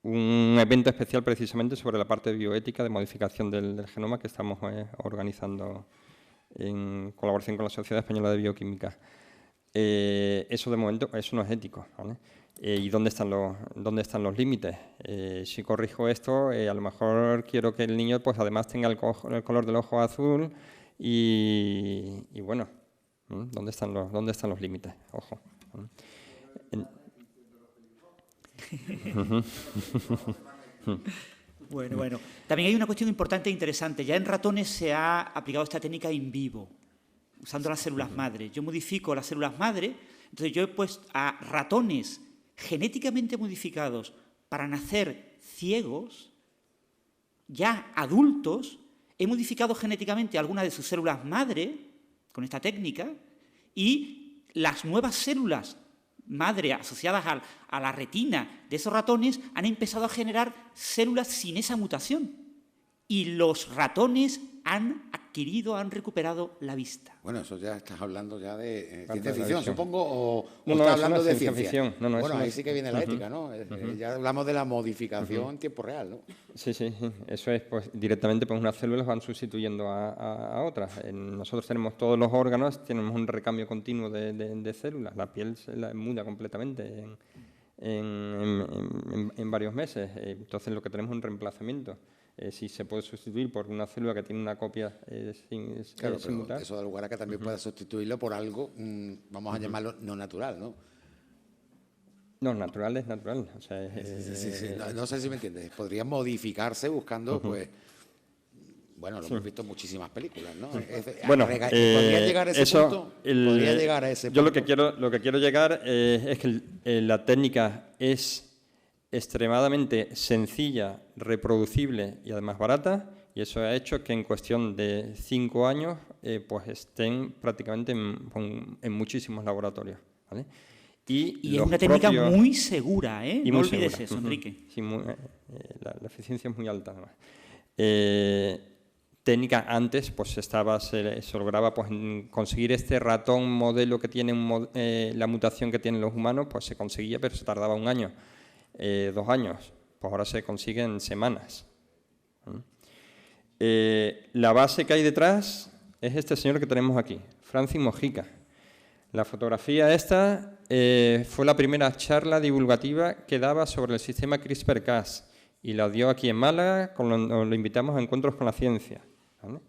evento especial precisamente sobre la parte de bioética de modificación del genoma que estamos organizando en colaboración con la Sociedad Española de Bioquímica. Eso de momento, eso no es ético, ¿vale? ¿Y dónde están los límites? Si corrijo esto, a lo mejor quiero que el niño pues además tenga el color del ojo azul y bueno, ¿dónde están los límites? Ojo. Bueno. También hay una cuestión importante e interesante. Ya en ratones se ha aplicado esta técnica in vivo, usando las células madre. Yo modifico las células madre, entonces yo he puesto a ratones genéticamente modificados para nacer ciegos, ya adultos, he modificado genéticamente algunas de sus células madre con esta técnica y las nuevas células madre asociadas a la retina de esos ratones han empezado a generar células sin esa mutación y los ratones han recuperado la vista. Bueno, eso ya estás hablando ya de ciencia ficción, supongo, o no, estás hablando de ciencia ficción. No, bueno, ahí sí que viene la ética, ¿no? Ya hablamos de la modificación en tiempo real, ¿no? Sí, eso es, pues directamente pues unas células van sustituyendo a otras. Nosotros tenemos todos los órganos, tenemos un recambio continuo de células, la piel se la muda completamente en varios meses, entonces lo que tenemos es un reemplazamiento. Si se puede sustituir por una célula que tiene una copia sin mutar. Eso da lugar a que también pueda sustituirlo por algo, vamos a llamarlo no natural, ¿no? No, natural es natural. O sea, sí. No sé si me entiendes. Podría modificarse buscando, pues, Bueno, lo hemos visto en muchísimas películas, ¿no? Bueno, ¿podría llegar a ese punto? ¿Podría llegar a ese punto? Yo lo que quiero llegar es que la técnica es extremadamente sencilla, reproducible y además barata, y eso ha hecho que en cuestión de 5 años pues estén prácticamente en muchísimos laboratorios, ¿vale? Y es una técnica muy segura, ¿eh? No olvides eso, Enrique. Sí, la eficiencia es muy alta, además. Técnica antes, pues se lograba pues, conseguir este ratón modelo que tiene la mutación que tienen los humanos, pues se conseguía, pero se tardaba 1 año, 2 años. Pues ahora se consigue en semanas. La base que hay detrás es este señor que tenemos aquí, Francis Mojica. La fotografía esta fue la primera charla divulgativa que daba sobre el sistema CRISPR-Cas y la dio aquí en Málaga, lo invitamos a Encuentros con la Ciencia, ¿vale?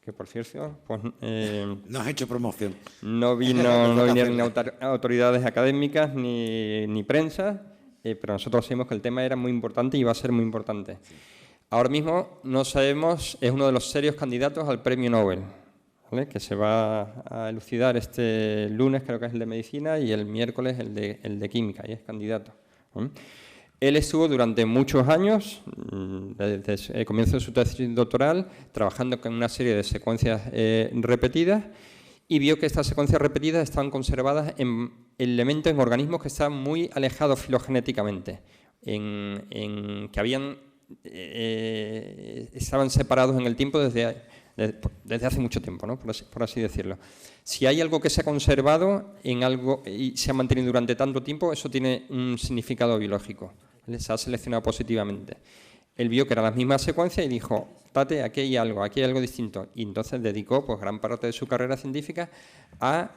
Que por cierto, pues, no has hecho promoción. No vinieron autoridades académicas ni prensa, pero nosotros sabemos que el tema era muy importante y va a ser muy importante. Sí. Ahora mismo no sabemos, es uno de los serios candidatos al premio Nobel, ¿vale? Que se va a elucidar este lunes, creo que es el de Medicina, y el miércoles el de Química, y es candidato, ¿vale? Él estuvo durante muchos años, desde el comienzo de su tesis doctoral, trabajando con una serie de secuencias repetidas, y vio que estas secuencias repetidas estaban conservadas en elementos, en organismos que estaban muy alejados filogenéticamente, que estaban separados en el tiempo desde hace mucho tiempo, ¿no? por así decirlo. Si hay algo que se ha conservado en algo y se ha mantenido durante tanto tiempo, eso tiene un significado biológico, ¿vale? Se ha seleccionado positivamente. Él vio que eran las mismas secuencias y dijo, tate, aquí hay algo distinto. Y entonces dedicó pues, gran parte de su carrera científica a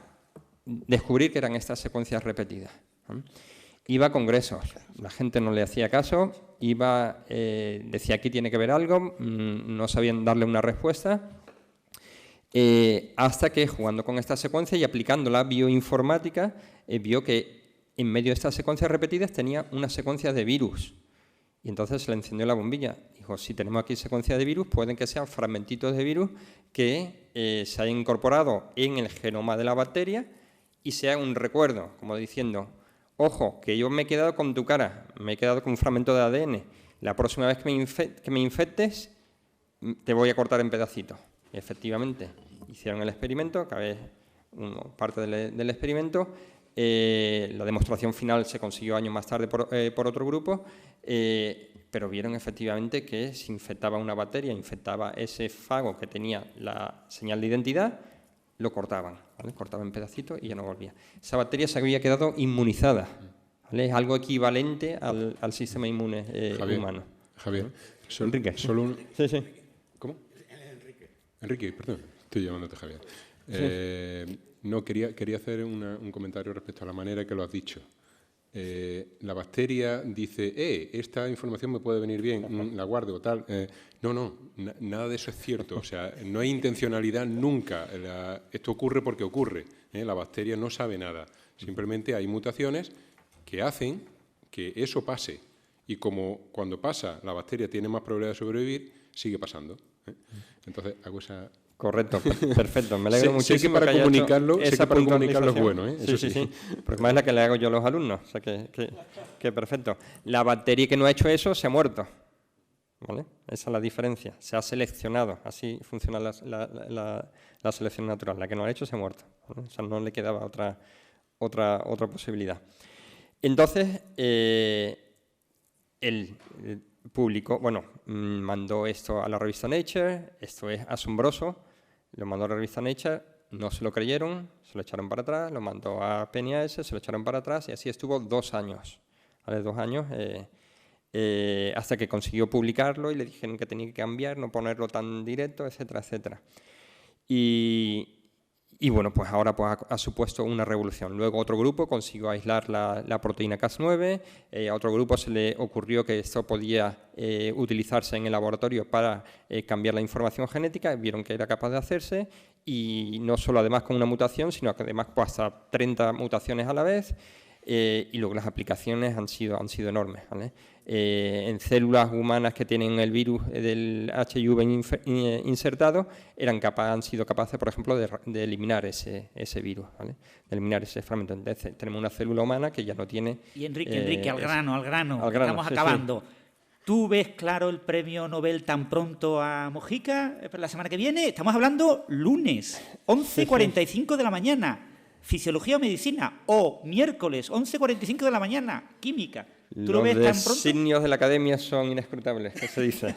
descubrir que eran estas secuencias repetidas, ¿no? Iba a congresos, la gente no le hacía caso, decía aquí tiene que ver algo, no sabían darle una respuesta, hasta que jugando con esta secuencia y aplicando la bioinformática, vio que en medio de estas secuencias repetidas tenía una secuencia de virus. Y entonces se le encendió la bombilla. Dijo, si tenemos aquí secuencia de virus, pueden que sean fragmentitos de virus que se hayan incorporado en el genoma de la bacteria y sea un recuerdo, como diciendo, ojo, que yo me he quedado con tu cara, me he quedado con un fragmento de ADN. La próxima vez que me infectes, te voy a cortar en pedacitos. Y efectivamente, hicieron el experimento, parte del experimento. La demostración final se consiguió años más tarde por otro grupo, pero vieron efectivamente que si infectaba una bacteria, infectaba ese fago que tenía la señal de identidad, lo cortaban, ¿vale? Cortaban en pedacitos y ya no volvía. Esa bacteria se había quedado inmunizada, ¿vale? Es algo equivalente al sistema inmune humano. Javier, Enrique. Sí. ¿Cómo? Enrique, perdón, estoy llamándote Javier. Sí. No, quería hacer un comentario respecto a la manera que lo has dicho. La bacteria dice, esta información me puede venir bien, la guardo o tal. No, nada de eso es cierto. O sea, no hay intencionalidad nunca. Esto ocurre porque ocurre. La bacteria no sabe nada. Simplemente hay mutaciones que hacen que eso pase. Y como cuando pasa, la bacteria tiene más probabilidad de sobrevivir, sigue pasando. Entonces, hago esa... Correcto, perfecto. Me alegro muchísimo. Sé que para comunicarlo es bueno, ¿eh? Eso sí. Porque más es la que le hago yo a los alumnos. O sea, que perfecto. La bacteria que no ha hecho eso se ha muerto, ¿vale? Esa es la diferencia. Se ha seleccionado. Así funciona la selección natural. La que no ha hecho se ha muerto, ¿vale? O sea, no le quedaba otra posibilidad. Entonces, él publicó, mandó esto a la revista Nature. Esto es asombroso. Lo mandó a la revista Nature, no se lo creyeron, se lo echaron para atrás, lo mandó a PNAS, se lo echaron para atrás y así estuvo 2 años. ¿Vale? 2 años hasta que consiguió publicarlo y le dijeron que tenía que cambiar, no ponerlo tan directo, etcétera, etcétera. Y bueno, pues ahora pues, ha supuesto una revolución. Luego otro grupo consiguió aislar la proteína Cas9, a otro grupo se le ocurrió que esto podía utilizarse en el laboratorio para cambiar la información genética, vieron que era capaz de hacerse, y no solo además con una mutación, sino que además pues, hasta 30 mutaciones a la vez, y luego las aplicaciones han sido enormes, ¿vale? en células humanas que tienen el virus del HIV insertado, han sido capaces, por ejemplo, de eliminar ese virus, ¿vale? De eliminar ese fragmento. Entonces, tenemos una célula humana que ya no tiene... Y Enrique, al grano, estamos sí, acabando. Sí. ¿Tú ves claro el premio Nobel tan pronto a Mojica la semana que viene? Estamos hablando lunes, 11:45 de la mañana, Fisiología o Medicina, o miércoles, 11:45 de la mañana, Química. ¿Tú lo ves tan pronto? Los designios de la academia son inescrutables, ¿qué se dice?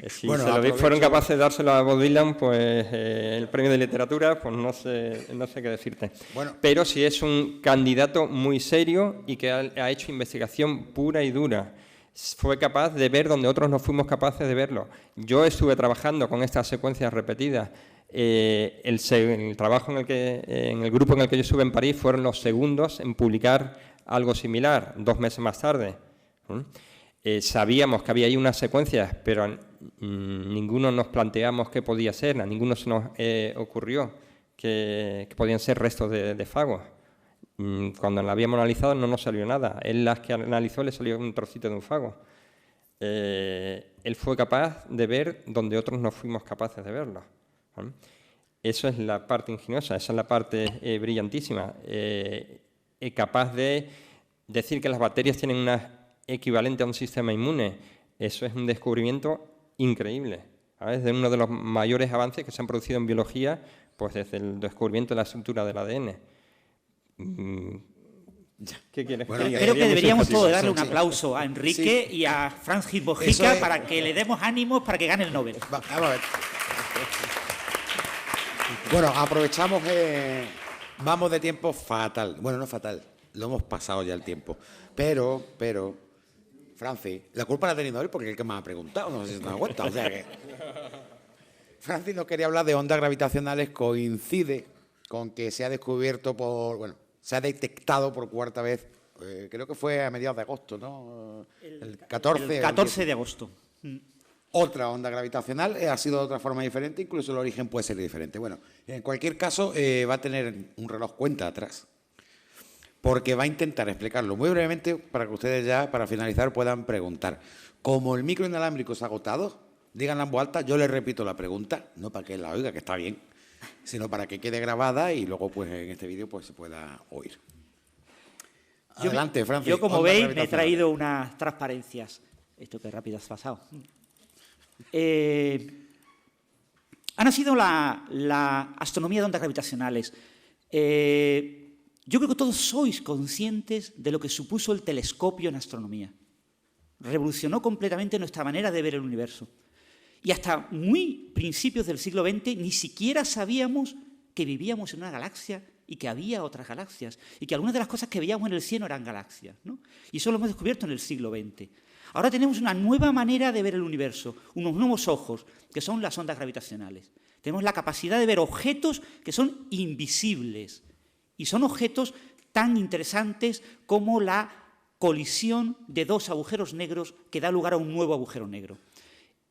Si bueno, fueron capaces de dárselo a Bob Dylan, pues el premio de literatura, pues no sé qué decirte. Bueno. Pero sí es un candidato muy serio y que ha hecho investigación pura y dura. Fue capaz de ver donde otros no fuimos capaces de verlo. Yo estuve trabajando con estas secuencias repetidas. El trabajo en el grupo en el que yo estuve en París fueron los segundos en publicar algo similar, 2 meses más tarde. Sabíamos que había ahí unas secuencias, pero ninguno nos planteamos qué podía ser, a ninguno se nos ocurrió que podían ser restos de fagos. Cuando la habíamos analizado no nos salió nada. Él las que analizó le salió un trocito de un fago. Él fue capaz de ver donde otros no fuimos capaces de verlo. Eso es la parte ingeniosa, esa es la parte brillantísima. Capaz de decir que las bacterias tienen una equivalente a un sistema inmune. Eso es un descubrimiento increíble. Es de uno de los mayores avances que se han producido en biología, pues desde el descubrimiento de la estructura del ADN. ¿Qué quieres? Bueno, creo que deberíamos todos darle un aplauso a Enrique y a Francis Mojica para que le demos ánimos para que gane el Nobel. Vamos a ver. Bueno, aprovechamos, vamos de tiempo fatal. Bueno, no fatal, lo hemos pasado ya el tiempo. Pero, Francis, la culpa la ha tenido él porque es el que me ha preguntado, no sé si se da cuenta. O sea que Francis no quería hablar de ondas gravitacionales, coincide con que se ha descubierto se ha detectado por 4ª vez, creo que fue a mediados de agosto, ¿no? El 14. El 14 de agosto. Otra onda gravitacional, ha sido de otra forma diferente, incluso el origen puede ser diferente. Bueno, en cualquier caso, va a tener un reloj cuenta atrás, porque va a intentar explicarlo muy brevemente para que ustedes ya, para finalizar, puedan preguntar. Como el micro inalámbrico se ha agotado, díganla en voz alta, yo les repito la pregunta, no para que la oiga, que está bien, sino para que quede grabada y luego pues en este vídeo pues se pueda oír. Adelante, Francis. Yo, como veis, me he traído unas transparencias. Esto que rápido has pasado. Ha nacido la astronomía de ondas gravitacionales. Yo creo que todos sois conscientes de lo que supuso el telescopio en astronomía. Revolucionó completamente nuestra manera de ver el universo. Y hasta muy principios del siglo XX ni siquiera sabíamos que vivíamos en una galaxia y que había otras galaxias, y que algunas de las cosas que veíamos en el cielo eran galaxias, ¿no? Y eso lo hemos descubierto en el siglo XX. Ahora tenemos una nueva manera de ver el universo, unos nuevos ojos, que son las ondas gravitacionales. Tenemos la capacidad de ver objetos que son invisibles, y son objetos tan interesantes como la colisión de 2 agujeros negros que da lugar a un nuevo agujero negro.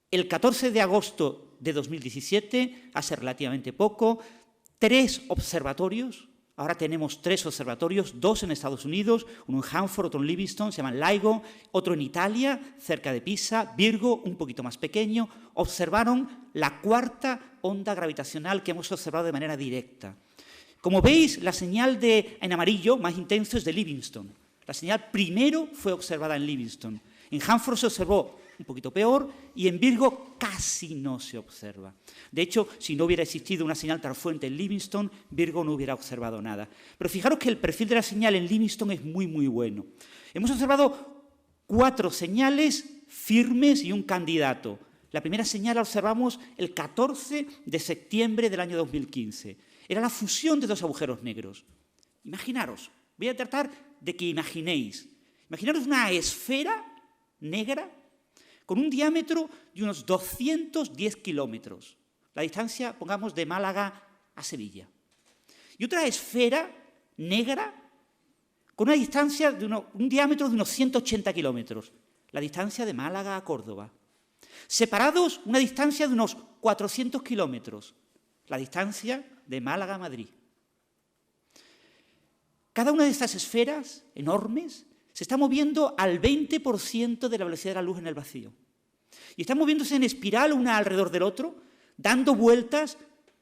El 14 de agosto de 2017, hace relativamente poco, 3 observatorios, ahora tenemos 3 observatorios, 2 en Estados Unidos, uno en Hanford, otro en Livingston, se llaman LIGO, otro en Italia, cerca de Pisa, Virgo, un poquito más pequeño, observaron la 4ª onda gravitacional que hemos observado de manera directa. Como veis, la señal en amarillo, más intenso, es de Livingston. La señal primero fue observada en Livingston. En Hanford se observó un poquito peor, y en Virgo casi no se observa. De hecho, si no hubiera existido una señal tan fuerte en Livingston, Virgo no hubiera observado nada. Pero fijaros que el perfil de la señal en Livingston es muy, muy bueno. Hemos observado 4 señales firmes y un candidato. La primera señal la observamos el 14 de septiembre del año 2015. Era la fusión de 2 agujeros negros. Imaginaros, voy a tratar de que imaginéis. Imaginaros una esfera negra con un diámetro de unos 210 kilómetros. La distancia, pongamos, de Málaga a Sevilla. Y otra esfera negra con una distancia de un diámetro de unos 180 kilómetros. La distancia de Málaga a Córdoba. Separados una distancia de unos 400 kilómetros. La distancia de Málaga a Madrid. Cada una de estas esferas enormes se está moviendo al 20% de la velocidad de la luz en el vacío. Y están moviéndose en espiral una alrededor del otro, dando vueltas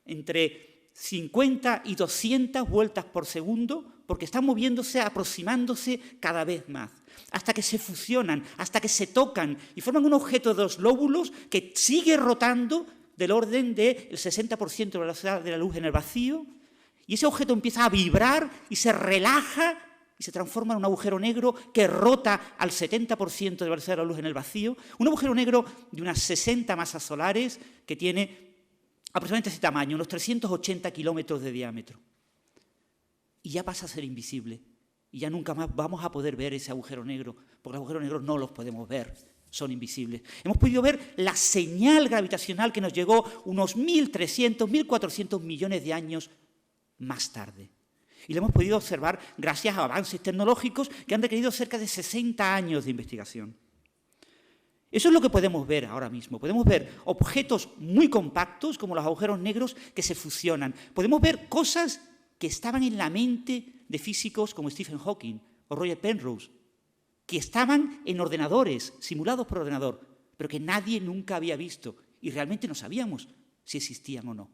entre 50 y 200 vueltas por segundo, porque están moviéndose, aproximándose cada vez más, hasta que se fusionan, hasta que se tocan y forman un objeto de 2 lóbulos que sigue rotando del orden del 60% de la velocidad de la luz en el vacío, y ese objeto empieza a vibrar y se relaja y se transforma en un agujero negro que rota al 70% de la velocidad de la luz en el vacío, un agujero negro de unas 60 masas solares que tiene aproximadamente ese tamaño, unos 380 kilómetros de diámetro. Y ya pasa a ser invisible. Y ya nunca más vamos a poder ver ese agujero negro, porque los agujeros negros no los podemos ver, son invisibles. Hemos podido ver la señal gravitacional que nos llegó unos 1.300, 1.400 millones de años más tarde. Y lo hemos podido observar gracias a avances tecnológicos que han requerido cerca de 60 años de investigación. Eso es lo que podemos ver ahora mismo. Podemos ver objetos muy compactos, como los agujeros negros, que se fusionan. Podemos ver cosas que estaban en la mente de físicos como Stephen Hawking o Roger Penrose, que estaban en ordenadores, simulados por ordenador, pero que nadie nunca había visto y realmente no sabíamos si existían o no.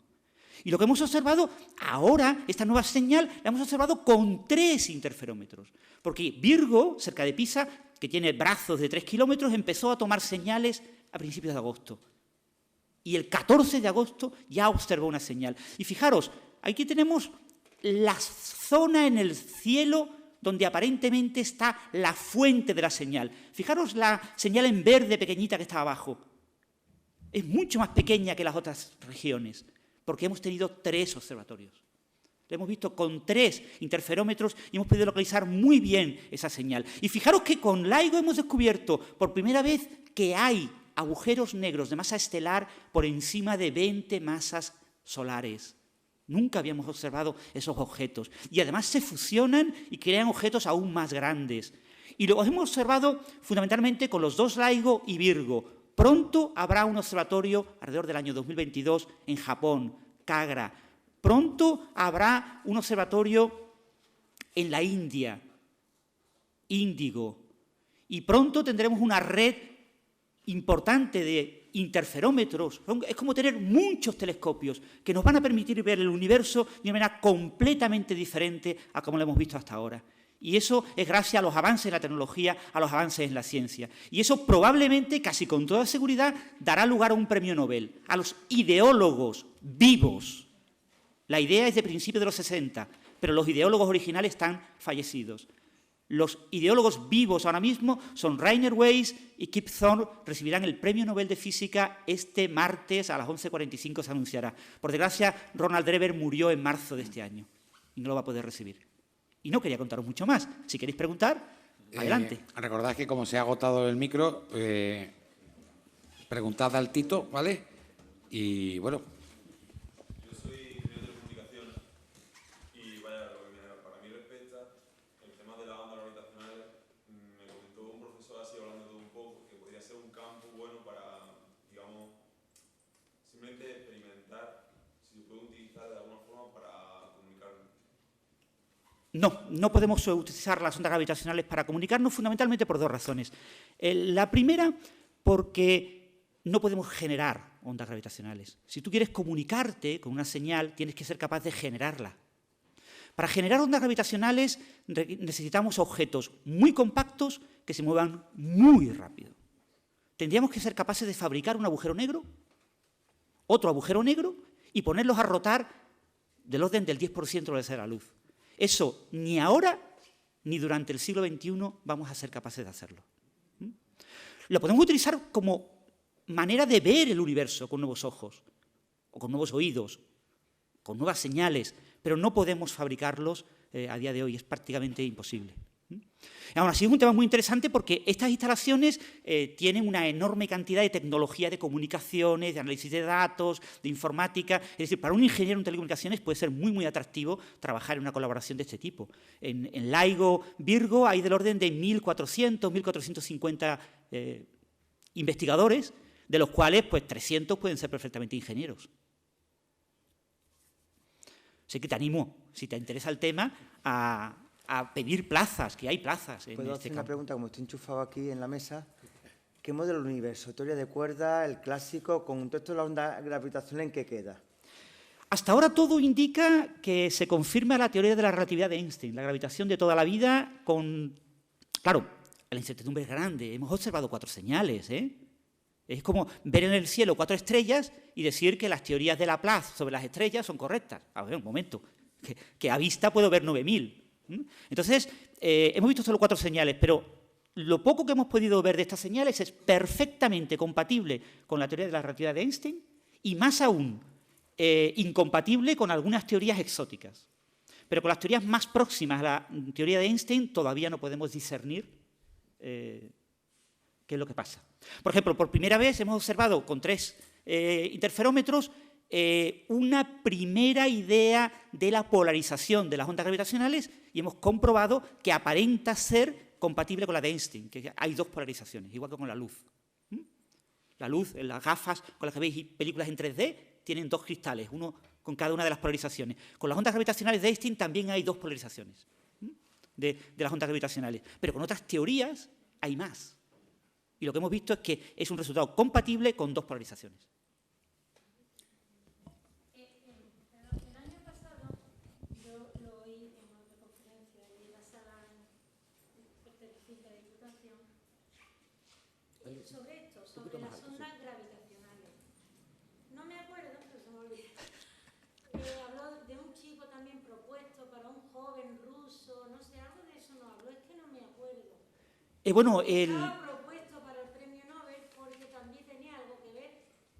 Y lo que hemos observado ahora, esta nueva señal, la hemos observado con 3 interferómetros. Porque Virgo, cerca de Pisa, que tiene brazos de 3 kilómetros, empezó a tomar señales a principios de agosto. Y el 14 de agosto ya observó una señal. Y fijaros, aquí tenemos la zona en el cielo donde aparentemente está la fuente de la señal. Fijaros la señal en verde pequeñita que está abajo. Es mucho más pequeña que las otras regiones, porque hemos tenido 3 observatorios. Lo hemos visto con 3 interferómetros y hemos podido localizar muy bien esa señal. Y fijaros que con LIGO hemos descubierto por primera vez que hay agujeros negros de masa estelar por encima de 20 masas solares. Nunca habíamos observado esos objetos. Y además se fusionan y crean objetos aún más grandes. Y lo hemos observado fundamentalmente con los 2 LIGO y Virgo. Pronto habrá un observatorio, alrededor del año 2022, en Japón, Kagra. Pronto habrá un observatorio en la India, Índigo. Y pronto tendremos una red importante de interferómetros. Es como tener muchos telescopios que nos van a permitir ver el universo de una manera completamente diferente a como lo hemos visto hasta ahora. Y eso es gracias a los avances en la tecnología, a los avances en la ciencia. Y eso probablemente, casi con toda seguridad, dará lugar a un premio Nobel, a los ideólogos vivos. La idea es de principios de los 60, pero los ideólogos originales están fallecidos. Los ideólogos vivos ahora mismo son Rainer Weiss y Kip Thorne, recibirán el premio Nobel de Física este martes a las 11:45 se anunciará. Por desgracia, Ronald Drever murió en marzo de este año y no lo va a poder recibir. Y no quería contaros mucho más. Si queréis preguntar, adelante. Recordad que como se ha agotado el micro, preguntad al Tito, ¿vale? Y bueno. Yo soy ingeniero de telecomunicaciones y vaya, lo que para mí respecta, el tema de las ondas gravitacionales, me comentó un profesor así hablando de un poco, que podría ser un campo bueno para, digamos, simplemente experimentar si se puede utilizar de alguna forma para comunicar. No podemos utilizar las ondas gravitacionales para comunicarnos fundamentalmente por 2 razones. La primera, porque no podemos generar ondas gravitacionales. Si tú quieres comunicarte con una señal, tienes que ser capaz de generarla. Para generar ondas gravitacionales necesitamos objetos muy compactos que se muevan muy rápido. Tendríamos que ser capaces de fabricar un agujero negro, otro agujero negro, y ponerlos a rotar del orden del 10% de la velocidad de la luz. Eso ni ahora ni durante el siglo XXI vamos a ser capaces de hacerlo. Lo podemos utilizar como manera de ver el universo con nuevos ojos, o con nuevos oídos, con nuevas señales, pero no podemos fabricarlos a día de hoy, es prácticamente imposible. Aún así es un tema muy interesante porque estas instalaciones tienen una enorme cantidad de tecnología de comunicaciones, de análisis de datos, de informática. Es decir, para un ingeniero en telecomunicaciones puede ser muy, muy atractivo trabajar en una colaboración de este tipo. En LIGO, Virgo, hay del orden de 1.400, 1.450 investigadores, de los cuales pues 300 pueden ser perfectamente ingenieros. Así que te animo, si te interesa el tema, a a pedir plazas, que hay plazas en ¿Puedo este hacer una campo. pregunta, como estoy enchufado aquí en la mesa? ¿Qué modelo del universo? ¿Teoría de cuerdas, el clásico, con todo esto de la onda gravitacional, en qué queda? Hasta ahora todo indica que se confirma la teoría de la relatividad de Einstein, la gravitación de toda la vida con... Claro, la incertidumbre es grande, hemos observado 4 señales, ¿eh? Es como ver en el cielo 4 estrellas y decir que las teorías de Laplace sobre las estrellas son correctas. A ver, un momento, que a vista puedo ver 9000. Entonces, hemos visto solo 4 señales, pero lo poco que hemos podido ver de estas señales es perfectamente compatible con la teoría de la relatividad de Einstein y, más aún, incompatible con algunas teorías exóticas. Pero con las teorías más próximas a la teoría de Einstein todavía no podemos discernir qué es lo que pasa. Por ejemplo, por primera vez hemos observado con 3 interferómetros una primera idea de la polarización de las ondas gravitacionales y hemos comprobado que aparenta ser compatible con la de Einstein, que hay 2 polarizaciones, igual que con la luz. La luz, las gafas con las que veis películas en 3D, tienen 2 cristales, uno con cada una de las polarizaciones. Con las ondas gravitacionales de Einstein también hay 2 polarizaciones de las ondas gravitacionales, pero con otras teorías hay más. Y lo que hemos visto es que es un resultado compatible con 2 polarizaciones. El año pasado yo lo oí en una conferencia en la sala perteneciente a la Diputación sobre esto, sobre las ondas gravitacionales. No me acuerdo, pero se me olvidó. Habló de un chico también propuesto para un joven ruso, no sé, algo de eso no habló, es que no me acuerdo. Bueno, Estaba propuesto para el premio Nobel porque también tenía algo que ver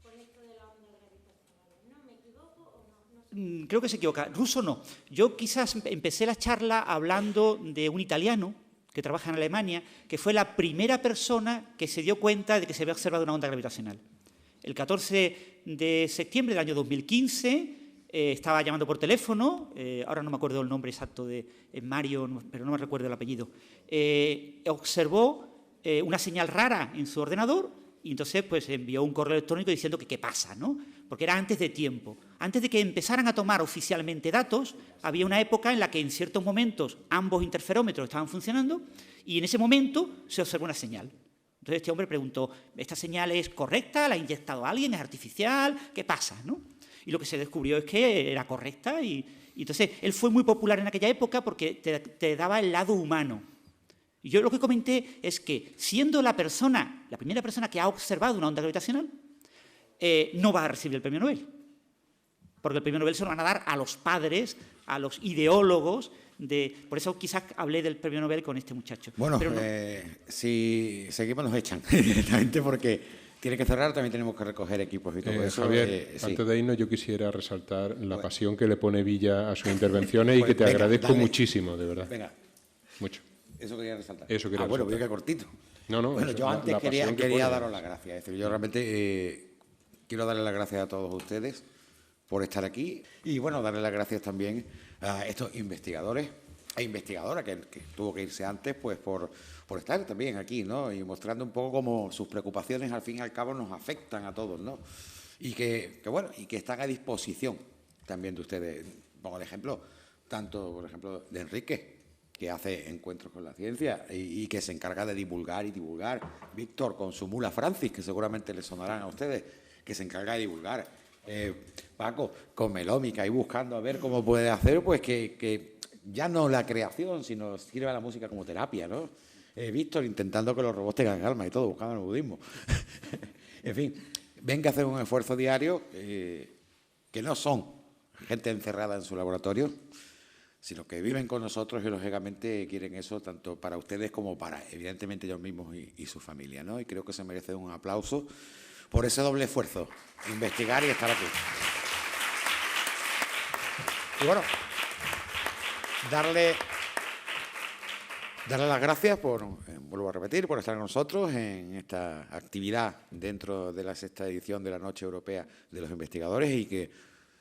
con esto de las ondas gravitacionales. ¿No me equivoco o no? No sé. creo que se equivoca. Ruso no. Yo quizás empecé la charla hablando de un italiano que trabaja en Alemania, que fue la primera persona que se dio cuenta de que se había observado una onda gravitacional. El 14 de septiembre del año 2015 estaba llamando por teléfono, ahora no me acuerdo el nombre exacto de Mario, pero no me recuerdo el apellido, observó una señal rara en su ordenador y entonces pues envió un correo electrónico diciendo que qué pasa, ¿no? Porque era antes de tiempo. Antes de que empezaran a tomar oficialmente datos, había una época en la que en ciertos momentos ambos interferómetros estaban funcionando y en ese momento se observó una señal. Entonces este hombre preguntó, ¿esta señal es correcta? ¿La ha inyectado alguien? ¿Es artificial? ¿Qué pasa? ¿No? Y lo que se descubrió es que era correcta y entonces él fue muy popular en aquella época porque te daba el lado humano. Y yo lo que comenté es que siendo la primera persona que ha observado una onda gravitacional, no va a recibir el premio Nobel. Porque el premio Nobel se lo van a dar a los padres, a los ideólogos. Por eso quizás hablé del premio Nobel con este muchacho. Bueno, pero no. Si seguimos nos echan directamente porque tiene que cerrar, también tenemos que recoger equipos y todo eso. Javier, sí. antes de irnos yo quisiera resaltar la pasión que le pone Villa a sus intervenciones y que te agradezco muchísimo, de verdad. Venga. Mucho. Eso quería resaltar. Eso quería bueno, resaltar. veo que cortito. No, Bueno, eso, yo antes la pasión que quería pone. daros las gracias. Es decir, yo realmente quiero darle las gracias a todos ustedes por estar aquí y, bueno, darle las gracias también a estos investigadores e investigadora que tuvo que irse antes, pues por estar también aquí, ¿no? Y mostrando un poco cómo sus preocupaciones al fin y al cabo nos afectan a todos, ¿no? Y que están a disposición también de ustedes. Pongo el ejemplo, tanto, por ejemplo, de Enrique, que hace encuentros con la ciencia y que se encarga de divulgar y divulgar. Víctor, con su mula Francis, que seguramente le sonarán a ustedes, que se encarga de divulgar. Paco, con Melómica, y buscando a ver cómo puede hacer, pues que ya no la creación, sino sirve a la música como terapia, ¿no? Víctor intentando que los robots tengan alma y todo, buscando el budismo. En fin, ven que hacer un esfuerzo diario, que no son gente encerrada en su laboratorio, sino que viven con nosotros y lógicamente quieren eso tanto para ustedes como para, evidentemente, ellos mismos y su familia, ¿no? Y creo que se merece un aplauso por ese doble esfuerzo, investigar y estar aquí. Y bueno, darle las gracias vuelvo a repetir, por estar con nosotros en esta actividad dentro de la 6ª edición de la Noche Europea de los Investigadores y que,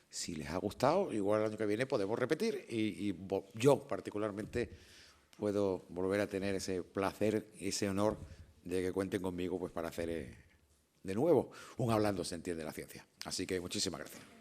si les ha gustado, igual el año que viene podemos repetir y yo particularmente puedo volver a tener ese placer y ese honor de que cuenten conmigo pues para hacer de nuevo un Hablando se entiende la ciencia. Así que muchísimas gracias.